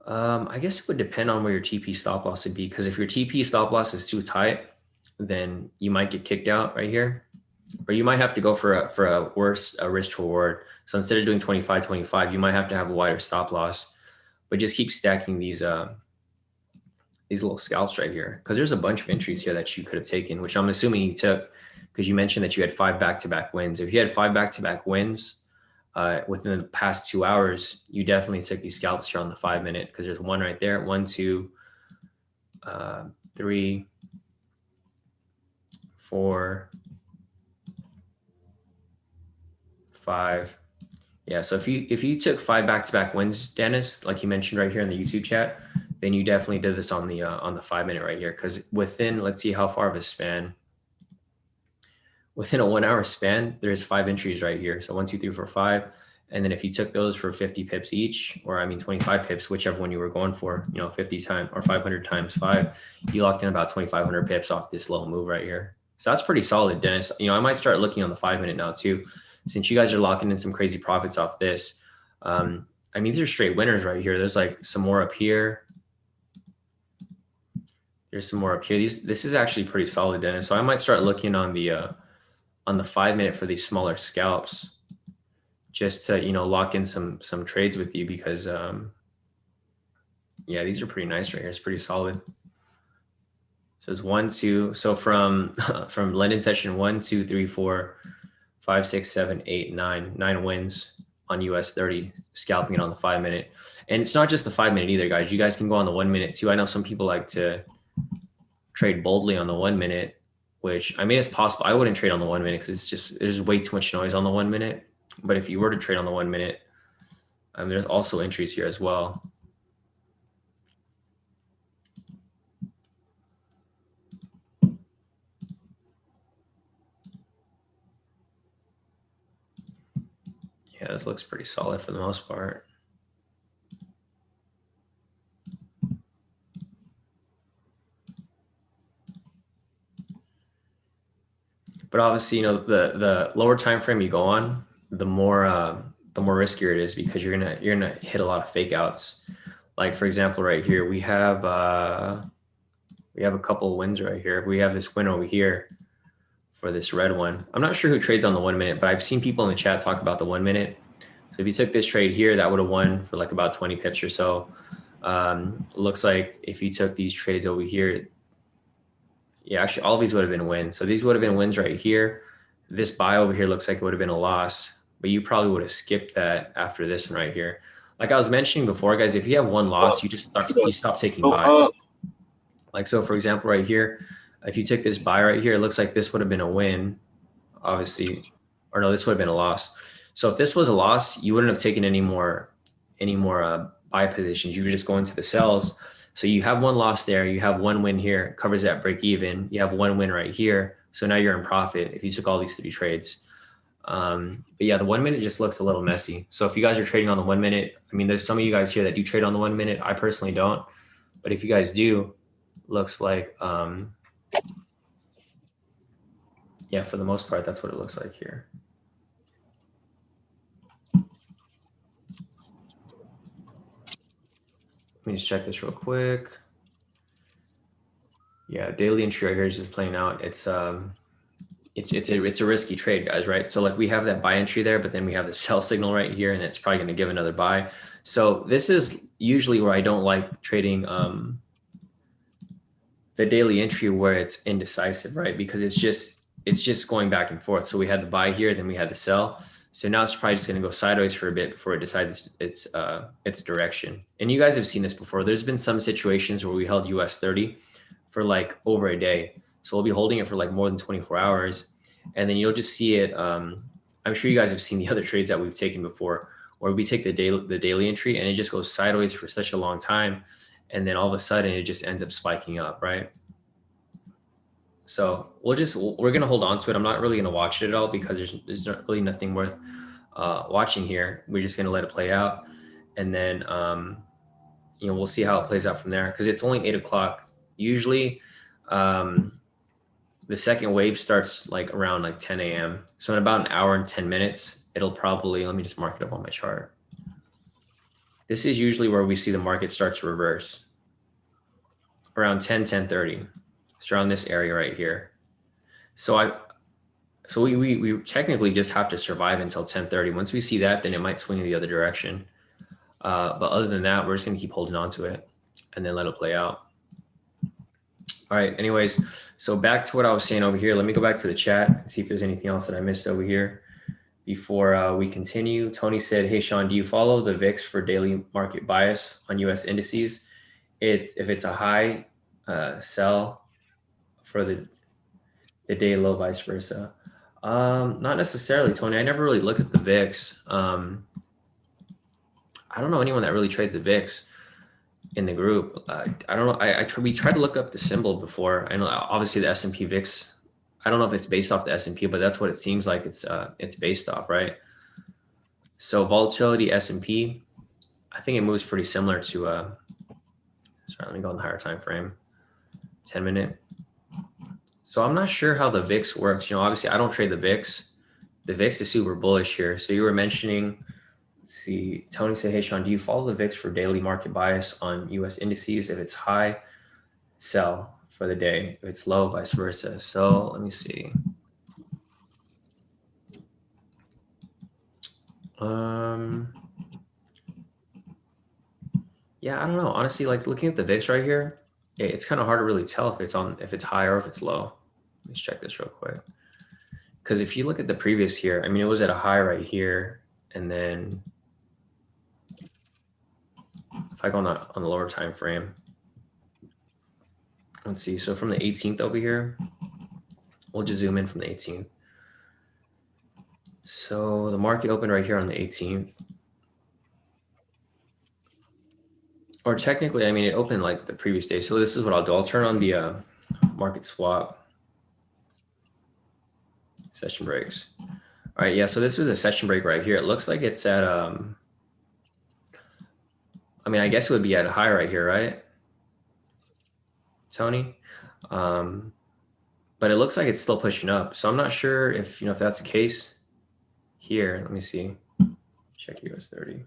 I guess it would depend on where your TP stop loss would be, because if your TP stop loss is too tight, then you might get kicked out right here, or you might have to go for a worse risk reward. So instead of doing 25, you might have to have a wider stop loss, but just keep stacking these little scalps right here, because there's a bunch of entries here that you could have taken, which I'm assuming you took, because you mentioned that you had 5 back-to-back wins. If you had 5 back-to-back wins within the past 2 hours, you definitely took these scalps here on the 5-minute, because there's one right there. 1, 2, 3, 4, 5. Yeah, so if you took 5 back-to-back wins, Dennis, like you mentioned right here in the YouTube chat, then you definitely did this on the 5-minute right here, because within, let's see how far of a span. Within a 1 hour span, there's 5 entries right here. So 1, 2, 3, 4, 5. And then if you took those for 50 pips each, or I mean 25 pips, whichever one you were going for, 50 times or 500 times 5, you locked in about 2,500 pips off this little move right here. So that's pretty solid, Dennis. I might start looking on the 5-minute now too, since you guys are locking in some crazy profits off this. I mean, these are straight winners right here. There's like some more up here. There's some more up here. This is actually pretty solid, Dennis. So I might start looking on the 5-minute for these smaller scalps, just to lock in some trades with you, because yeah, these are pretty nice right here. It's pretty solid. So it's 1, 2. So from London session 1, 2, 3, 4, 5, 6, 7, 8, 9 wins on US 30, scalping it on the 5-minute. And it's not just the 5-minute either, guys. You guys can go on the 1-minute too. I know some people like to trade boldly on the 1-minute, which, I mean, it's possible. I wouldn't trade on the 1-minute because there's way too much noise on the 1-minute. But if you were to trade on the 1-minute, there's also entries here as well. Yeah, this looks pretty solid for the most part. But obviously, the lower time frame you go on, the more riskier it is, because you're gonna hit a lot of fake outs. Like for example, right here we have a couple of wins right here. We have this win over here for this red one. I'm not sure who trades on the 1-minute, but I've seen people in the chat talk about the 1-minute. So if you took this trade here, that would have won for like about 20 pips or so. It looks like if you took these trades over here, yeah, actually all of these would have been wins. So these would have been wins right here. This buy over here looks like it would have been a loss, but you probably would have skipped that after this one right here. Like I was mentioning before, guys, if you have one loss, you stop taking buys. Like, so for example, right here, if you took this buy right here, it looks like this would have been a win, obviously, or no, this would have been a loss. So if this was a loss, you wouldn't have taken any more buy positions. You were just going to the sells. So you have one loss there. You have one win here, covers that break even. You have one win right here. So now you're in profit if you took all these 3 trades. But yeah, the 1-minute just looks a little messy. So if you guys are trading on the 1-minute, I mean, there's some of you guys here that do trade on the 1-minute. I personally don't. But if you guys do, looks like, yeah, for the most part, that's what it looks like here. Let me just check this real quick. Yeah, daily entry right here is just playing out. It's a risky trade, guys, right? So like we have that buy entry there, but then we have the sell signal right here, and it's probably going to give another buy. So this is usually where I don't like trading the daily entry, where it's indecisive, right? Because it's just going back and forth. So we had the buy here, then we had the sell. So now it's probably just going to go sideways for a bit before it decides its direction. And you guys have seen this before. There's been some situations where we held US 30 for like over a day. So we'll be holding it for like more than 24 hours. And then you'll just see it. I'm sure you guys have seen the other trades that we've taken before, where we take the daily entry and it just goes sideways for such a long time. And then all of a sudden it just ends up spiking up, right? So we're going to hold on to it. I'm not really going to watch it at all, because there's not really nothing worth watching here. We're just going to let it play out. And then, we'll see how it plays out from there, because it's only 8 o'clock. Usually the second wave starts like around like 10 a.m. So in about an hour and 10 minutes, it'll probably, let me just mark it up on my chart. This is usually where we see the market start to reverse around 10:30. It's around this area right here. So we technically just have to survive until 10:30. Once we see that, then it might swing in the other direction. But other than that, we're just going to keep holding on to it and then let it play out. All right. Anyways, so back to what I was saying over here. Let me go back to the chat and see if there's anything else that I missed over here before we continue. Tony said, "Hey Shawn, do you follow the VIX for daily market bias on U.S. indices? If it's a high, sell for the day low, vice versa." Not necessarily, Tony. I never really look at the VIX. I don't know anyone that really trades the VIX in the group. I don't know. We tried to look up the symbol before. I know obviously the S&P VIX. I don't know if it's based off the S&P, but that's what it seems like it's based off, right? So volatility S&P, I think it moves pretty similar to. Sorry, let me go on the higher time frame, 10-minute. So I'm not sure how the VIX works. Obviously I don't trade the VIX. The VIX is super bullish here. So you were mentioning. Let's see, Tony said, "Hey Shawn, do you follow the VIX for daily market bias on U.S. indices? If it's high, sell for the day. If it's low, vice versa." So let me see. Yeah, I don't know. Honestly, like looking at the VIX right here, it's kind of hard to really tell if it's high or if it's low. Let's check this real quick. Because if you look at the previous here, I mean, it was at a high right here, and then if I go on the lower time frame, let's see. So from the 18th over here, we'll just zoom in from the 18th. So the market opened right here on the 18th. Or technically, I mean, it opened like the previous day. So this is what I'll do. I'll turn on the market swap session breaks. All right, yeah, so this is a session break right here. It looks like it's at, I mean, I guess it would be at a high right here, right, Tony? But it looks like it's still pushing up. So I'm not sure if that's the case here. Let me see. Check US 30.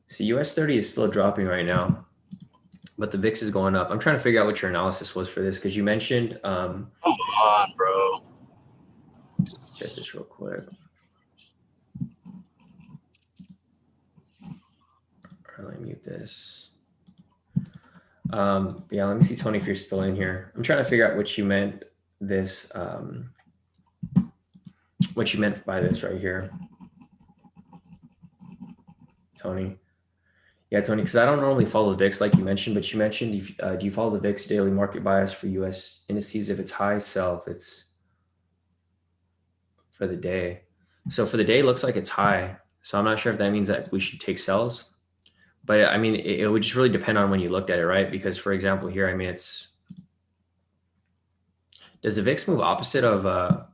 So US 30 is still dropping right now, but the VIX is going up. I'm trying to figure out what your analysis was for this because you mentioned. Come on, bro. Check this real quick. Let me mute this. Yeah, let me see, Tony, if you're still in here. I'm trying to figure out what you meant this, what you meant by this right here, Tony. Yeah, Tony, because I don't normally follow the VIX like you mentioned, but you mentioned, do you follow the VIX daily market bias for U.S. indices? If it's high, sell. If it's for the day. So for the day, it looks like it's high. So I'm not sure if that means that we should take sells. But I mean, it would just really depend on when you looked at it, right? Because for example, here, I mean, does the VIX move opposite of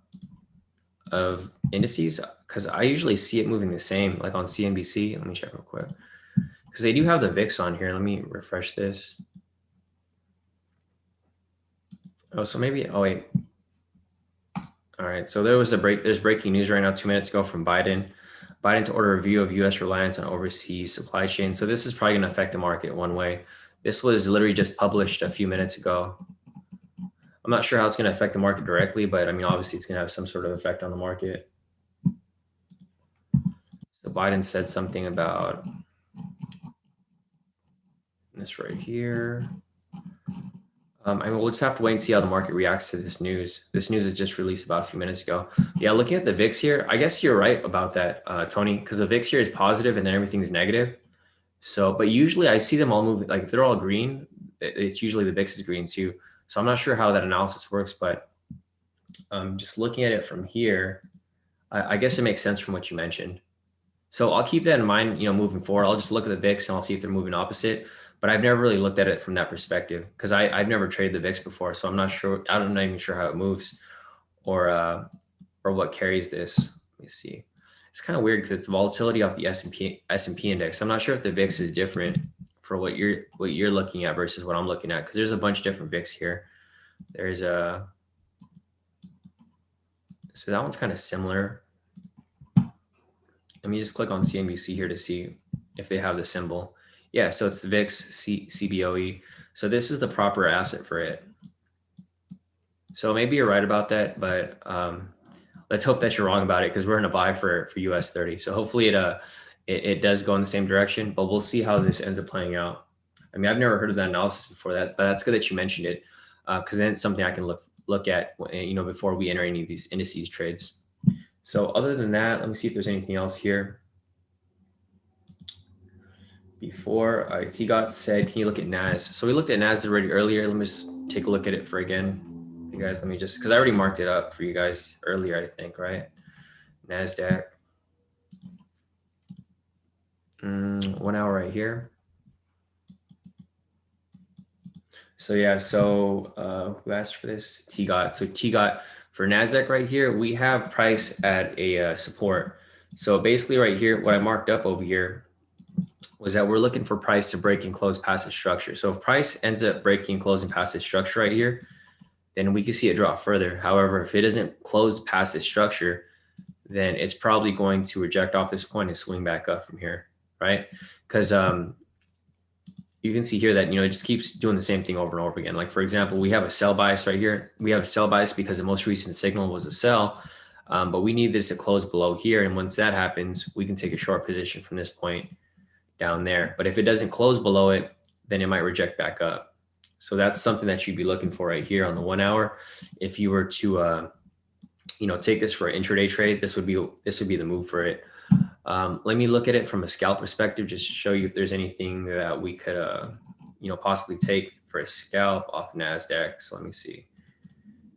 indices? Because I usually see it moving the same, like on CNBC. Let me check real quick. Because they do have the VIX on here. Let me refresh this. Oh, so maybe, oh wait. All right, so there's breaking news right now 2 minutes ago from Biden. Biden to order a review of U.S. reliance on overseas supply chain. So this is probably going to affect the market one way. This was literally just published a few minutes ago. I'm not sure how it's going to affect the market directly, but I mean, obviously it's going to have some sort of effect on the market. So Biden said something about this right here. I mean, we'll just have to wait and see how the market reacts to this news. This news is just released about a few minutes ago. Yeah, looking at the VIX here, I guess you're right about that, Tony, because the VIX here is positive and then everything's negative. So, but usually I see them all moving, like if they're all green, it's usually the VIX is green too. So I'm not sure how that analysis works, but just looking at it from here, I guess it makes sense from what you mentioned. So I'll keep that in mind, moving forward. I'll just look at the VIX and I'll see if they're moving opposite. But I've never really looked at it from that perspective because I've never traded the VIX before. So I'm not sure. I'm not even sure how it moves or what carries this. Let me see. It's kind of weird because it's volatility off the S&P index. I'm not sure if the VIX is different for what you're looking at versus what I'm looking at because there's a bunch of different VIX here. There's so that one's kind of similar. Let me just click on CNBC here to see if they have the symbol. Yeah, so it's the VIX CBOE. So this is the proper asset for it. So maybe you're right about that, but let's hope that you're wrong about it because we're in a buy for US 30. So hopefully it does go in the same direction, but we'll see how this ends up playing out. I mean, I've never heard of that analysis before that, but that's good that you mentioned it, because then it's something I can look at, before we enter any of these indices trades. So other than that, let me see if there's anything else here. Before, all right, T-Got said, can you look at NAS? So we looked at NAS already earlier. Let me just take a look at it for again. You guys, let me just, because I already marked it up for you guys earlier, I think, right? NASDAQ. 1 hour right here. So yeah, so who asked for this? T-Got. So T-Got for NASDAQ right here, we have price at a support. So basically right here, what I marked up over here was that we're looking for price to break and close past the structure. So if price ends up breaking and closing past the structure right here, then we can see it drop further. However, if it doesn't close past the structure, then it's probably going to reject off this point and swing back up from here, right? Because you can see here that, it just keeps doing the same thing over and over again. Like, for example, we have a sell bias right here. We have a sell bias because the most recent signal was a sell, but we need this to close below here. And once that happens, we can take a short position from this point down there. But if it doesn't close below it, then it might reject back up. So that's something that you'd be looking for right here on the 1 hour. If you were to, take this for an intraday trade, this would be the move for it. Let me look at it from a scalp perspective, just to show you if there's anything that we could, possibly take for a scalp off NASDAQ. So let me see.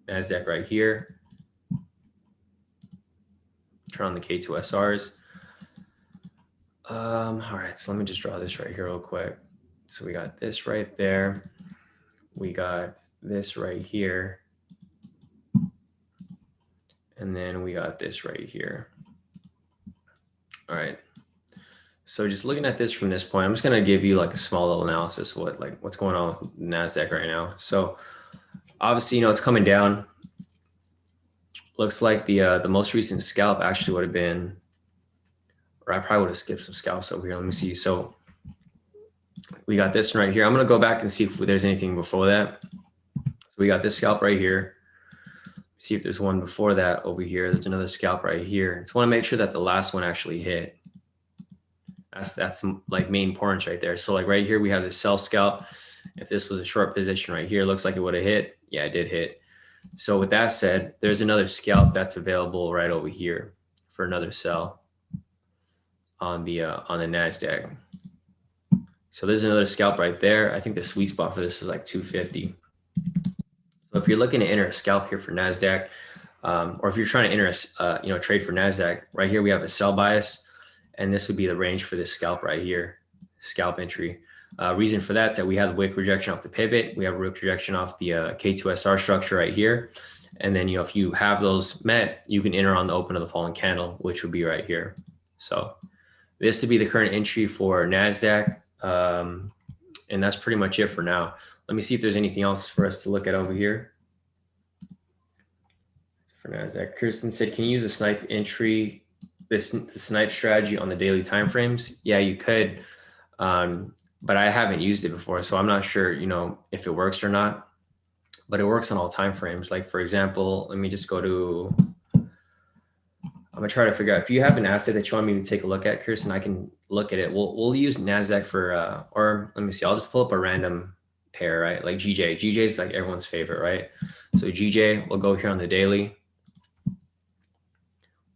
NASDAQ right here. Turn on the K2SRs. All right, so let me just draw this right here real quick. So we got this right there. We got this right here. And then we got this right here. All right. So just looking at this from this point, I'm just going to give you like a small little analysis of what's going on with NASDAQ right now. So obviously, it's coming down. Looks like the most recent scalp actually would have been, or I probably would have skipped some scalps over here. Let me see. So we got this one right here. I'm going to go back and see if there's anything before that. So we got this scalp right here. See if there's one before that over here. There's another scalp right here. Just want to make sure that the last one actually hit. That's like main importance right there. So like right here, we have the sell scalp. If this was a short position right here, looks like it would have hit. Yeah, it did hit. So with that said, there's another scalp that's available right over here for another sell on the NASDAQ. So there's another scalp right there. I think the sweet spot for this is like 250. So if you're looking to enter a scalp here for NASDAQ, or if you're trying to enter a trade for NASDAQ, right here we have a sell bias. And this would be the range for this scalp right here, scalp entry. Reason for that is that we have the wick rejection off the pivot. We have a wick rejection off the K2SR structure right here. And then, if you have those met, you can enter on the open of the falling candle, which would be right here. So this would be the current entry for NASDAQ. And that's pretty much it for now. Let me see if there's anything else for us to look at over here. For NASDAQ, Kirsten said, can you use a snipe entry, the snipe strategy on the daily timeframes? Yeah, you could, but I haven't used it before, so I'm not sure, if it works or not. But it works on all timeframes. Like for example, let me just go to. I'm gonna try to figure out if you have an asset that you want me to take a look at, Kirsten. I can look at it. We'll use NASDAQ for, or let me see. I'll just pull up a random pair, right? Like GJ. GJ is like everyone's favorite, right? So GJ, we'll go here on the daily.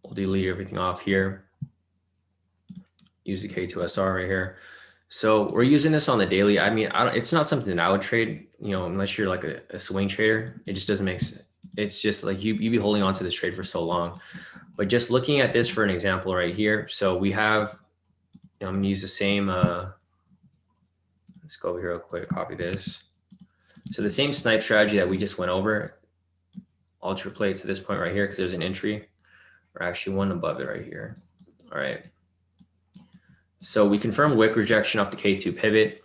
We'll delete everything off here. Use the K2SR right here. So we're using this on the daily. I mean, it's not something that I would trade, unless you're like a swing trader. It just doesn't make sense. It's just like you be holding on to this trade for so long. But just looking at this for an example right here. So we have, I'm gonna use the same, let's go over here real quick, copy this. So the same snipe strategy that we just went over, I'll play it to this point right here because there's an entry. Or actually one above it right here. All right. So we confirm wick rejection off the K2 pivot.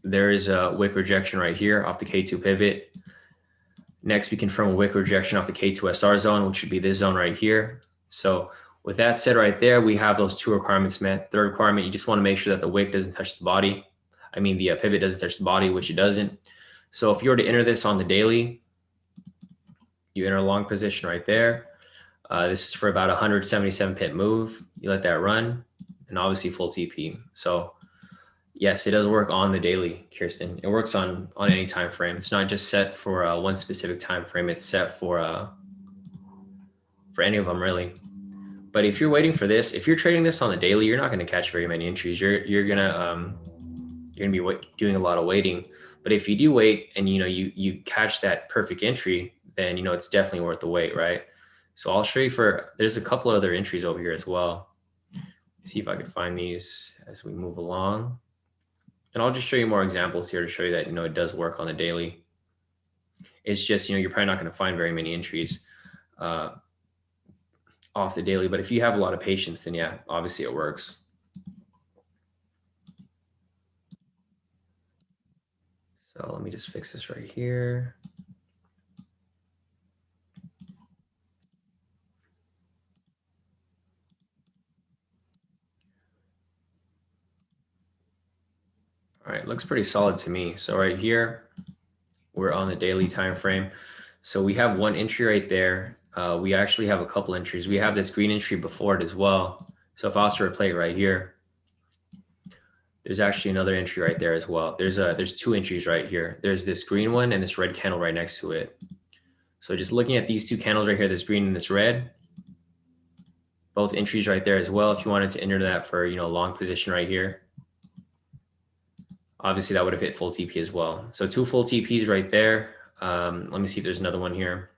There is a wick rejection right here off the K2 pivot. Next, we confirm a wick rejection off the K2SR zone, which would be this zone right here. So with that said right there, we have those two requirements met. Third requirement, you just want to make sure that the wick doesn't touch the body. I mean, the pivot doesn't touch the body, which it doesn't. So if you were to enter this on the daily, you enter a long position right there. This is for about 177 pip move. You let that run, and obviously full TP. So Yes, it does work on the daily, Kirsten. It works on any time frame. It's not just set for one specific time frame. It's set for any of them really. But if you're waiting for this, if you're trading this on the daily, you're not going to catch very many entries. You're gonna be doing a lot of waiting. But if you do wait and you catch that perfect entry, then it's definitely worth the wait, right? So I'll show you there's a couple other entries over here as well. See if I can find these as we move along. And I'll just show you more examples here to show you that it does work on the daily. It's just you're probably not going to find very many entries off the daily, but if you have a lot of patience, then yeah, obviously it works. So let me just fix this right here. All right, looks pretty solid to me. So right here, we're on the daily time frame. So we have one entry right there. We actually have a couple entries. We have this green entry before it as well. So if I was to replay it right here, there's actually another entry right there as well. There's two entries right here. There's this green one and this red candle right next to it. So just looking at these two candles right here, this green and this red, both entries right there as well. If you wanted to enter that for a long position right here, obviously that would have hit full TP as well. So two full TPs right there. Let me see if there's another one here.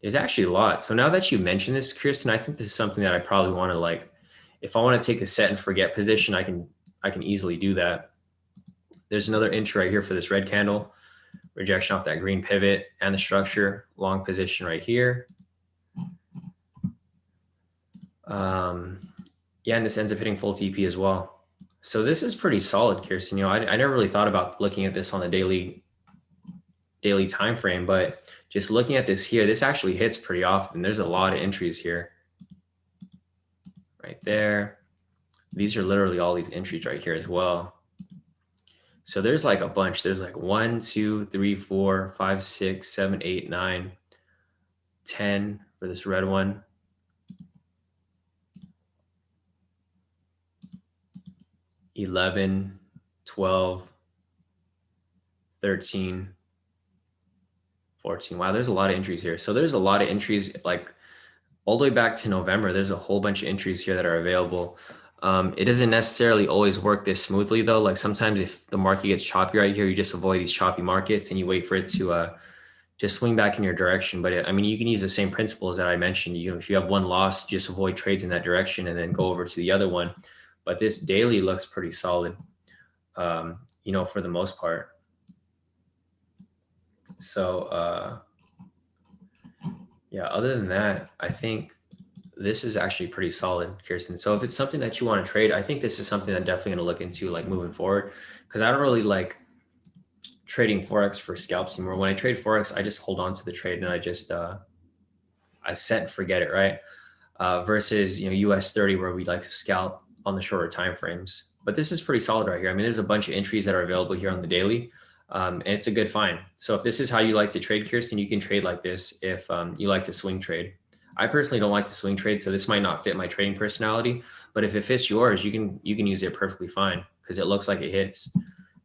There's actually a lot. So now that you mentioned this, Kirsten, I think this is something that I probably want to if I want to take a set and forget position, I can easily do that. There's another entry right here for this red candle, rejection off that green pivot and the structure, long position right here. Yeah, and this ends up hitting full TP as well. So this is pretty solid, Kirsten. I never really thought about looking at this on the daily time frame, but just looking at this here, this actually hits pretty often. There's a lot of entries here. Right there. These are literally all these entries right here as well. So there's like a bunch. There's like 1, 2, 3, 4, 5, 6, 7, 8, 9, 10 for this red one. 11, 12, 13, 14. Wow, there's a lot of entries here. So there's a lot of entries all the way back to November. There's a whole bunch of entries here that are available. It doesn't necessarily always work this smoothly though. Like sometimes if the market gets choppy right here, you just avoid these choppy markets and you wait for it to just swing back in your direction. But I mean, you can use the same principles that I mentioned. If you have one loss, just avoid trades in that direction and then go over to the other one. But this daily looks pretty solid, for the most part. So yeah, other than that, I think this is actually pretty solid, Kirsten. So if it's something that you want to trade, I think this is something I'm definitely going to look into moving forward, because I don't really like trading Forex for scalps anymore. When I trade Forex, I just hold on to the trade and I just I set and forget it, right? Versus US 30 where we like to scalp on the shorter time frames. But this is pretty solid right here. I mean, there's a bunch of entries that are available here on the daily. And it's a good find. So if this is how you like to trade, Kirsten, you can trade like this if you like to swing trade. I personally don't like to swing trade, so this might not fit my trading personality. But if it fits yours, you can use it perfectly fine because it looks like it hits.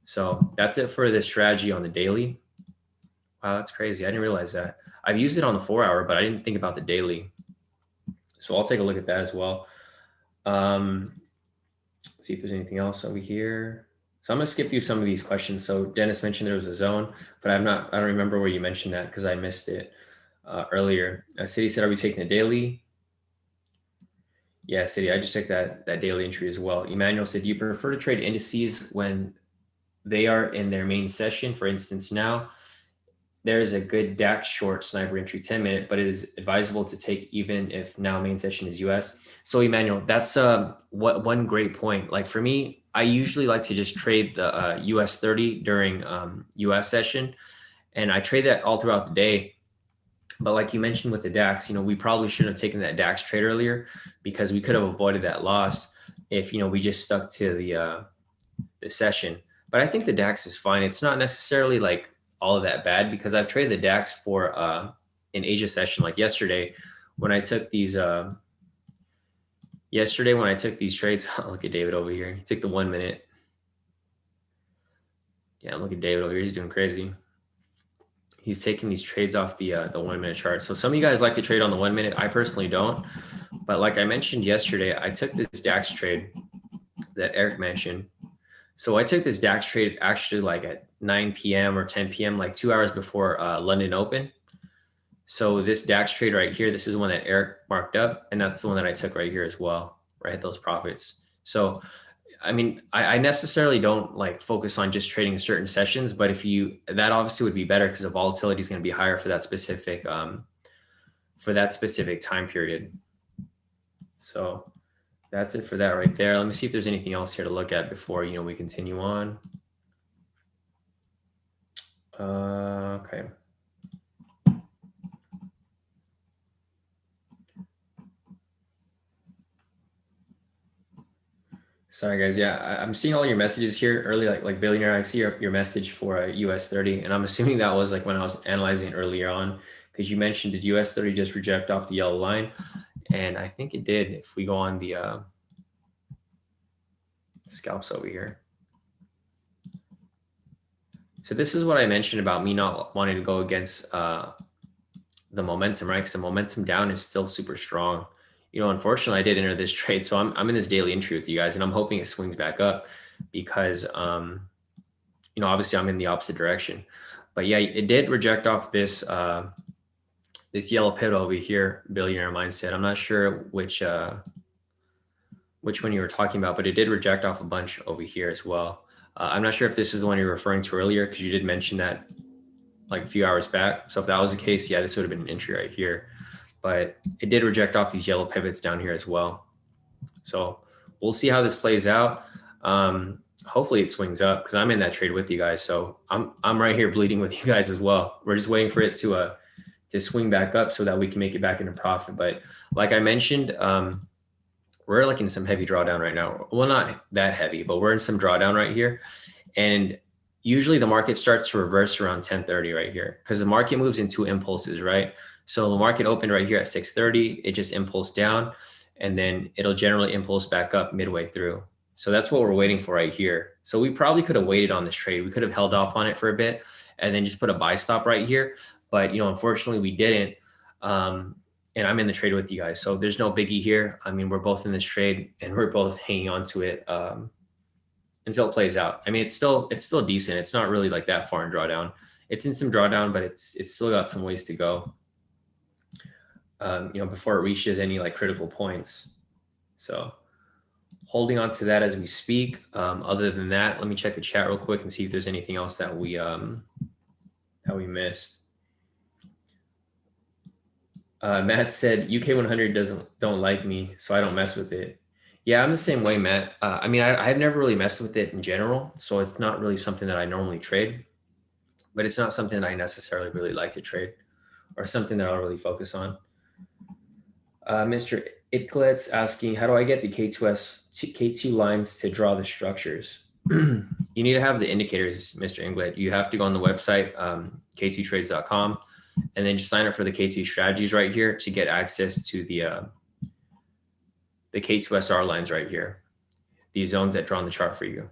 So that's it for this strategy on the daily. Wow, that's crazy. I didn't realize that. I've used it on the 4-hour, but I didn't think about the daily. So I'll take a look at that as well. Let's see if there's anything else over here. So I'm going to skip through some of these questions. So Dennis mentioned there was a zone, but I don't remember where you mentioned that because I missed it earlier. City said, are we taking the daily? Yeah, City, I just checked that daily entry as well. Emmanuel said, do you prefer to trade indices when they are in their main session? For instance, now there is a good DAX short sniper entry 10-minute, but it is advisable to take even if now main session is US. So Emmanuel, that's one great point. Like for me, I usually like to just trade the US 30 during US session, and I trade that all throughout the day. But like you mentioned with the DAX, we probably should have taken that DAX trade earlier because we could have avoided that loss if we just stuck to the session. But I think the DAX is fine. It's not necessarily like all of that bad because I've traded the DAX for an Asia session like yesterday when I took these trades. Look at David over here. He took the 1 minute. Yeah, look at David over here. He's doing crazy. He's taking these trades off the 1 minute chart. So some of you guys like to trade on the 1 minute. I personally don't. But like I mentioned yesterday, I took this DAX trade that Eric mentioned. So I took this DAX trade actually like at 9 p.m. or 10 p.m., like 2 hours before London Open. So this DAX trade right here, this is one that Eric marked up, and that's the one that I took right here as well, right? Those profits. So, I mean, I necessarily don't like focus on just trading certain sessions, but if you, that obviously would be better because the volatility is going to be higher for that specific time period. So that's it for that right there. Let me see if there's anything else here to look at before, we continue on. Okay. Sorry guys. Yeah, I'm seeing all your messages here early, like Billionaire. I see your message for US 30, and I'm assuming that was like when I was analyzing earlier on, because you mentioned did US 30 just reject off the yellow line, and I think it did. If we go on the scalps over here. So this is what I mentioned about me not wanting to go against the momentum, right? Because the momentum down is still super strong. Unfortunately, I did enter this trade, so I'm in this daily entry with you guys, and I'm hoping it swings back up because, obviously I'm in the opposite direction. But yeah, it did reject off this this yellow pivot over here, Billionaire Mindset. I'm not sure which one you were talking about, but it did reject off a bunch over here as well. I'm not sure if this is the one you're referring to earlier, because you did mention that like a few hours back. So if that was the case, yeah, this would have been an entry right here. But it did reject off these yellow pivots down here as well. So we'll see how this plays out. Hopefully it swings up because I'm in that trade with you guys. So I'm right here bleeding with you guys as well. We're just waiting for it to swing back up so that we can make it back into profit. But like I mentioned, we're like in some heavy drawdown right now. Well, not that heavy, but we're in some drawdown right here. And usually the market starts to reverse around 10:30 right here because the market moves in two impulses, right? So the market opened right here at 6:30. It just impulsed down, and then it'll generally impulse back up midway through. So that's what we're waiting for right here. So we probably could have waited on this trade. We could have held off on it for a bit and then just put a buy stop right here. But, unfortunately we didn't. And I'm in the trade with you guys. So there's no biggie here. I mean, we're both in this trade and we're both hanging on to it until it plays out. I mean, it's still decent. It's not really like that far in drawdown. It's in some drawdown, but it's still got some ways to go. Before it reaches any like critical points. So holding on to that as we speak. Other than that, let me check the chat real quick and see if there's anything else that we missed. Matt said UK 100 don't like me, so I don't mess with it. Yeah, I'm the same way, Matt. I mean, I've never really messed with it in general, so it's not really something that I normally trade, but it's not something that I necessarily really like to trade or something that I'll really focus on. Mr. Itklets asking, how do I get the K2 lines to draw the structures? You need to have the indicators, Mr. Inglet. You have to go on the website, K2trades.com, and then just sign up for the K2 strategies right here to get access to the K2SR lines right here, these zones that draw on the chart for you.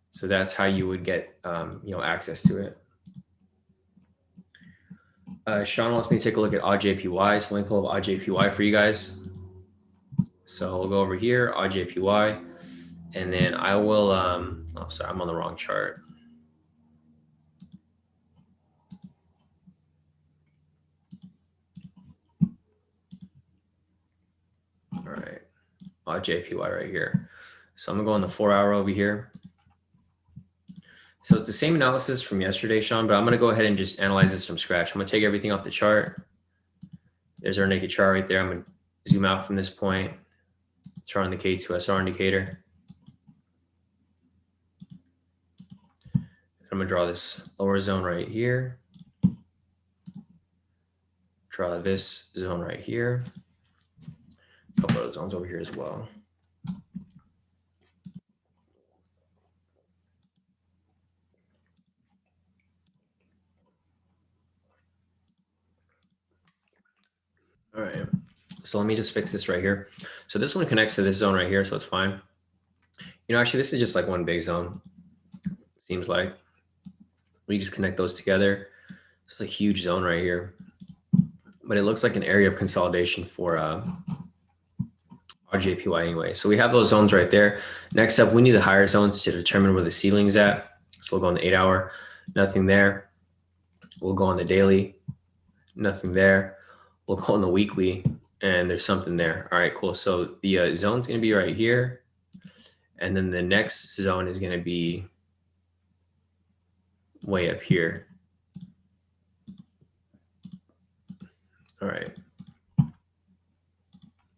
So that's how you would get access to it. Shawn wants me to take a look at OddJPY. So let me pull up OddJPY for you guys. So we'll go over here, OddJPY, and then I will, oh, sorry, I'm on the wrong chart. All right, OddJPY right here. So I'm gonna go on the 4 hour over here. So it's the same analysis from yesterday, Shawn, but I'm going to go ahead and just analyze this from scratch. I'm going to take everything off the chart. There's our naked chart right there. I'm going to zoom out from this point, chart on the K2SR indicator. I'm going to draw this lower zone right here. Draw this zone right here. A couple of zones over here as well. All right, so let me just fix this right here. So this one connects to this zone right here, so it's fine. Actually, this is just like one big zone. seems like. We just connect those together. It's a huge zone right here, but it looks like an area of consolidation for RJPY anyway. So we have those zones right there. Next up, we need the higher zones to determine where the ceiling's at. So we'll go on the 8 hour, nothing there. We'll go on the daily, nothing there. We'll go on the weekly, and there's something there. All right, cool. So the zone's gonna be right here. And then the next zone is gonna be way up here. All right.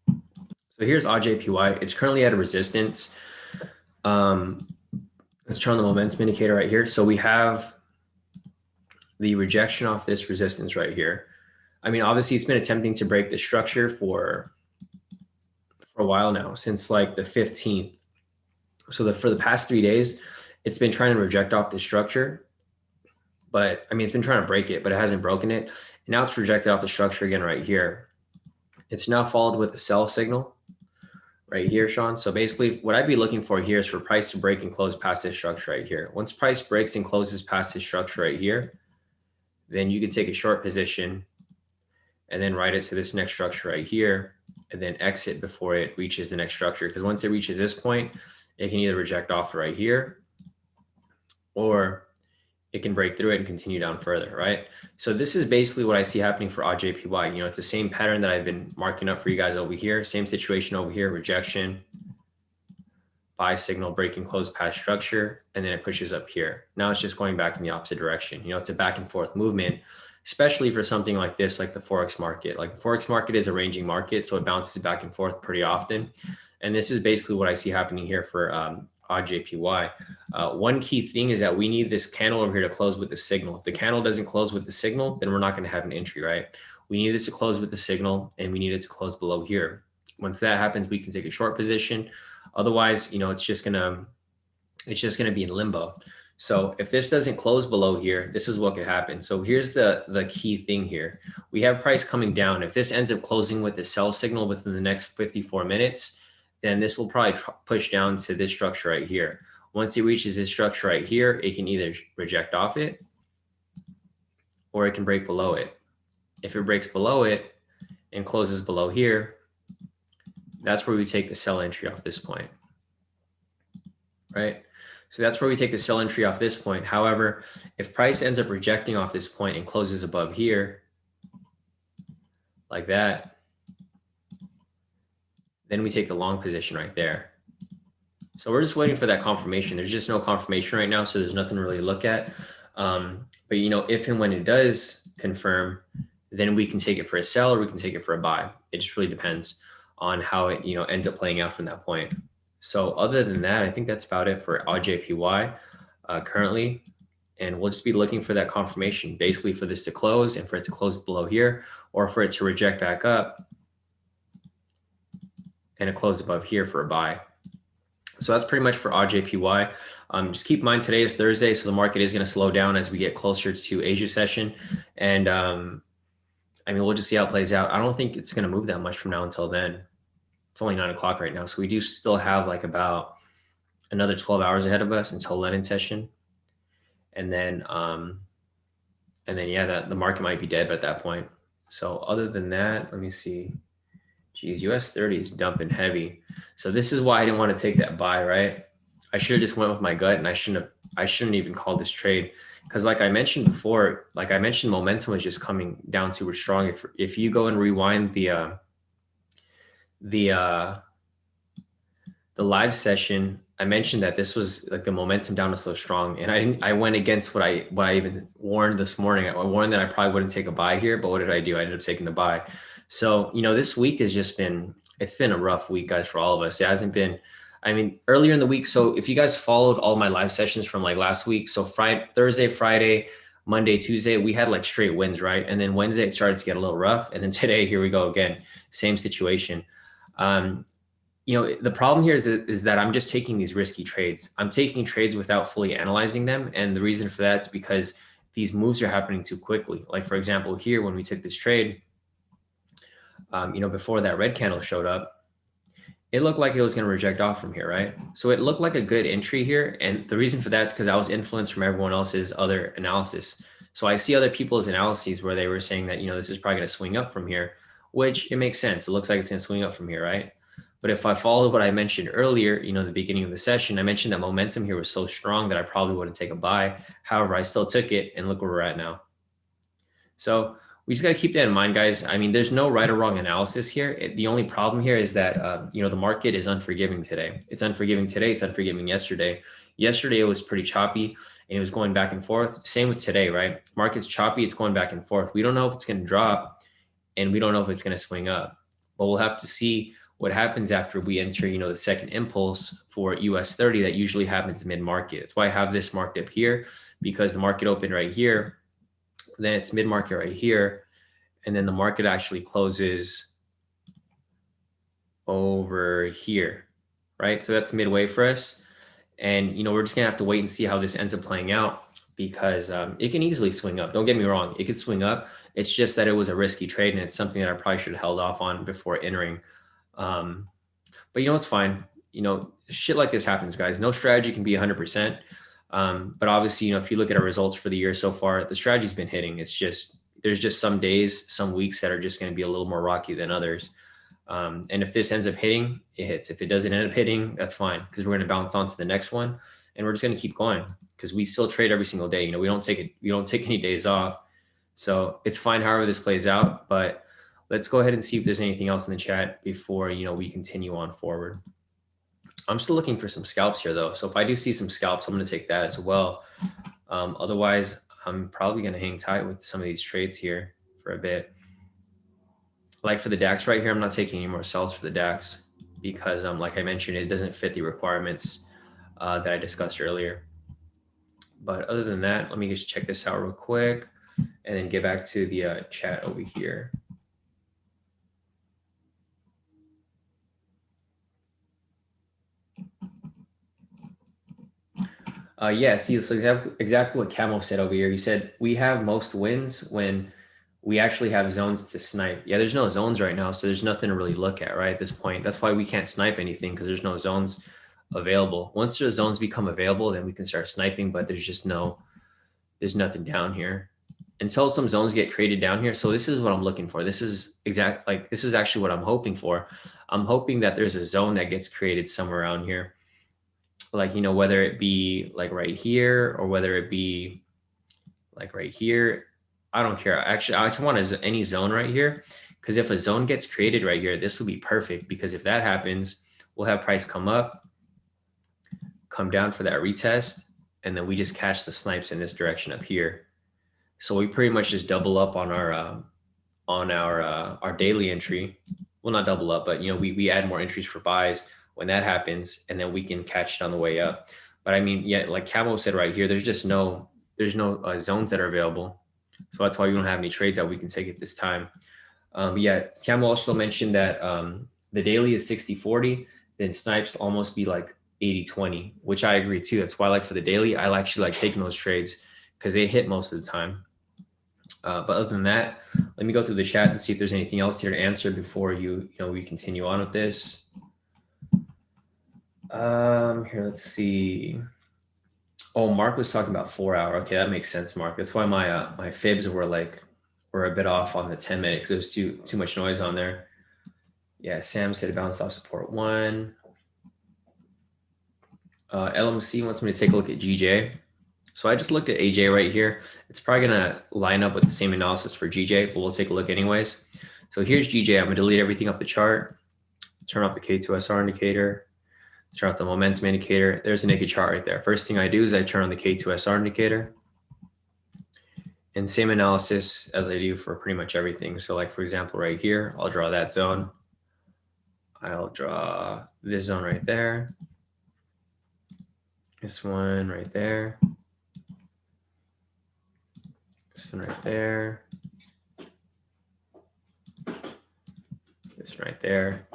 So here's RJPY. It's currently at a resistance. Let's turn on the momentum indicator right here. So we have the rejection off this resistance right here. I mean, obviously it's been attempting to break the structure for a while now, since like the 15th. So for the past 3 days, it's been trying to reject off the structure, but I mean, it's been trying to break it, but it hasn't broken it. And now it's rejected off the structure again right here. It's now followed with a sell signal right here, Shawn. So basically what I'd be looking for here is for price to break and close past this structure right here. Once price breaks and closes past this structure right here, then you can take a short position and then write it to this next structure right here, and then exit before it reaches the next structure. Because once it reaches this point, it can either reject off right here, or it can break through it and continue down further, right? So this is basically what I see happening for RJPY. You know, it's the same pattern that I've been marking up for you guys over here. Same situation over here, rejection, buy signal, break and close past structure, and then it pushes up here. Now it's just going back in the opposite direction. You know, it's a back and forth movement, especially for something like this, like the Forex market. Like the Forex market is a ranging market, so it bounces back and forth pretty often. And this is basically what I see happening here for RJPY. One key thing is that we need this candle over here to close with the signal. If the candle doesn't close with the signal, then we're not going to have an entry, right? We need this to close with the signal, and we need it to close below here. Once that happens, we can take a short position. Otherwise, you know, it's just gonna be in limbo. So if this doesn't close below here, this is what could happen. So here's the key thing here. We have price coming down. If this ends up closing with the sell signal within the next 54 minutes, then this will probably push down to this structure right here. Once it reaches this structure right here, it can either reject off it, or it can break below it. If it breaks below it and closes below here, that's where we take the sell entry off this point, right? So that's where we take the sell entry off this point. However, if price ends up rejecting off this point and closes above here, like that, then we take the long position right there. So we're just waiting for that confirmation. There's just no confirmation right now, so there's nothing to really look at. But you know, if and when it does confirm, then we can take it for a sell or we can take it for a buy. It just really depends on how it, you know, ends up playing out from that point. So other than that, I think that's about it for RJPY currently. And we'll just be looking for that confirmation, basically for this to close and for it to close below here, or for it to reject back up and it closed above here for a buy. So that's pretty much for RJPY. Just keep in mind today is Thursday, so the market is going to slow down as we get closer to Asia session. And I mean, we'll just see how it plays out. I don't think it's going to move that much from now until then. It's only 9 o'clock right now. So we do still have like about another 12 hours ahead of us until Lenin session. And then yeah, the market might be dead at that point. So other than that, let me see. Geez, US 30 is dumping heavy. So this is why I didn't want to take that buy, right? I should have just went with my gut, and I shouldn't even call this trade. Because like I mentioned before, momentum was just coming down super strong. If you go and rewind the live session, I mentioned that this was like the momentum down was so strong, and I went against what I even warned this morning. I warned that I probably wouldn't take a buy here, but what did I do? I ended up taking the buy. So, you know, this week has just been, it's been a rough week, guys, for all of us. It hasn't been, I mean, earlier in the week. So if you guys followed all my live sessions from like last week, so Thursday, Friday, Monday, Tuesday, we had like straight wins, right? And then Wednesday, it started to get a little rough. And then today, here we go again, same situation. You know, the problem here is that I'm just taking these risky trades. I'm taking trades without fully analyzing them. And the reason for that is because these moves are happening too quickly. Like, for example, here, when we took this trade, you know, before that red candle showed up, it looked like it was going to reject off from here, right? So it looked like a good entry here. And the reason for that is because I was influenced from everyone else's other analysis. So I see other people's analyses where they were saying that, this is probably going to swing up from here, which it makes sense. It looks like it's going to swing up from here, right? But if I follow what I mentioned earlier, the beginning of the session, I mentioned that momentum here was so strong that I probably wouldn't take a buy. However, I still took it, and look where we're at now. So we just got to keep that in mind, guys. I mean, there's no right or wrong analysis here. The only problem here is that, the market is unforgiving today. It's unforgiving today. It's unforgiving yesterday. Yesterday, it was pretty choppy and it was going back and forth. Same with today, right? Market's choppy. It's going back and forth. We don't know if it's going to drop and we don't know if it's going to swing up, but we'll have to see what happens after we enter, the second impulse for US 30 that usually happens mid-market. That's why I have this marked up here, because the market opened right here. Then it's mid-market right here. And then the market actually closes over here, right? So that's midway for us. And, we're just gonna have to wait and see how this ends up playing out, because it can easily swing up. Don't get me wrong, it could swing up. It's just that it was a risky trade and it's something that I probably should have held off on before entering. But it's fine. Shit like this happens, guys. No strategy can be 100%. But obviously, if you look at our results for the year so far, the strategy's been hitting. It's just, there's just some days, some weeks that are just going to be a little more rocky than others. And if this ends up hitting, it hits. If it doesn't end up hitting, that's fine, because we're going to bounce on to the next one and we're just going to keep going, because we still trade every single day. We don't take any days off. So it's fine however this plays out, but let's go ahead and see if there's anything else in the chat before, we continue on forward. I'm still looking for some scalps here though. So if I do see some scalps, I'm going to take that as well. Otherwise, I'm probably going to hang tight with some of these trades here for a bit. Like for the DAX right here, I'm not taking any more sells for the DAX because, like I mentioned, it doesn't fit the requirements that I discussed earlier. But other than that, let me just check this out real quick and then get back to the chat over here. Yeah, see, it's exactly what Camo said over here. He said, we have most wins when we actually have zones to snipe. Yeah, there's no zones right now, so there's nothing to really look at, right, at this point. That's why we can't snipe anything, because there's no zones available. Once the zones become available, then we can start sniping, but there's nothing down here until some zones get created down here. So this is what I'm looking for. This is actually what I'm hoping for. I'm hoping that there's a zone that gets created somewhere around here. Like, whether it be like right here or whether it be like right here, I don't care. Actually, I just want any zone right here, because if a zone gets created right here, this will be perfect, because if that happens, we'll have price come up, come down for that retest, and then we just catch the snipes in this direction up here. So we pretty much just double up on our daily entry. Well, not double up, but we add more entries for buys when that happens, and then we can catch it on the way up. But I mean, yeah, like Camo said right here, there's no zones that are available. So that's why we don't have any trades that we can take at this time. Yeah, Camo also mentioned that the daily is 60-40, then snipes almost be like 80-20, which I agree too. That's why, like for the daily, I actually like taking those trades because they hit most of the time. But other than that, let me go through the chat and see if there's anything else here to answer before we continue on with this. Here, let's see. Oh, Mark was talking about 4 hour. Okay, that makes sense, Mark. That's why my fibs were a bit off on the 10-minute, because there's too much noise on there. Yeah, Sam said it bounced off support 1. LMC wants me to take a look at GJ. So I just looked at AJ right here. It's probably gonna line up with the same analysis for GJ, but we'll take a look anyways. So here's GJ. I'm gonna delete everything off the chart, turn off the K2SR indicator, turn off the momentum indicator. There's a naked chart right there. First thing I do is I turn on the K2SR indicator. And same analysis as I do for pretty much everything. So like, for example, right here, I'll draw that zone. I'll draw this zone right there. This one right there. This one right there. This one right there.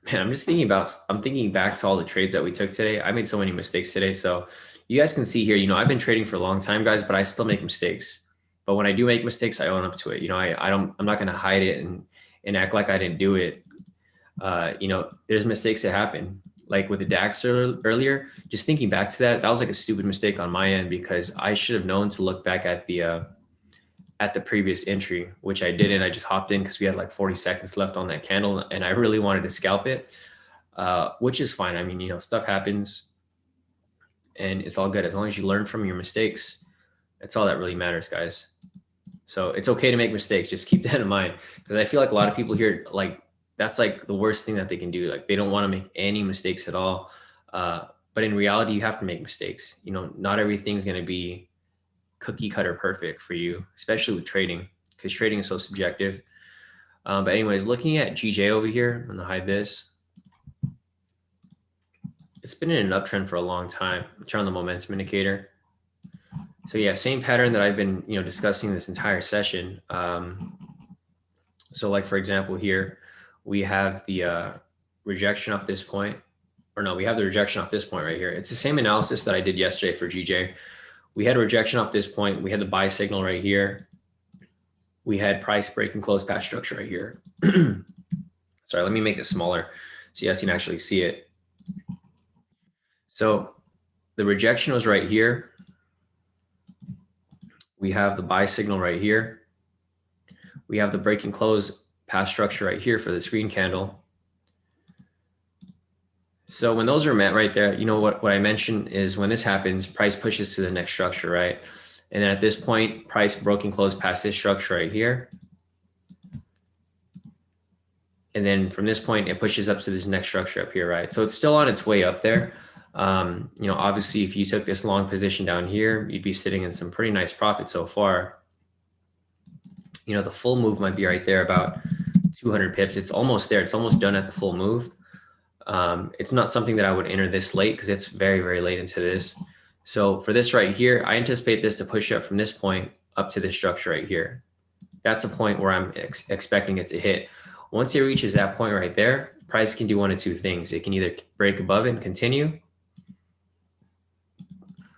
Man, I'm thinking back to all the trades that we took today. I made so many mistakes today. So you guys can see here, I've been trading for a long time, guys, but I still make mistakes. But when I do make mistakes, I own up to it. I'm not going to hide it and act like I didn't do it. There's mistakes that happen. Like with the DAX earlier, just thinking back to that, that was like a stupid mistake on my end because I should have known to look back at the previous entry, which I didn't. I just hopped in because we had like 40 seconds left on that candle, and I really wanted to scalp it, which is fine. I mean, stuff happens, and it's all good as long as you learn from your mistakes. That's all that really matters, guys. So it's okay to make mistakes. Just keep that in mind because I feel like a lot of people here, like that's like the worst thing that they can do. Like they don't want to make any mistakes at all. But in reality, you have to make mistakes. Not everything's going to be cookie cutter perfect for you, especially with trading because trading is so subjective. But anyways, looking at GJ over here, I'm going to hide this. It's been in an uptrend for a long time. Turn on the momentum indicator. So yeah, same pattern that I've been, discussing this entire session. So like, for example, here we have the rejection off this point, or no, we have the rejection off this point right here. It's the same analysis that I did yesterday for GJ. We had a rejection off this point. We had the buy signal right here. We had price break and close past structure right here. Sorry, let me make this smaller so you guys can actually see it. So the rejection was right here. We have the buy signal right here. We have the break and close past structure right here for this green candle. So when those are met right there, what I mentioned is when this happens, price pushes to the next structure, right? And then at this point, price broke and closed past this structure right here. And then from this point, it pushes up to this next structure up here, right? So it's still on its way up there. Obviously, if you took this long position down here, you'd be sitting in some pretty nice profit so far. The full move might be right there, about 200 pips. It's almost there. It's almost done at the full move. It's not something that I would enter this late because it's very, very late into this. So for this right here, I anticipate this to push up from this point up to this structure right here. That's a point where I'm expecting it to hit. Once it reaches that point right there, price can do one of two things. It can either break above it and continue,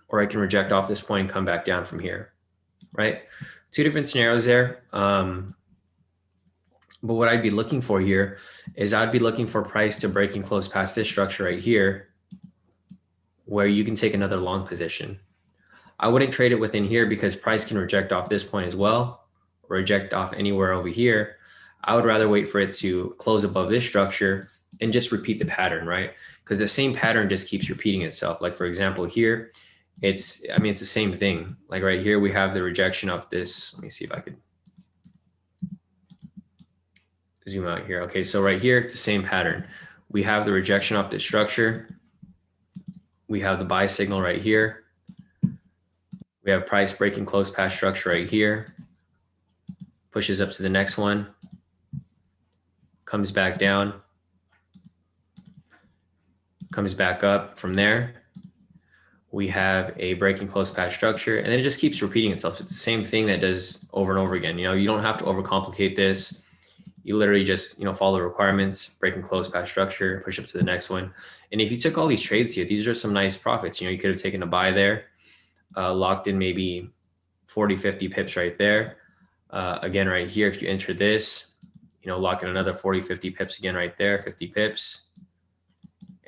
or I can reject off this point and come back down from here, right? Two different scenarios there. But what I'd be looking for here is I'd be looking for price to break and close past this structure right here where you can take another long position. I wouldn't trade it within here because price can reject off this point as well, or reject off anywhere over here. I would rather wait for it to close above this structure and just repeat the pattern, right? Because the same pattern just keeps repeating itself. Like for example, here, it's the same thing. Like right here, we have the rejection of this. Let me see if I could zoom out here. Okay, so right here, it's the same pattern. We have the rejection off this structure. We have the buy signal right here. We have price breaking close past structure right here. Pushes up to the next one. Comes back down. Comes back up from there. We have a breaking close past structure, and then it just keeps repeating itself. It's the same thing that does over and over again. You don't have to overcomplicate this. You literally just, follow the requirements, break and close past structure, push up to the next one. And if you took all these trades here, these are some nice profits. You could have taken a buy there, locked in maybe 40, 50 pips right there. Again, right here, if you enter this, lock in another 40, 50 pips again right there, 50 pips.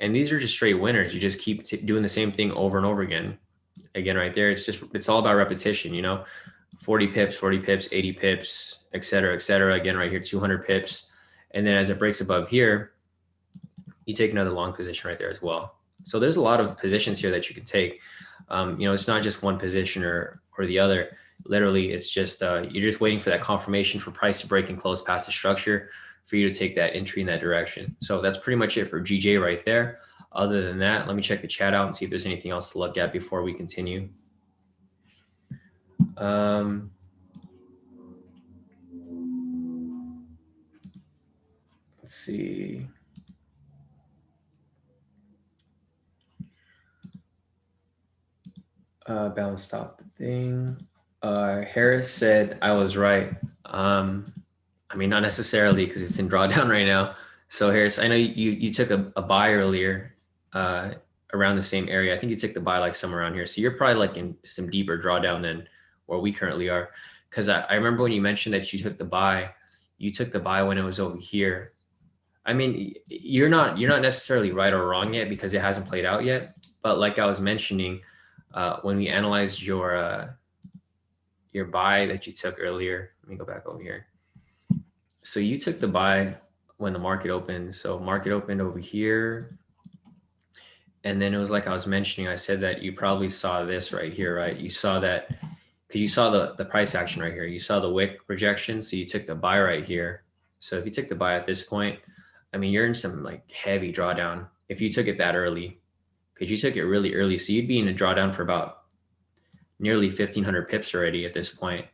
And these are just straight winners. You just keep doing the same thing over and over again. Again, right there, it's all about repetition, 40 pips, 80 pips, et cetera, et cetera. Again, right here, 200 pips. And then as it breaks above here, you take another long position right there as well. So there's a lot of positions here that you can take. It's not just one position or the other. Literally, it's just you're just waiting for that confirmation for price to break and close past the structure for you to take that entry in that direction. So that's pretty much it for GJ right there. Other than that, let me check the chat out and see if there's anything else to look at before we continue. Let's see. Bounced off the thing. Harris said I was right. Not necessarily because it's in drawdown right now. So Harris, I know you took a buy earlier around the same area. I think you took the buy like somewhere around here. So you're probably like in some deeper drawdown than where we currently are. Because I remember when you mentioned that you took the buy when it was over here. I mean, you're not necessarily right or wrong yet because it hasn't played out yet. But like I was mentioning, when we analyzed your buy that you took earlier, let me go back over here. So you took the buy when the market opened. So market opened over here. And then it was like I was mentioning, I said that you probably saw this right here, right? You saw that because you saw the price action right here. You saw the wick rejection. So you took the buy right here. So if you took the buy at this point, I mean, you're in some like heavy drawdown if you took it that early, because you took it really early. So you'd be in a drawdown for about nearly 1,500 pips already at this point.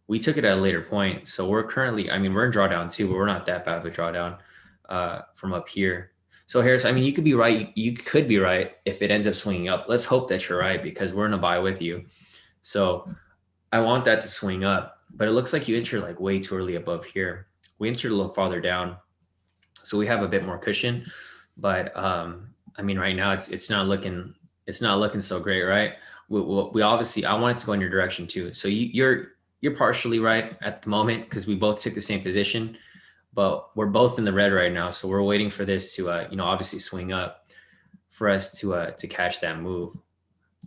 We took it at a later point. So we're currently, I mean, we're in drawdown too, but we're not that bad of a drawdown from up here. So Harris, I mean, you could be right. You could be right if it ends up swinging up. Let's hope that you're right because we're in a buy with you. So I want that to swing up, but it looks like you entered like way too early above here. We entered a little farther down, so we have a bit more cushion. But I mean, right now it's not looking so great, right? We obviously I want it to go in your direction too. So you're partially right at the moment because we both took the same position, but we're both in the red right now. So we're waiting for this to obviously swing up for us to catch that move.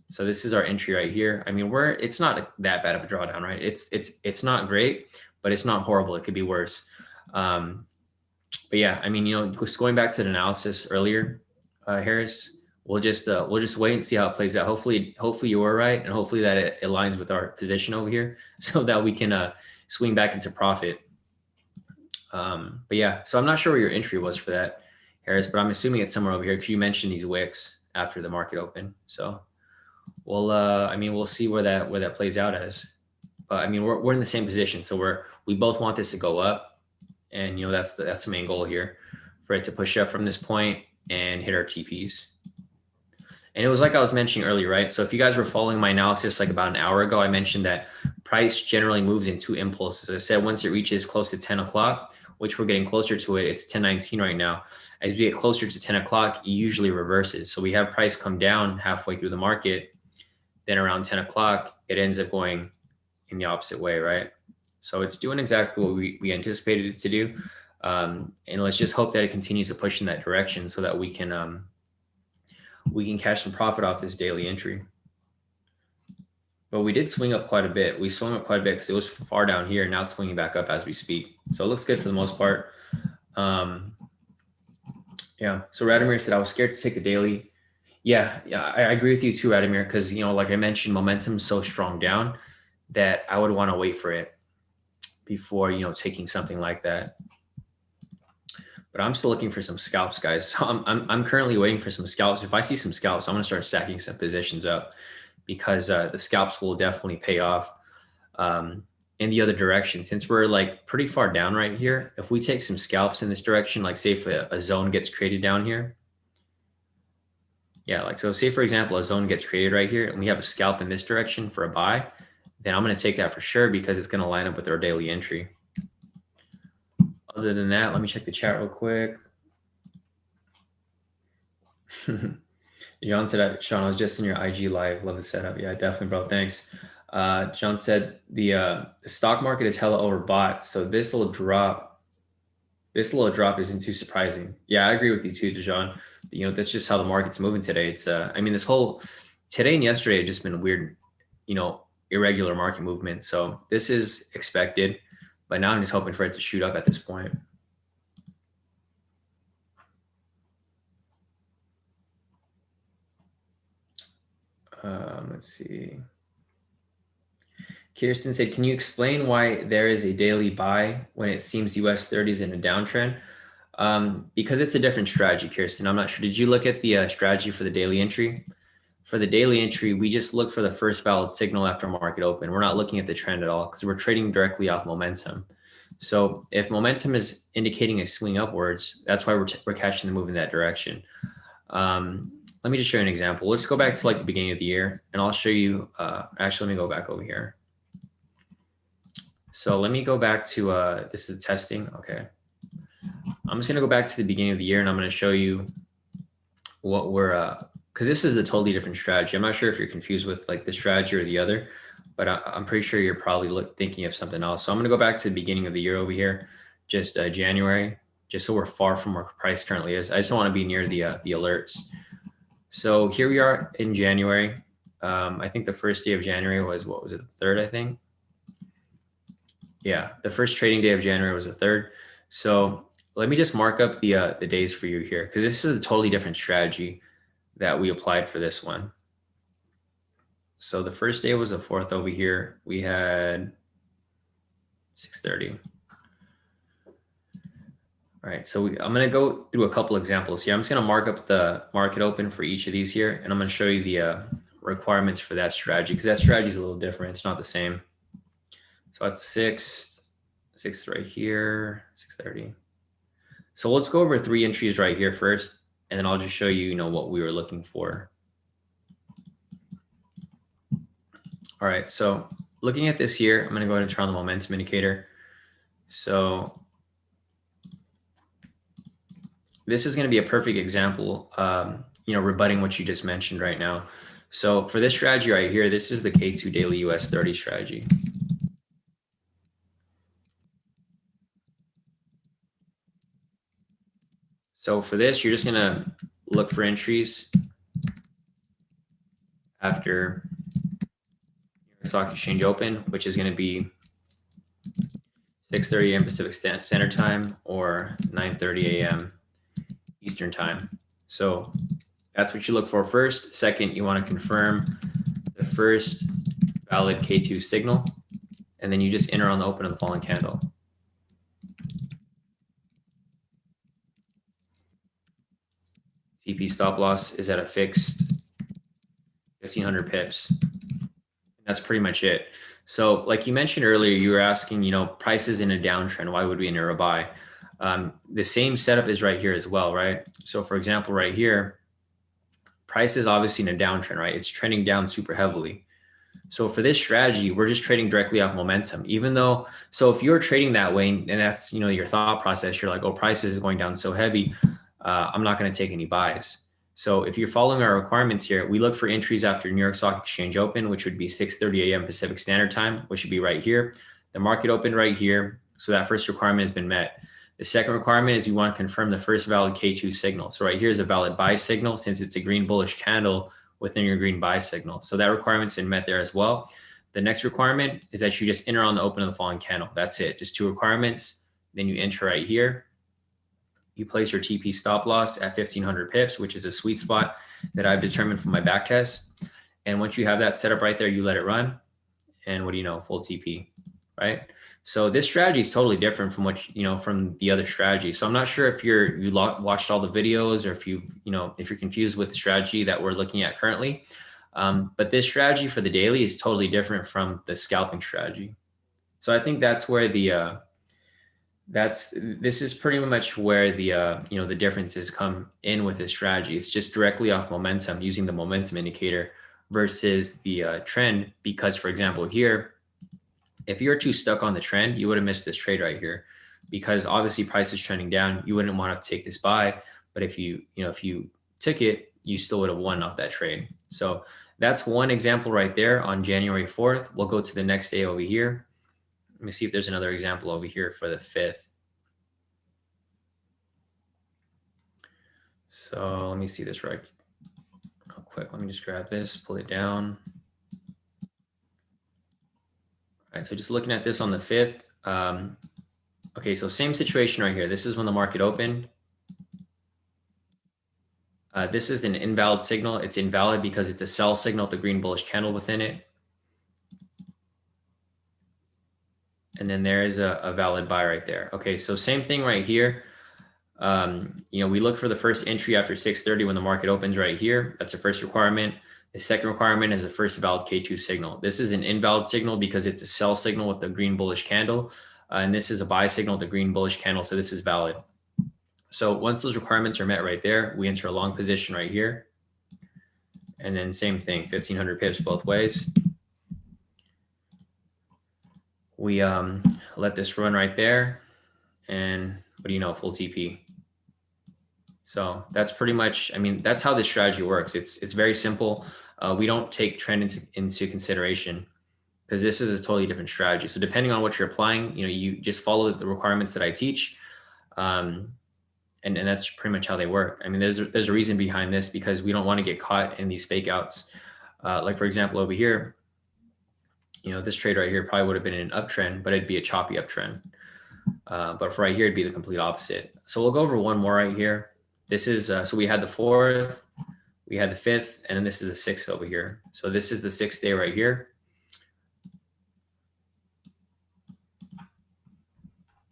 So this is our entry right here. I mean, it's not that bad of a drawdown, right? It's not great, but it's not horrible. It could be worse. But yeah, I mean, just going back to the analysis earlier, Harris, we'll just wait and see how it plays out. Hopefully you were right, and hopefully that it aligns with our position over here, so that we can swing back into profit. But yeah, so I'm not sure where your entry was for that, Harris, but I'm assuming it's somewhere over here because you mentioned these wicks after the market open. So we'll see where that plays out as. But I mean, we're in the same position, so we both want this to go up. And that's the main goal here, for it to push up from this point and hit our TPs. And it was like I was mentioning earlier, right? So if you guys were following my analysis like about an hour ago, I mentioned that price generally moves in two impulses. I said once it reaches close to 10 o'clock, which we're getting closer to it, it's 10:19 right now. As we get closer to 10 o'clock, it usually reverses. So we have price come down halfway through the market. Then around 10 o'clock, it ends up going in the opposite way, right? So it's doing exactly what we anticipated it to do. And let's just hope that it continues to push in that direction so that we can cash some profit off this daily entry. But we did swing up quite a bit. We swung up quite a bit because it was far down here. Now it's swinging back up as we speak. So it looks good for the most part. Yeah. So Radomir said, I was scared to take the daily. Yeah, I agree with you too, Radomir, because, like I mentioned, momentum's so strong down that I would want to wait for it before taking something like that. But I'm still looking for some scalps, guys. So I'm currently waiting for some scalps. If I see some scalps, I'm gonna start stacking some positions up because the scalps will definitely pay off in the other direction. Since we're like pretty far down right here, if we take some scalps in this direction, like say if a zone gets created down here, yeah, like so say for example a zone gets created right here and we have a scalp in this direction for a buy, then I'm going to take that for sure because it's going to line up with our daily entry. Other than that, let me check the chat real quick. John said, Shawn, I was just in your IG live. Love the setup. Yeah, definitely, bro. Thanks. John said the stock market is hella overbought. So this little drop isn't too surprising. Yeah, I agree with you too, John. That's just how the market's moving today. It's I mean, this whole today and yesterday have just been weird, irregular market movement. So this is expected, but now I'm just hoping for it to shoot up at this point. Let's see. Kirsten said, can you explain why there is a daily buy when it seems US 30 is in a downtrend? Because it's a different strategy, Kirsten. I'm not sure. Did you look at the strategy for the daily entry? For the daily entry, we just look for the first valid signal after market open. We're not looking at the trend at all because we're trading directly off momentum. So if momentum is indicating a swing upwards, that's why we're catching the move in that direction. Let me just show you an example. Let's go back to like the beginning of the year and I'll show you, actually, let me go back over here. So let me go back to, this is testing. Okay. I'm just going to go back to the beginning of the year and I'm going to show you what we're, because this is a totally different strategy. I'm not sure if you're confused with like the strategy or the other, but I'm pretty sure you're probably thinking of something else. So I'm going to go back to the beginning of the year over here, just January just so we're far from where price currently is. I just don't want to be near the alerts. So here we are in January. I think the first day of January was, what was it, the 3rd, I think? Yeah, the first trading day of January was the 3rd. So let me just mark up the days for you here, because this is a totally different strategy that we applied for this one. So the first day was the 4th over here. We had 6:30. All right, so I'm going to go through a couple examples here. I'm just going to mark up the market open for each of these here, and I'm going to show you the requirements for that strategy, because that strategy is a little different. It's not the same. So that's 6 right here, 6:30. So let's go over 3 entries right here first, and then I'll just show you, what we were looking for. All right, so looking at this here, I'm going to go ahead and turn on the momentum indicator. So this is going to be a perfect example, rebutting what you just mentioned right now. So for this strategy right here, this is the K2 daily US 30 strategy. So for this, you're just going to look for entries after stock exchange open, which is going to be 6:30 a.m. Pacific Standard Time or 9:30 a.m. Eastern Time. So that's what you look for first. Second, you want to confirm the first valid K2 signal, and then you just enter on the open of the falling candle. TP stop loss is at a fixed 1,500 pips. That's pretty much it. So like you mentioned earlier, you were asking, prices in a downtrend, why would we enter a buy? The same setup is right here as well, right? So for example, right here, price is obviously in a downtrend, right? It's trending down super heavily. So for this strategy, we're just trading directly off momentum, even though, so if you're trading that way and that's, your thought process, you're like, oh, price is going down so heavy, I'm not going to take any buys. So if you're following our requirements here, we look for entries after New York Stock Exchange open, which would be 6:30 a.m. Pacific Standard Time, which would be right here. The market opened right here. So that first requirement has been met. The second requirement is you want to confirm the first valid K2 signal. So right here is a valid buy signal since it's a green bullish candle within your green buy signal. So that requirement's been met there as well. The next requirement is that you just enter on the open of the falling candle. That's it, just 2 requirements. Then you enter right here. You place your TP stop loss at 1,500 pips, which is a sweet spot that I've determined from my back test. And once you have that set up right there, you let it run. And what do you know? Full TP, right? So this strategy is totally different from from the other strategy. So I'm not sure if you watched all the videos or if if you're confused with the strategy that we're looking at currently. But this strategy for the daily is totally different from the scalping strategy. So I think that's where this is pretty much where the differences come in with this strategy. It's just directly off momentum using the momentum indicator versus the trend. Because for example, here, if you're too stuck on the trend, you would have missed this trade right here, because obviously price is trending down. You wouldn't want to take this buy, but if you took it, you still would have won off that trade. So that's one example right there on January 4th. We'll go to the next day over here. Let me see if there's another example over here for the 5th. So let me see this real quick. Let me just grab this, pull it down. All right, so just looking at this on the 5th. Okay, so same situation right here. This is when the market opened. This is an invalid signal. It's invalid because it's a sell signal with the green bullish candle within it. And then there is a valid buy right there. Okay, so same thing right here. We look for the first entry after 6:30 when the market opens right here. That's the first requirement. The second requirement is the first valid K2 signal. This is an invalid signal because it's a sell signal with the green bullish candle. And this is a buy signal with the green bullish candle. So this is valid. So once those requirements are met right there, we enter a long position right here. And then same thing, 1,500 pips both ways. We let this run right there. And what do you know, full TP. So that's pretty much, that's how this strategy works. It's very simple. We don't take trend into consideration because this is a totally different strategy. So depending on what you're applying, you just follow the requirements that I teach. And that's pretty much how they work. I mean, there's a reason behind this, because we don't want to get caught in these fake outs. Like for example, over here, this trade right here probably would have been an uptrend, but it'd be a choppy uptrend. But for right here, it'd be the complete opposite. So we'll go over one more right here. This is, so we had the 4th, we had the 5th, and then this is the 6th over here. So this is the 6th day right here.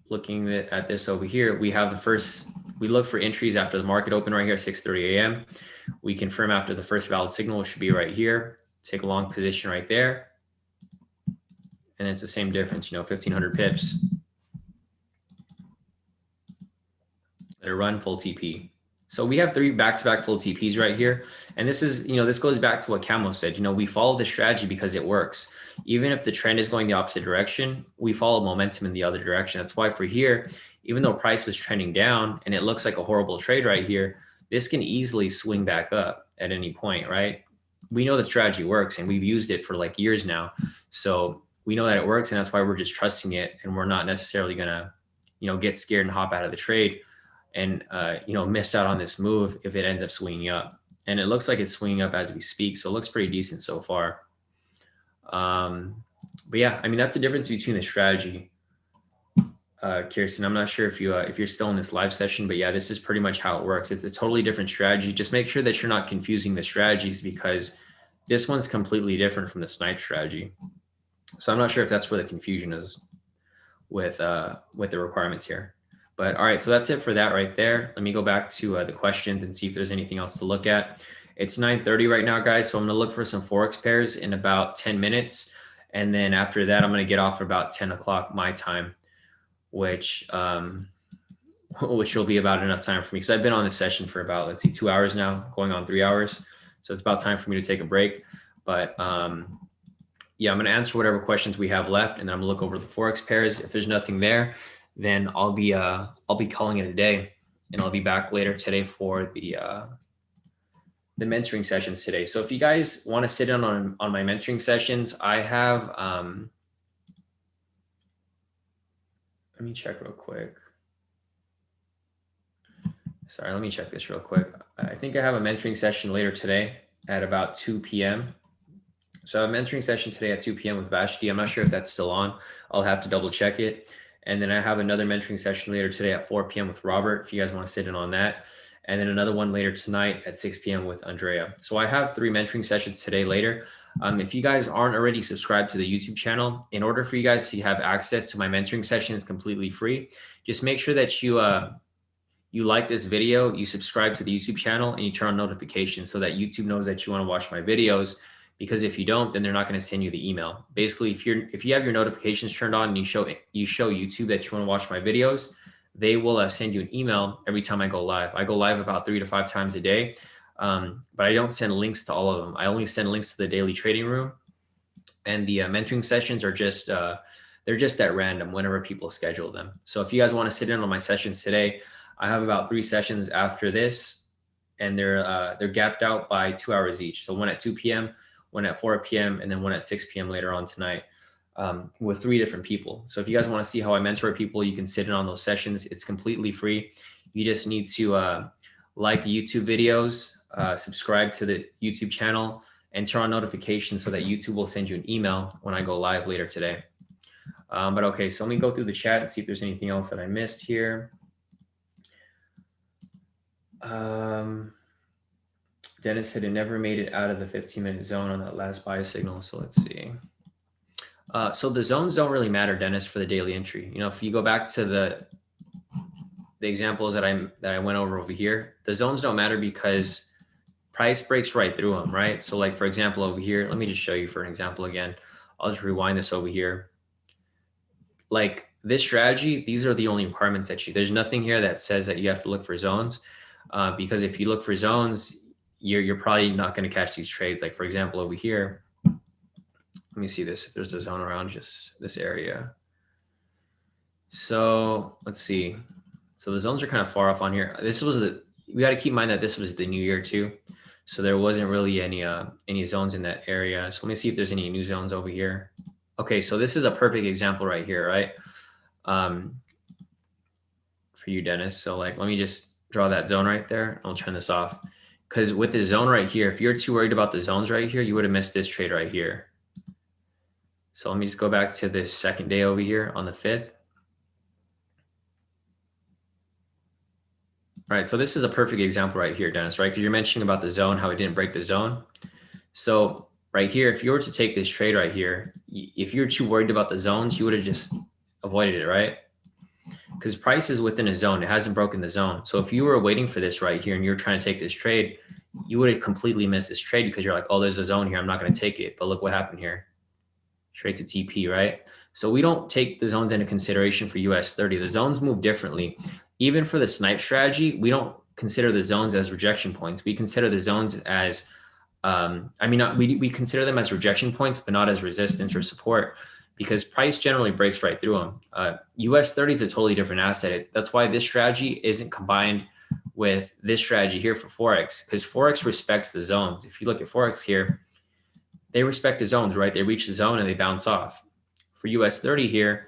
Looking at this over here, we have the first, we look for entries after the market open right here, 6:30 a.m. We confirm after the first valid signal, which should be right here. Take a long position right there. And it's the same difference, 1,500 pips. Let it run full TP. So we have 3 back-to-back full TPs right here. And this is, this goes back to what Camo said. We follow the strategy because it works. Even if the trend is going the opposite direction, we follow momentum in the other direction. That's why for here, even though price was trending down and it looks like a horrible trade right here, this can easily swing back up at any point, right? We know the strategy works and we've used it for like years now. So we know that it works, and that's why we're just trusting it, and we're not necessarily gonna, get scared and hop out of the trade and miss out on this move if it ends up swinging up. And it looks like it's swinging up as we speak, so it looks pretty decent so far. But yeah, I mean, that's the difference between the strategy. Kirsten, I'm not sure if you're still in this live session, but yeah, this is pretty much how it works. It's a totally different strategy. Just make sure that you're not confusing the strategies, because this one's completely different from the snipe strategy. So I'm not sure if that's where the confusion is with the requirements here. But all right, so that's it for that right there. Let me go back to the questions and see if there's anything else to look at. It's 9:30 right now, guys. So I'm going to look for some Forex pairs in about 10 minutes. And then after that, I'm going to get off about 10 o'clock my time, which will be about enough time for me, because I've been on this session for about, let's see, 2 hours now, going on 3 hours. So it's about time for me to take a break. But yeah, I'm going to answer whatever questions we have left, and then I'm going to look over the Forex pairs. If there's nothing there, then I'll be calling it a day, and I'll be back later today for the mentoring sessions today. So if you guys want to sit in on my mentoring sessions, I have, let me check real quick. Sorry, let me check this real quick. I think I have a mentoring session later today at about 2 p.m. So I have a mentoring session today at 2 p.m. with Vashti. I'm not sure if that's still on. I'll have to double check it. And then I have another mentoring session later today at 4 p.m. with Robert, if you guys want to sit in on that. And then another one later tonight at 6 p.m. with Andrea. So I have 3 mentoring sessions today later. If you guys aren't already subscribed to the YouTube channel, in order for you guys to have access to my mentoring sessions completely free, just make sure that you like this video, you subscribe to the YouTube channel, and you turn on notifications so that YouTube knows that you want to watch my videos. Because if you don't, then they're not going to send you the email. Basically, if you have your notifications turned on and you show YouTube that you want to watch my videos, they will send you an email every time I go live. I go live about 3 to 5 times a day, but I don't send links to all of them. I only send links to the daily trading room, and the mentoring sessions are just they're just at random whenever people schedule them. So if you guys want to sit in on my sessions today, I have about 3 sessions after this, and they're gapped out by 2 hours each. So one at 2 p.m., one at 4 p.m., and then one at 6 p.m. later on tonight, with 3 different people. So if you guys want to see how I mentor people, you can sit in on those sessions. It's completely free. You just need to like the YouTube videos, subscribe to the YouTube channel, and turn on notifications so that YouTube will send you an email when I go live later today. But okay, so let me go through the chat and see if there's anything else that I missed here. Dennis said it never made it out of the 15-minute zone on that last buy signal. So let's see. So the zones don't really matter, Dennis, for the daily entry. If you go back to the examples that I went over here, the zones don't matter because price breaks right through them, right? So like, for example, over here, let me just show you for an example again. I'll just rewind this over here. Like this strategy, these are the only requirements there's nothing here that says that you have to look for zones, because if you look for zones, you're probably not going to catch these trades. Like for example, over here, let me see this, if there's a zone around just this area. So let's see. So the zones are kind of far off on here. We got to keep in mind that this was the new year too. So there wasn't really any zones in that area. So let me see if there's any new zones over here. Okay, so this is a perfect example right here, right? For you, Dennis. So like, let me just draw that zone right there. I'll turn this off. Because with the zone right here, if you're too worried about the zones right here, you would have missed this trade right here. So let me just go back to this second day over here on the 5th. All right, so this is a perfect example right here, Dennis, right? Because you're mentioning about the zone, how it didn't break the zone. So right here, if you were to take this trade right here, if you're too worried about the zones, you would have just avoided it, right? Because price is within a zone. It hasn't broken the zone. So if you were waiting for this right here and you're trying to take this trade, you would have completely missed this trade because you're like, oh, there's a zone here. I'm not going to take it. But look what happened here. Straight to TP, right? So we don't take the zones into consideration for US 30. The zones move differently. Even for the snipe strategy, we don't consider the zones as rejection points. We consider the zones as, we consider them as rejection points, but not as resistance or support, because price generally breaks right through them. US 30 is a totally different asset. That's why this strategy isn't combined with this strategy here for Forex, because Forex respects the zones. If you look at Forex here, they respect the zones, right? They reach the zone and they bounce off. For US 30 here,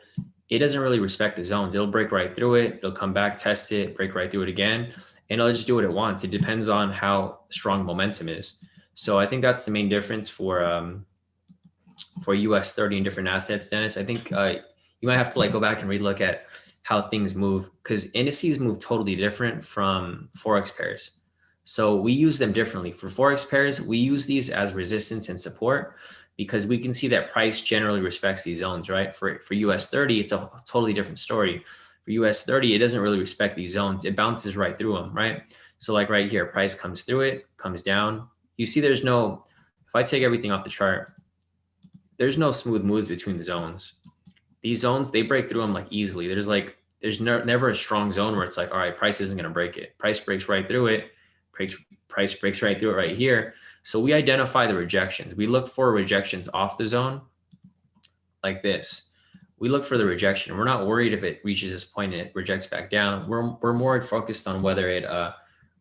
it doesn't really respect the zones. It'll break right through it. It'll come back, test it, break right through it again, and it'll just do what it wants. It depends on how strong momentum is. So I think that's the main difference for US 30 and different assets, Dennis. I think you might have to go back and relook at how things move, because indices move totally different from Forex pairs. So we use them differently. For Forex pairs, we use these as resistance and support because we can see that price generally respects these zones, right? For US 30, it's a totally different story. For US 30, it doesn't really respect these zones. It bounces right through them, right? So like right here, price comes through it, comes down. You see there's no, if I take everything off the chart, there's no smooth moves between the zones. These zones, they break through them easily. There's never a strong zone where it's all right, price isn't going to break it. Price breaks right through it. Price breaks right through it right here. So we identify the rejections. We look for rejections off the zone like this. We look for the rejection. We're not worried if it reaches this point and it rejects back down. We're more focused on whether it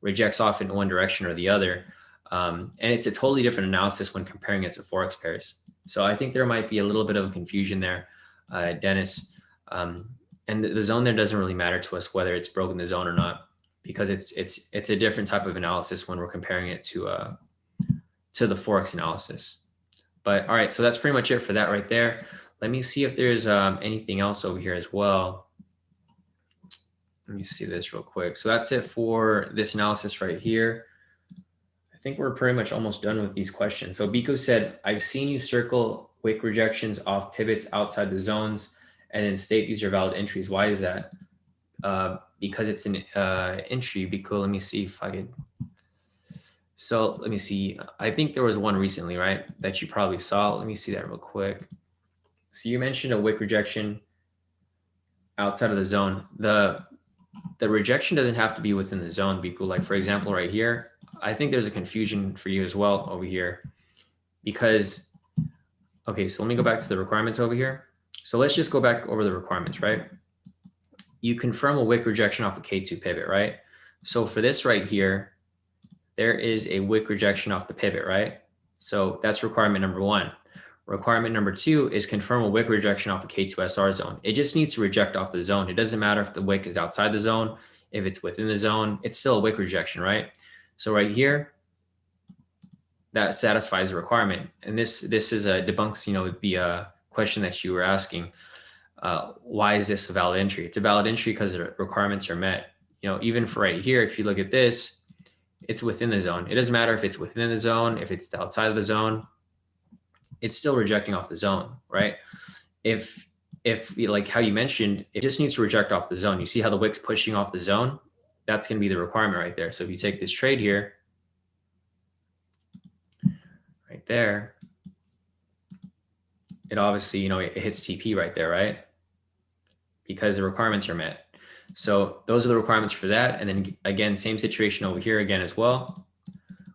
rejects off in one direction or the other. And it's a totally different analysis when comparing it to Forex pairs. So I think there might be a little bit of confusion there, Dennis. And the zone there doesn't really matter to us whether it's broken the zone or not, because it's a different type of analysis when we're comparing it to the Forex analysis. But all right, so that's pretty much it for that right there. Let me see if there's anything else over here as well. Let me see this real quick. So that's it for this analysis right here. I think we're pretty much almost done with these questions. So Biko said, I've seen you circle wick rejections off pivots outside the zones and then state these are valid entries. Why is that? Because it's an entry. Biko, let me see if I could. So let me see. I think there was one recently, right, that you probably saw. Let me see that real quick. So you mentioned a wick rejection outside of the zone. The rejection doesn't have to be within the zone, Biko. Like for example, right here, I think there's a confusion for you as well over here, because, okay, so let me go back to the requirements over here. So let's just go back over the requirements, right? You confirm a wick rejection off a K2 pivot, right? So for this right here, there is a wick rejection off the pivot, right? So that's requirement number one. Requirement number two is confirm a wick rejection off a K2 SR zone. It just needs to reject off the zone. It doesn't matter if the wick is outside the zone, if it's within the zone, it's still a wick rejection, right? So right here, that satisfies the requirement. And this is debunks, the question that you were asking. Why is this a valid entry? It's a valid entry because the requirements are met. Even for right here, if you look at this, it's within the zone. It doesn't matter if it's within the zone, if it's outside of the zone, it's still rejecting off the zone, right? If like how you mentioned, it just needs to reject off the zone. You see how the wick's pushing off the zone? That's going to be the requirement right there. So if you take this trade here, right there, it obviously, it hits TP right there, right? Because the requirements are met. So those are the requirements for that. And then again, same situation over here again as well.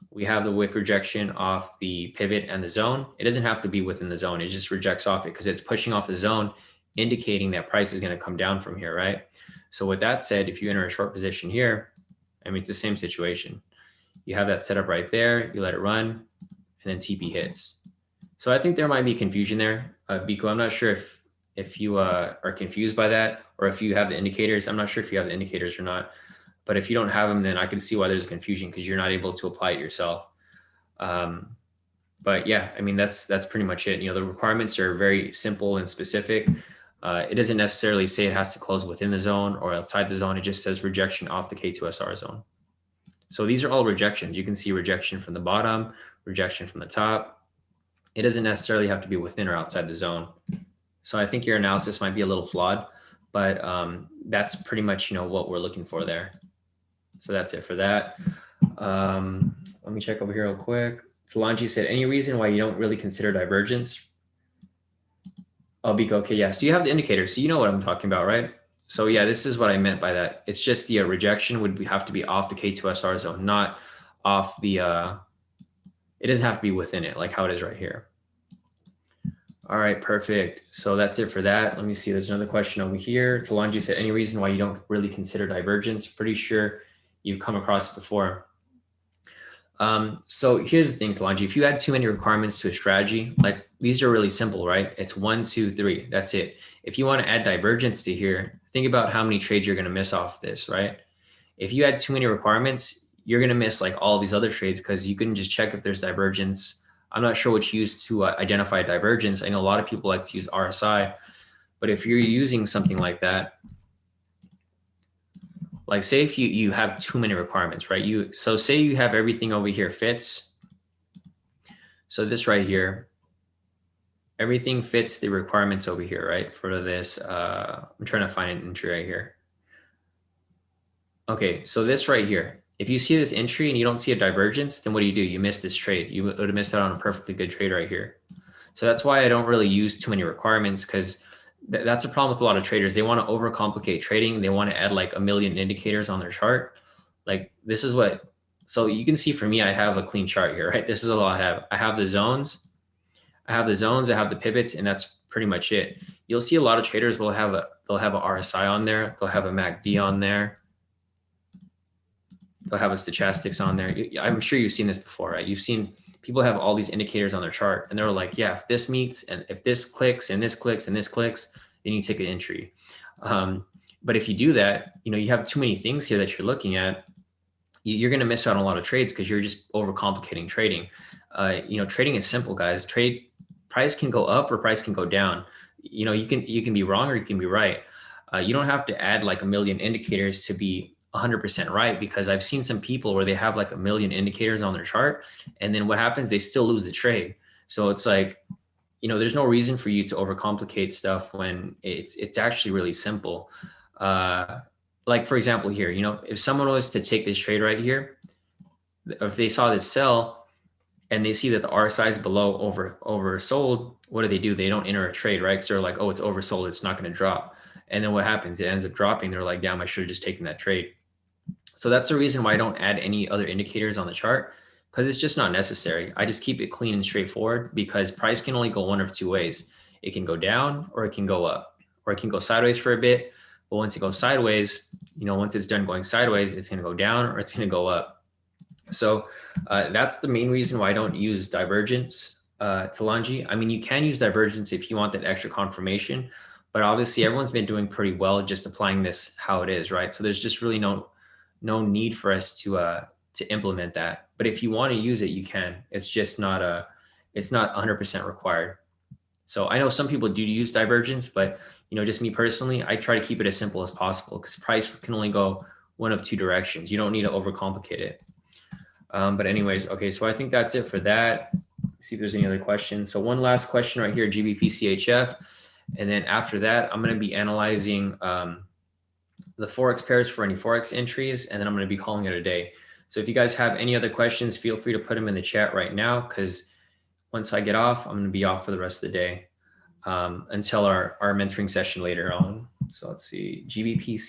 We have the wick rejection off the pivot and the zone. It doesn't have to be within the zone. It just rejects off it because it's pushing off the zone, indicating that price is going to come down from here, right? So with that said, if you enter a short position here, it's the same situation. You have that set up right there. You let it run, and then TP hits. So I think there might be confusion there, Biko. I'm not sure if you are confused by that or if you have the indicators. I'm not sure if you have the indicators or not. But if you don't have them, then I can see why there's confusion because you're not able to apply it yourself. But yeah, I mean, that's pretty much it. You know, the requirements are very simple and specific. It doesn't necessarily say it has to close within the zone or outside the zone. It just says rejection off the K2SR zone. So these are all rejections. You can see rejection from the bottom, rejection from the top. It doesn't necessarily have to be within or outside the zone. So I think your analysis might be a little flawed, but that's pretty much, you know, what we're looking for there. So that's it for that. Let me check over here real quick. Solange said, any reason why you don't really consider divergence? Albika, okay, yeah. So you have the indicator. So you know what I'm talking about, right? So yeah, this is what I meant by that. It's just the rejection would have to be off the K2SR zone, not off the, it doesn't have to be within it, like how it is right here. All right, perfect. So that's it for that. Let me see. There's another question over here. Talanji said, any reason why you don't really consider divergence? Pretty sure you've come across it before. So here's the thing, Talanji. If you add too many requirements to a strategy, like these are really simple, right? It's 1, 2, 3. That's it. If you want to add divergence to here, think about how many trades you're going to miss off this, right? If you add too many requirements, you're going to miss like all these other trades because you can just check if there's divergence. I'm not sure what you use to identify divergence. I know a lot of people like to use RSI, but if you're using something like that, like say if you have too many requirements, right? So say you have everything over here fits. So this right here, everything fits the requirements over here, right? For this, I'm trying to find an entry right here. Okay, so this right here, if you see this entry and you don't see a divergence, then what do? You miss this trade. You would have missed out on a perfectly good trade right here. So that's why I don't really use too many requirements because that's a problem with a lot of traders. They want to overcomplicate trading. They want to add like a million indicators on their chart. Like this is what, so you can see for me, I have a clean chart here, right? This is all I have. I have the zones, I have the pivots, and that's pretty much it. You'll see a lot of traders, they'll have a RSI on there. They'll have a MACD on there. They'll have a stochastics on there. I'm sure you've seen this before, right? You've seen people have all these indicators on their chart and they're like, yeah, if this meets and if this clicks and this clicks and this clicks, then you take an entry. But if you do that, you know, you have too many things here that you're looking at, you're going to miss out on a lot of trades because you're just overcomplicating trading. You know, trading is simple, guys. Price can go up or price can go down. You know, you can be wrong or you can be right. You don't have to add like a million indicators to be 100% right, because I've seen some people where they have like a million indicators on their chart and then what happens, they still lose the trade. So it's like, you know, there's no reason for you to overcomplicate stuff when it's actually really simple. Like for example here, you know, if someone was to take this trade right here, if they saw this sell and they see that the RSI is below oversold, what do? They don't enter a trade, right? Because they're like, oh, it's oversold, it's not going to drop. And then what happens? It ends up dropping. They're like, damn, I should have just taken that trade. So that's the reason why I don't add any other indicators on the chart, because it's just not necessary. I just keep it clean and straightforward because price can only go one of two ways. It can go down or it can go up, or it can go sideways for a bit. But once it goes sideways, you know, once it's done going sideways, it's going to go down or it's going to go up. So that's the main reason why I don't use divergence, Talanji. I mean, you can use divergence if you want that extra confirmation, but obviously everyone's been doing pretty well just applying this how it is, right? So there's just really no need for us to implement that. But if you want to use it, you can. It's just not it's not 100% required. So I know some people do use divergence, but you know, just me personally, I try to keep it as simple as possible because price can only go one of two directions. You don't need to overcomplicate it. But anyways, okay, so I think that's it for that. Let's see if there's any other questions. So one last question right here, GBP and then after that, I'm going to be analyzing the Forex pairs for any Forex entries, and then I'm going to be calling it a day. So if you guys have any other questions, feel free to put them in the chat right now, because once I get off, I'm going to be off for the rest of the day until our mentoring session later on. So let's see, GBP.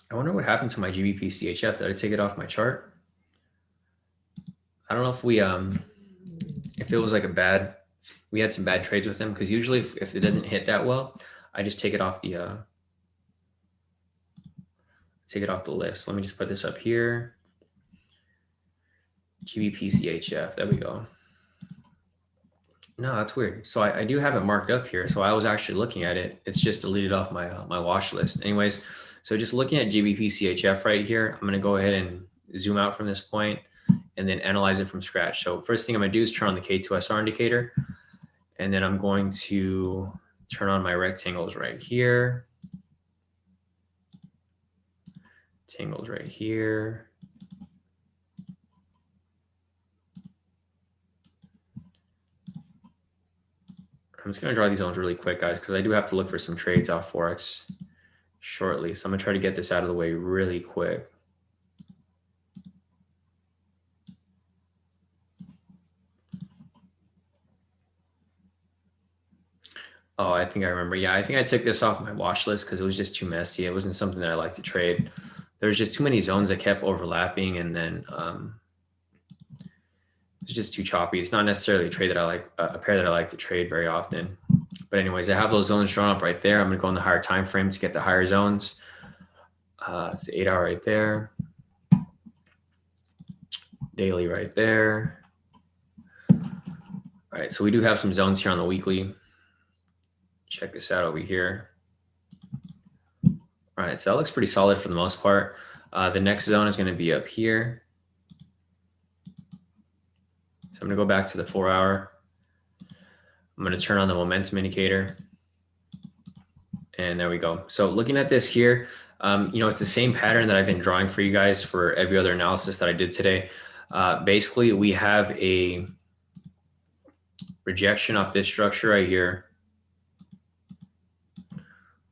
I wonder what happened to my GBP. Did I take it off my chart? I don't know if if it was like we had some bad trades with them, because usually if it doesn't hit that well, I just take it off the list. Let me just put this up here. GBP. There we go. No, that's weird. So I do have it marked up here. So I was actually looking at it. It's just deleted off my my watch list. Anyways, so just looking at GBP CHF right here, I'm going to go ahead and zoom out from this point and then analyze it from scratch. So first thing I'm going to do is turn on the K2SR indicator, and then I'm going to turn on my rectangles right here. Rectangles right here. I'm just going to draw these zones really quick, guys, because I do have to look for some trades off Forex shortly. So I'm going to try to get this out of the way really quick. Oh, I think I remember. Yeah, I think I took this off my watch list because it was just too messy. It wasn't something that I like to trade. There's just too many zones that kept overlapping, and then it's just too choppy. It's not necessarily a trade that I like, a pair that I like to trade very often. But anyways, I have those zones drawn up right there. I'm going to go in the higher time frame to get the higher zones. It's the 8 hour right there. Daily right there. All right, so we do have some zones here on the weekly. Check this out over here. All right, so that looks pretty solid for the most part. The next zone is going to be up here. So I'm going to go back to the 4 hour. I'm going to turn on the momentum indicator. And there we go. So looking at this here, it's the same pattern that I've been drawing for you guys for every other analysis that I did today. Basically, we have a rejection off this structure right here.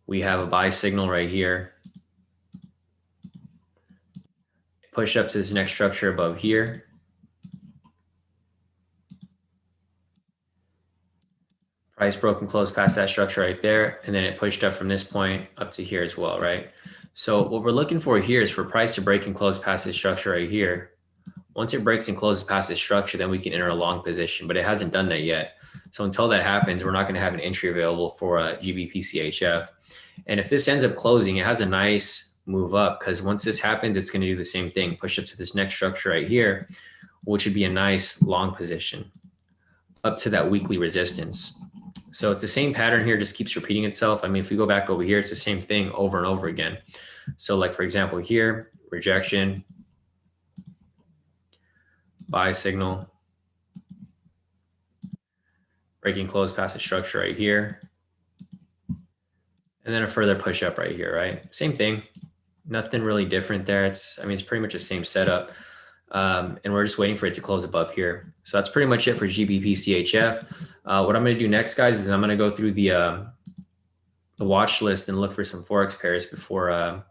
We have a buy signal right here. Push up to this next structure above here. Price broke and closed past that structure right there. And then it pushed up from this point up to here as well, right? So what we're looking for here is for price to break and close past this structure right here. Once it breaks and closes past this structure, then we can enter a long position, but it hasn't done that yet. So until that happens, we're not going to have an entry available for GBP CHF. And if this ends up closing, it has a nice move up, because once this happens, it's going to do the same thing, push up to this next structure right here, which would be a nice long position up to that weekly resistance. So it's the same pattern here, just keeps repeating itself. I mean, if we go back over here, it's the same thing over and over again. So like, for example, here, rejection, buy signal, breaking close past the structure right here, and then a further push up right here, right? Same thing, nothing really different there. It's pretty much the same setup. And we're just waiting for it to close above here. So that's pretty much it for GBP CHF. What I'm going to do next, guys, is I'm going to go through the watch list and look for some Forex pairs before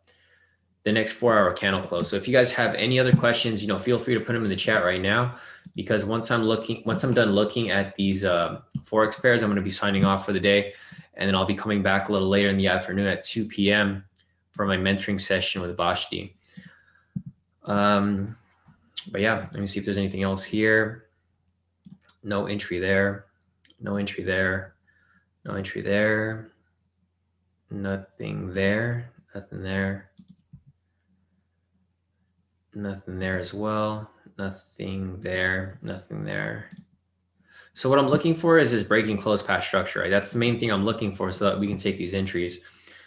the next 4 hour candle close. So if you guys have any other questions, feel free to put them in the chat right now, because once I'm done looking at these Forex pairs, I'm going to be signing off for the day. And then I'll be coming back a little later in the afternoon at 2 p.m. for my mentoring session with Vashti. But yeah, let me see if there's anything else here. No entry there. No entry there. No entry there. Nothing there. Nothing there. Nothing there as well. Nothing there. Nothing there. So what I'm looking for is this breaking close past structure, right? That's the main thing I'm looking for, so that we can take these entries.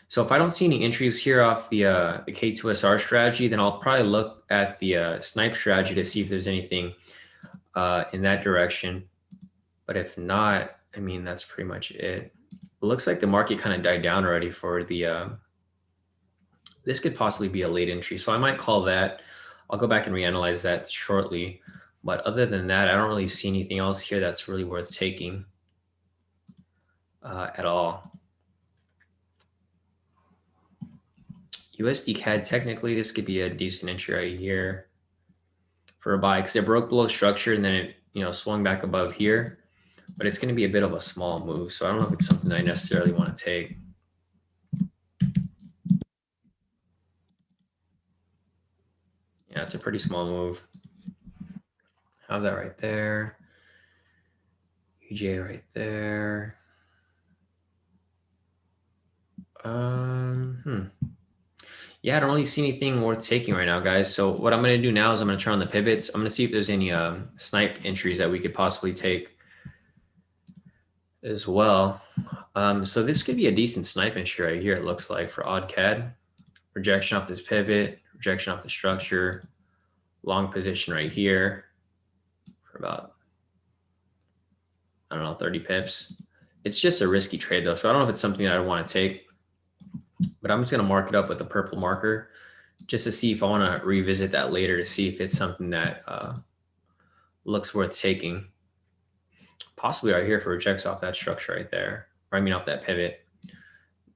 So if I don't see any entries here off the K2SR strategy, then I'll probably look at the snipe strategy to see if there's anything in that direction. But if not, that's pretty much it. It looks like the market kind of died down already for the, this could possibly be a late entry. So I might call that. I'll go back and reanalyze that shortly. But other than that, I don't really see anything else here that's really worth taking at all. USD CAD, technically, this could be a decent entry right here for a buy, because it broke below structure and then it swung back above here. But it's going to be a bit of a small move, so I don't know if it's something I necessarily want to take. Yeah, it's a pretty small move. Have that right there. UJ right there. Yeah, I don't really see anything worth taking right now, guys. So what I'm going to do now is I'm going to turn on the pivots. I'm going to see if there's any snipe entries that we could possibly take. as well. So this could be a decent snipe entry right here, it looks like, for odd CAD. Rejection off this pivot, rejection off the structure, long position right here for about, I don't know, 30 pips. It's just a risky trade though, so I don't know if it's something that I want to take, but I'm just going to mark it up with a purple marker just to see if I want to revisit that later to see if it's something that looks worth taking. Possibly right here if it rejects off that structure right there, or I mean off that pivot.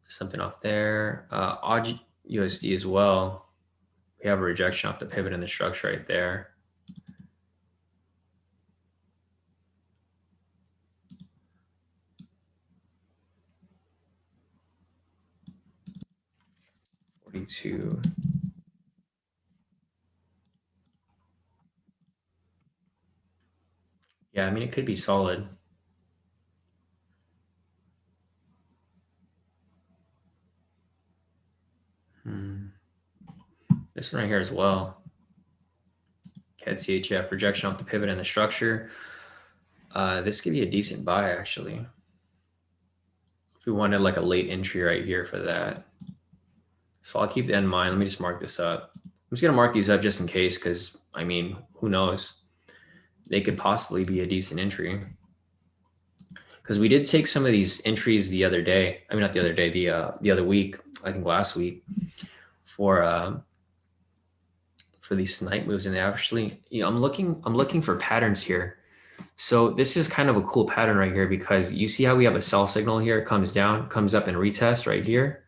Something off there. Odd USD as well. We have a rejection off the pivot in the structure right there. $42. Yeah, I mean, it could be solid. This one right here as well. CAD CHF, rejection off the pivot in the structure. This could be a decent buy, actually. If we wanted like a late entry right here for that. So I'll keep that in mind. Let me just mark this up. I'm just going to mark these up just in case because, I mean, who knows? They could possibly be a decent entry. Because we did take some of these entries the other day. I mean, not the other day, the other week, I think last week, for these snipe moves, and they actually, I'm looking for patterns here. So this is kind of a cool pattern right here because you see how we have a sell signal here, it comes down, comes up and retest right here.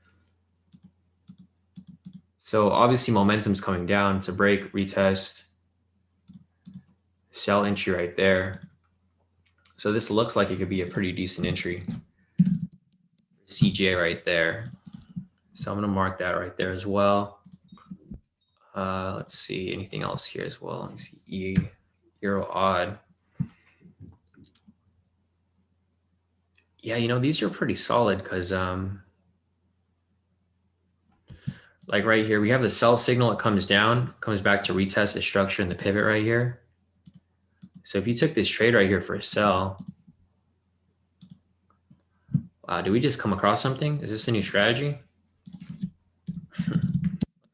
So obviously momentum's coming down to break, retest, sell entry right there. So this looks like it could be a pretty decent entry. CJ right there. So I'm going to mark that right there as well. Let's see anything else here as well. Let me see euro odd. Yeah, these are pretty solid because like right here, we have the sell signal. It comes down, comes back to retest the structure in the pivot right here. So if you took this trade right here for a sell, wow, did we just come across something? Is this a new strategy?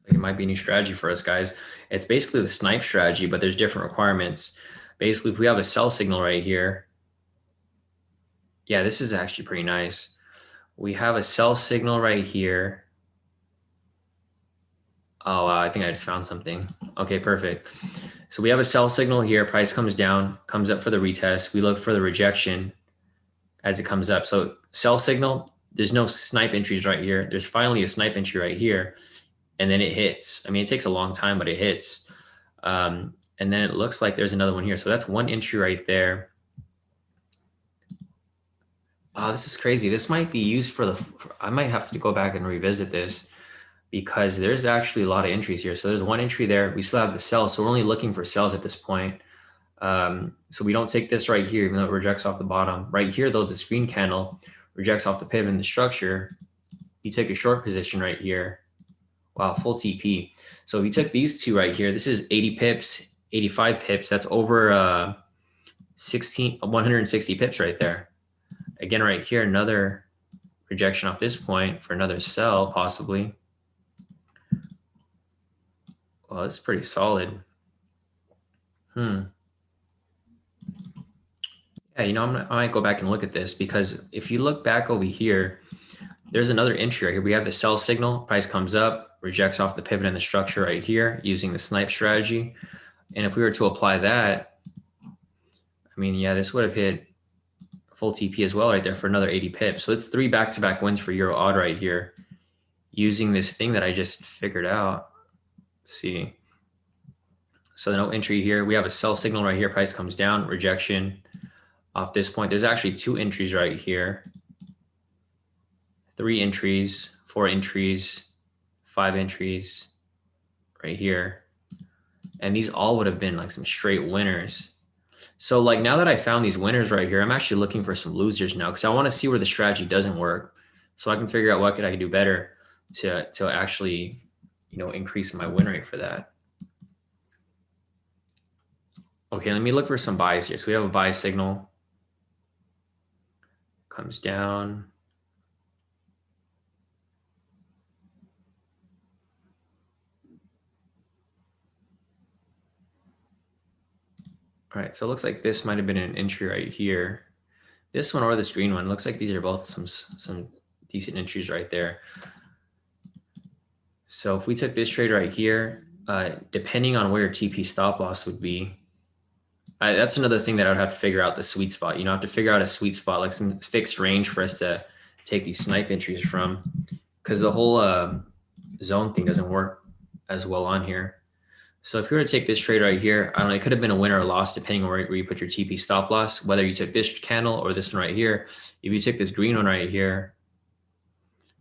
It might be a new strategy for us, guys. It's basically the snipe strategy, but there's different requirements. Basically, if we have a sell signal right here, yeah, this is actually pretty nice. We have a sell signal right here. Oh, wow, I think I just found something. Okay, perfect. So we have a sell signal here. Price comes down, comes up for the retest. We look for the rejection as it comes up. So sell signal, there's no snipe entries right here. There's finally a snipe entry right here. And then it hits. I mean, it takes a long time, but it hits. And then it looks like there's another one here. So that's one entry right there. Oh, this is crazy. This might be used for I might have to go back and revisit this because there's actually a lot of entries here. So there's one entry there. We still have the sell. So we're only looking for sells at this point. So we don't take this right here, even though it rejects off the bottom. Right here, though, this green candle rejects off the pivot in the structure. You take a short position right here. Wow, full TP. So if you took these two right here, this is 80 pips, 85 pips. That's over 160 pips right there. Again, right here, another rejection off this point for another sell, possibly. Well, it's pretty solid. Yeah, I might go back and look at this because if you look back over here, there's another entry right here. We have the sell signal, price comes up, rejects off the pivot in the structure right here using the snipe strategy. And if we were to apply that, I mean, yeah, this would have hit full TP as well right there for another 80 pips. So it's 3 back-to-back wins for euro odd right here using this thing that I just figured out. Let's see. So no entry here. We have a sell signal right here. Price comes down, rejection off this point. There's actually 2 entries right here. 3 entries, 4 entries, 5 entries right here. And these all would have been like some straight winners. So like now that I found these winners right here, I'm actually looking for some losers now because I want to see where the strategy doesn't work so I can figure out what could I do better to actually, increase my win rate for that. Okay, let me look for some buys here. So we have a buy signal. comes down. All right, so it looks like this might have been an entry right here. This one or this green one, looks like these are both some decent entries right there. So if we took this trade right here, depending on where your TP stop loss would be, that's another thing that I would have to figure out, the sweet spot. You know, I have to figure out a sweet spot, like some fixed range for us to take these snipe entries from, because the whole zone thing doesn't work as well on here. So if you were to take this trade right here, I don't know, it could have been a win or a loss depending on where you put your TP stop loss, whether you took this candle or this one right here. If you took this green one right here,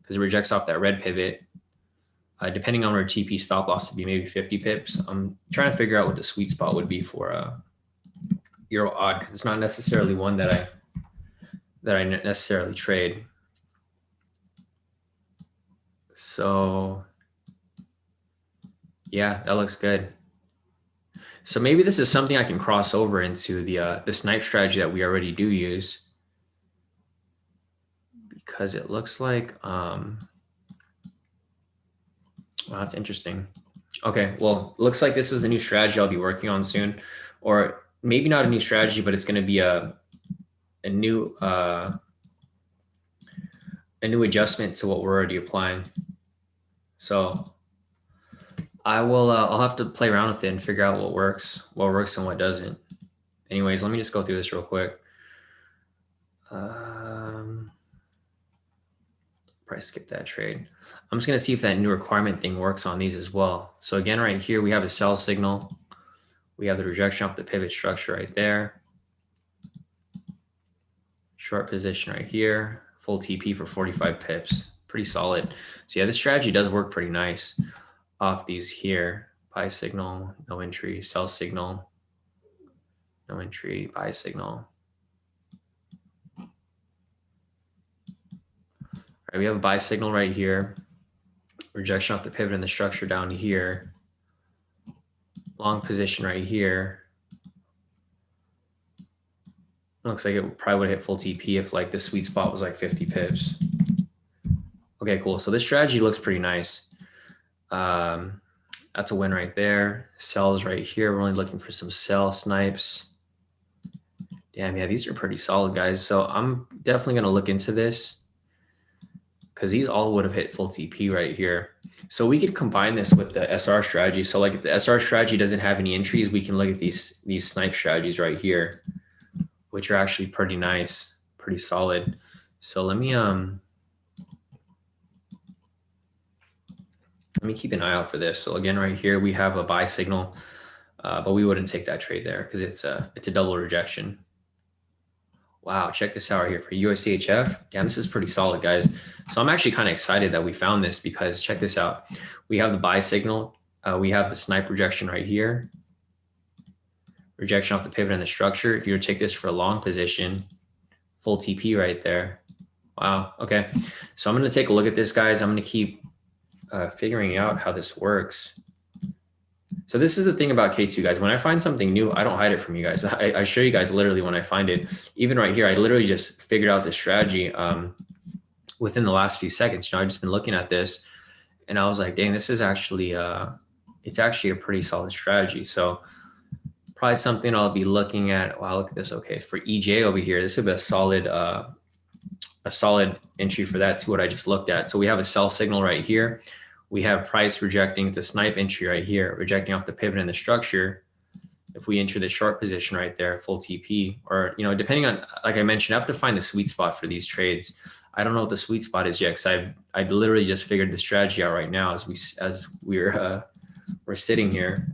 because it rejects off that red pivot, depending on where TP stop loss would be, maybe 50 pips. I'm trying to figure out what the sweet spot would be for Euro odd, because it's not necessarily one that I necessarily trade. So yeah, that looks good. So maybe this is something I can cross over into the snipe strategy that we already do use, because it looks like wow, that's interesting. Okay, well, looks like this is a new strategy I'll be working on soon, or maybe not a new strategy, but it's going to be a new adjustment to what we're already applying. So I will I'll have to play around with it and figure out what works and what doesn't. Anyways, let me just go through this real quick. Probably skip that trade. I'm just going to see if that new requirement thing works on these as well. So again, right here, we have a sell signal. We have the rejection off the pivot structure right there. Short position right here. Full TP for 45 pips. Pretty solid. So yeah, this strategy does work pretty nice off these here. Buy signal, no entry. Sell signal, no entry. Buy signal. All right, we have a buy signal right here. Rejection off the pivot and the structure down here. Long position right here. Looks like it probably would hit full TP if like the sweet spot was like 50 pips. Okay, cool. So this strategy looks pretty nice. That's a win right there. Sells right here. We're only looking for some sell snipes. Damn, yeah, these are pretty solid, guys. So I'm definitely going to look into this, because these all would have hit full TP right here. So we could combine this with the SR strategy. So like if the SR strategy doesn't have any entries, we can look at these snipe strategies right here, which are actually pretty nice, pretty solid. So let me keep an eye out for this. So again, right here, we have a buy signal, but we wouldn't take that trade there because it's a double rejection. Wow, check this out right here for USCHF. Yeah, this is pretty solid, guys. So I'm actually kind of excited that we found this, because check this out. We have the buy signal. We have the snipe rejection right here. Rejection off the pivot and the structure. If you were to take this for a long position, full TP right there. Wow, okay. So I'm going to take a look at this, guys. I'm going to keep figuring out how this works. So this is the thing about K2, guys. When I find something new, I don't hide it from you guys. I show you guys literally when I find it. Even right here, I literally just figured out this strategy within the last few seconds. You know, I've just been looking at this, and I was like, dang, this is actually, it's actually a pretty solid strategy. So probably something I'll be looking at. Wow, look at this. Okay, for EJ over here, this would be a solid entry for that too, what I just looked at. So we have a sell signal right here. We have price rejecting the snipe entry right here, rejecting off the pivot and the structure. If we enter the short position right there, full TP, or, you know, depending on, like I mentioned, I have to find the sweet spot for these trades. I don't know what the sweet spot is yet, because I literally just figured the strategy out right now as we're sitting here.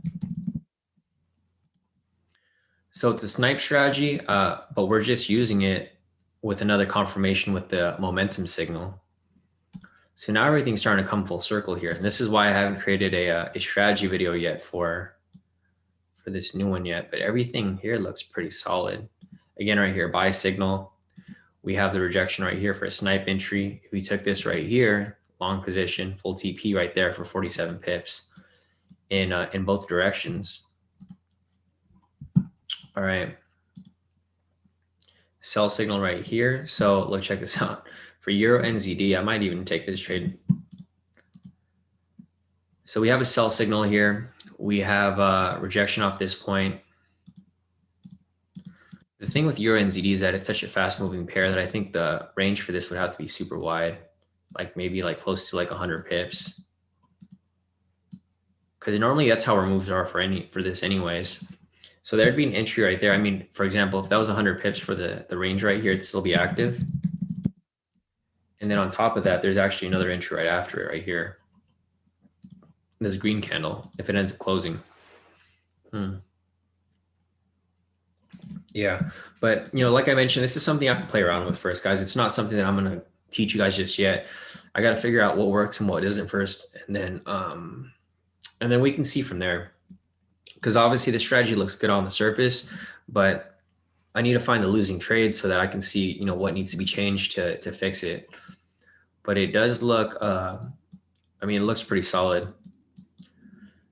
So it's a snipe strategy, but we're just using it with another confirmation with the momentum signal. So now everything's starting to come full circle here. And this is why I haven't created a strategy video yet for this new one yet, but everything here looks pretty solid. Again, right here, buy signal. We have the rejection right here for a snipe entry. If we took this right here, long position, full TP right there for 47 pips in both directions. All right. sell signal right here. So let's check this out. For Euro NZD, I might even take this trade. So we have a sell signal here. We have a rejection off this point. The thing with Euro NZD is that it's such a fast moving pair that I think the range for this would have to be super wide, like maybe like close to like 100 pips. Because normally that's how our moves are for this anyways. So there'd be an entry right there. I mean, for example, if that was 100 pips for the range right here, it'd still be active. And then on top of that, there's actually another entry right after it right here. This green candle, if it ends up closing. Yeah, but like I mentioned, this is something I have to play around with first, guys. It's not something that I'm gonna teach you guys just yet. I got to figure out what works and what isn't first, and then we can see from there. Because obviously the strategy looks good on the surface, but I need to find the losing trade so that I can see what needs to be changed to fix it. But it does look, I mean, it looks pretty solid.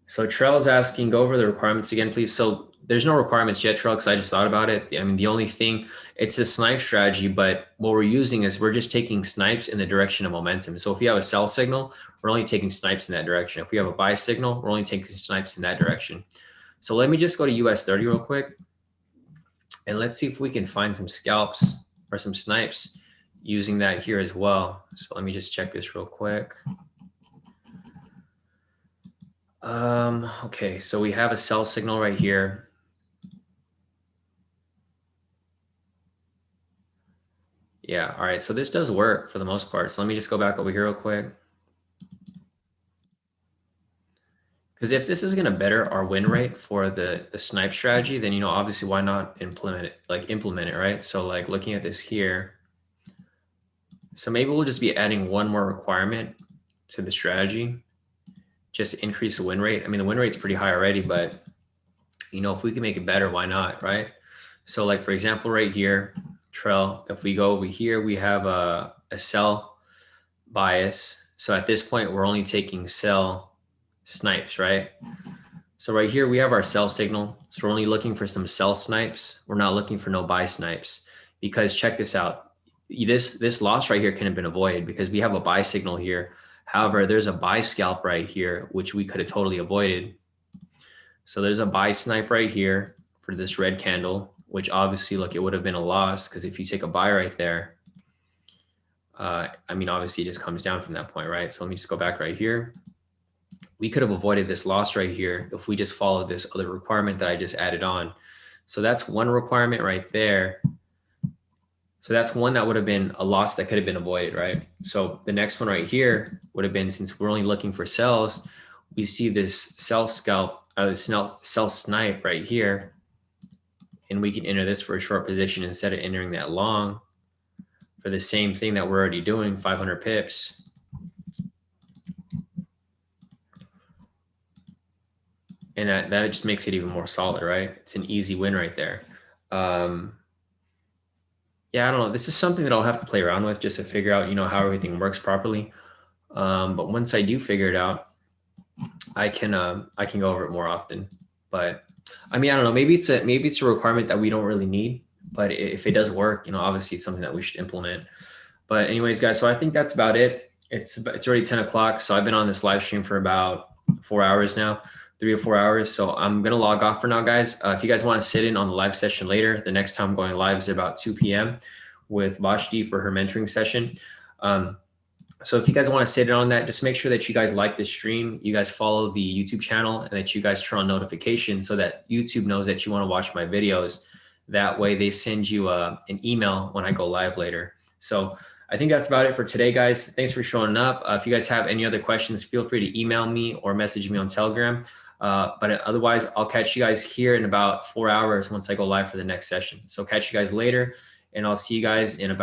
So Trell's asking, go over the requirements again, please. So there's no requirements yet, Trell, because I just thought about it. I mean, the only thing, it's a snipe strategy, but what we're using is we're just taking snipes in the direction of momentum. So if you have a sell signal, we're only taking snipes in that direction. If we have a buy signal, we're only taking snipes in that direction. So let me just go to US 30 real quick. And let's see if we can find some scalps or some snipes using that here as well. So let me just check this real quick. Okay, so we have a sell signal right here. Yeah, all right, so this does work for the most part. So let me just go back over here real quick. Because if this is going to better our win rate for the snipe strategy, then obviously why not implement it, right? So like looking at this here, so maybe we'll just be adding one more requirement to the strategy, just to increase the win rate. I mean, the win rate's pretty high already, but if we can make it better, why not, right? So like for example, right here, Trell, if we go over here, we have a sell bias. So at this point, we're only taking sell snipes, right? So right here, we have our sell signal. So we're only looking for some sell snipes. We're not looking for no buy snipes, because check this out. This loss right here can have been avoided because we have a buy signal here. However, there's a buy scalp right here, which we could have totally avoided. So there's a buy snipe right here for this red candle, which obviously, look, it would have been a loss because if you take a buy right there, I mean, obviously it just comes down from that point, right? So let me just go back right here. We could have avoided this loss right here if we just followed this other requirement that I just added on. So that's one requirement right there. So that's one that would have been a loss that could have been avoided, right? So the next one right here would have been, since we're only looking for sells, we see this sell scalp, or the sell snipe right here, and we can enter this for a short position instead of entering that long for the same thing that we're already doing, 500 pips. And that just makes it even more solid, right? It's an easy win right there. Yeah, I don't know. This is something that I'll have to play around with just to figure out, how everything works properly. But once I do figure it out, I can go over it more often. But I mean, I don't know. Maybe it's a requirement that we don't really need. But if it does work, obviously it's something that we should implement. But anyways, guys, so I think that's about it. It's already 10 o'clock. So I've been on this live stream for about 4 hours now. 3 or 4 hours. So I'm going to log off for now, guys. If you guys want to sit in on the live session later, the next time I'm going live is about 2 p.m. with Vashti for her mentoring session. So if you guys want to sit in on that, just make sure that you guys like this stream, you guys follow the YouTube channel, and that you guys turn on notifications so that YouTube knows that you want to watch my videos. That way they send you an email when I go live later. So I think that's about it for today, guys. Thanks for showing up. If you guys have any other questions, feel free to email me or message me on Telegram. But otherwise, I'll catch you guys here in about 4 hours once I go live for the next session. So catch you guys later, and I'll see you guys in about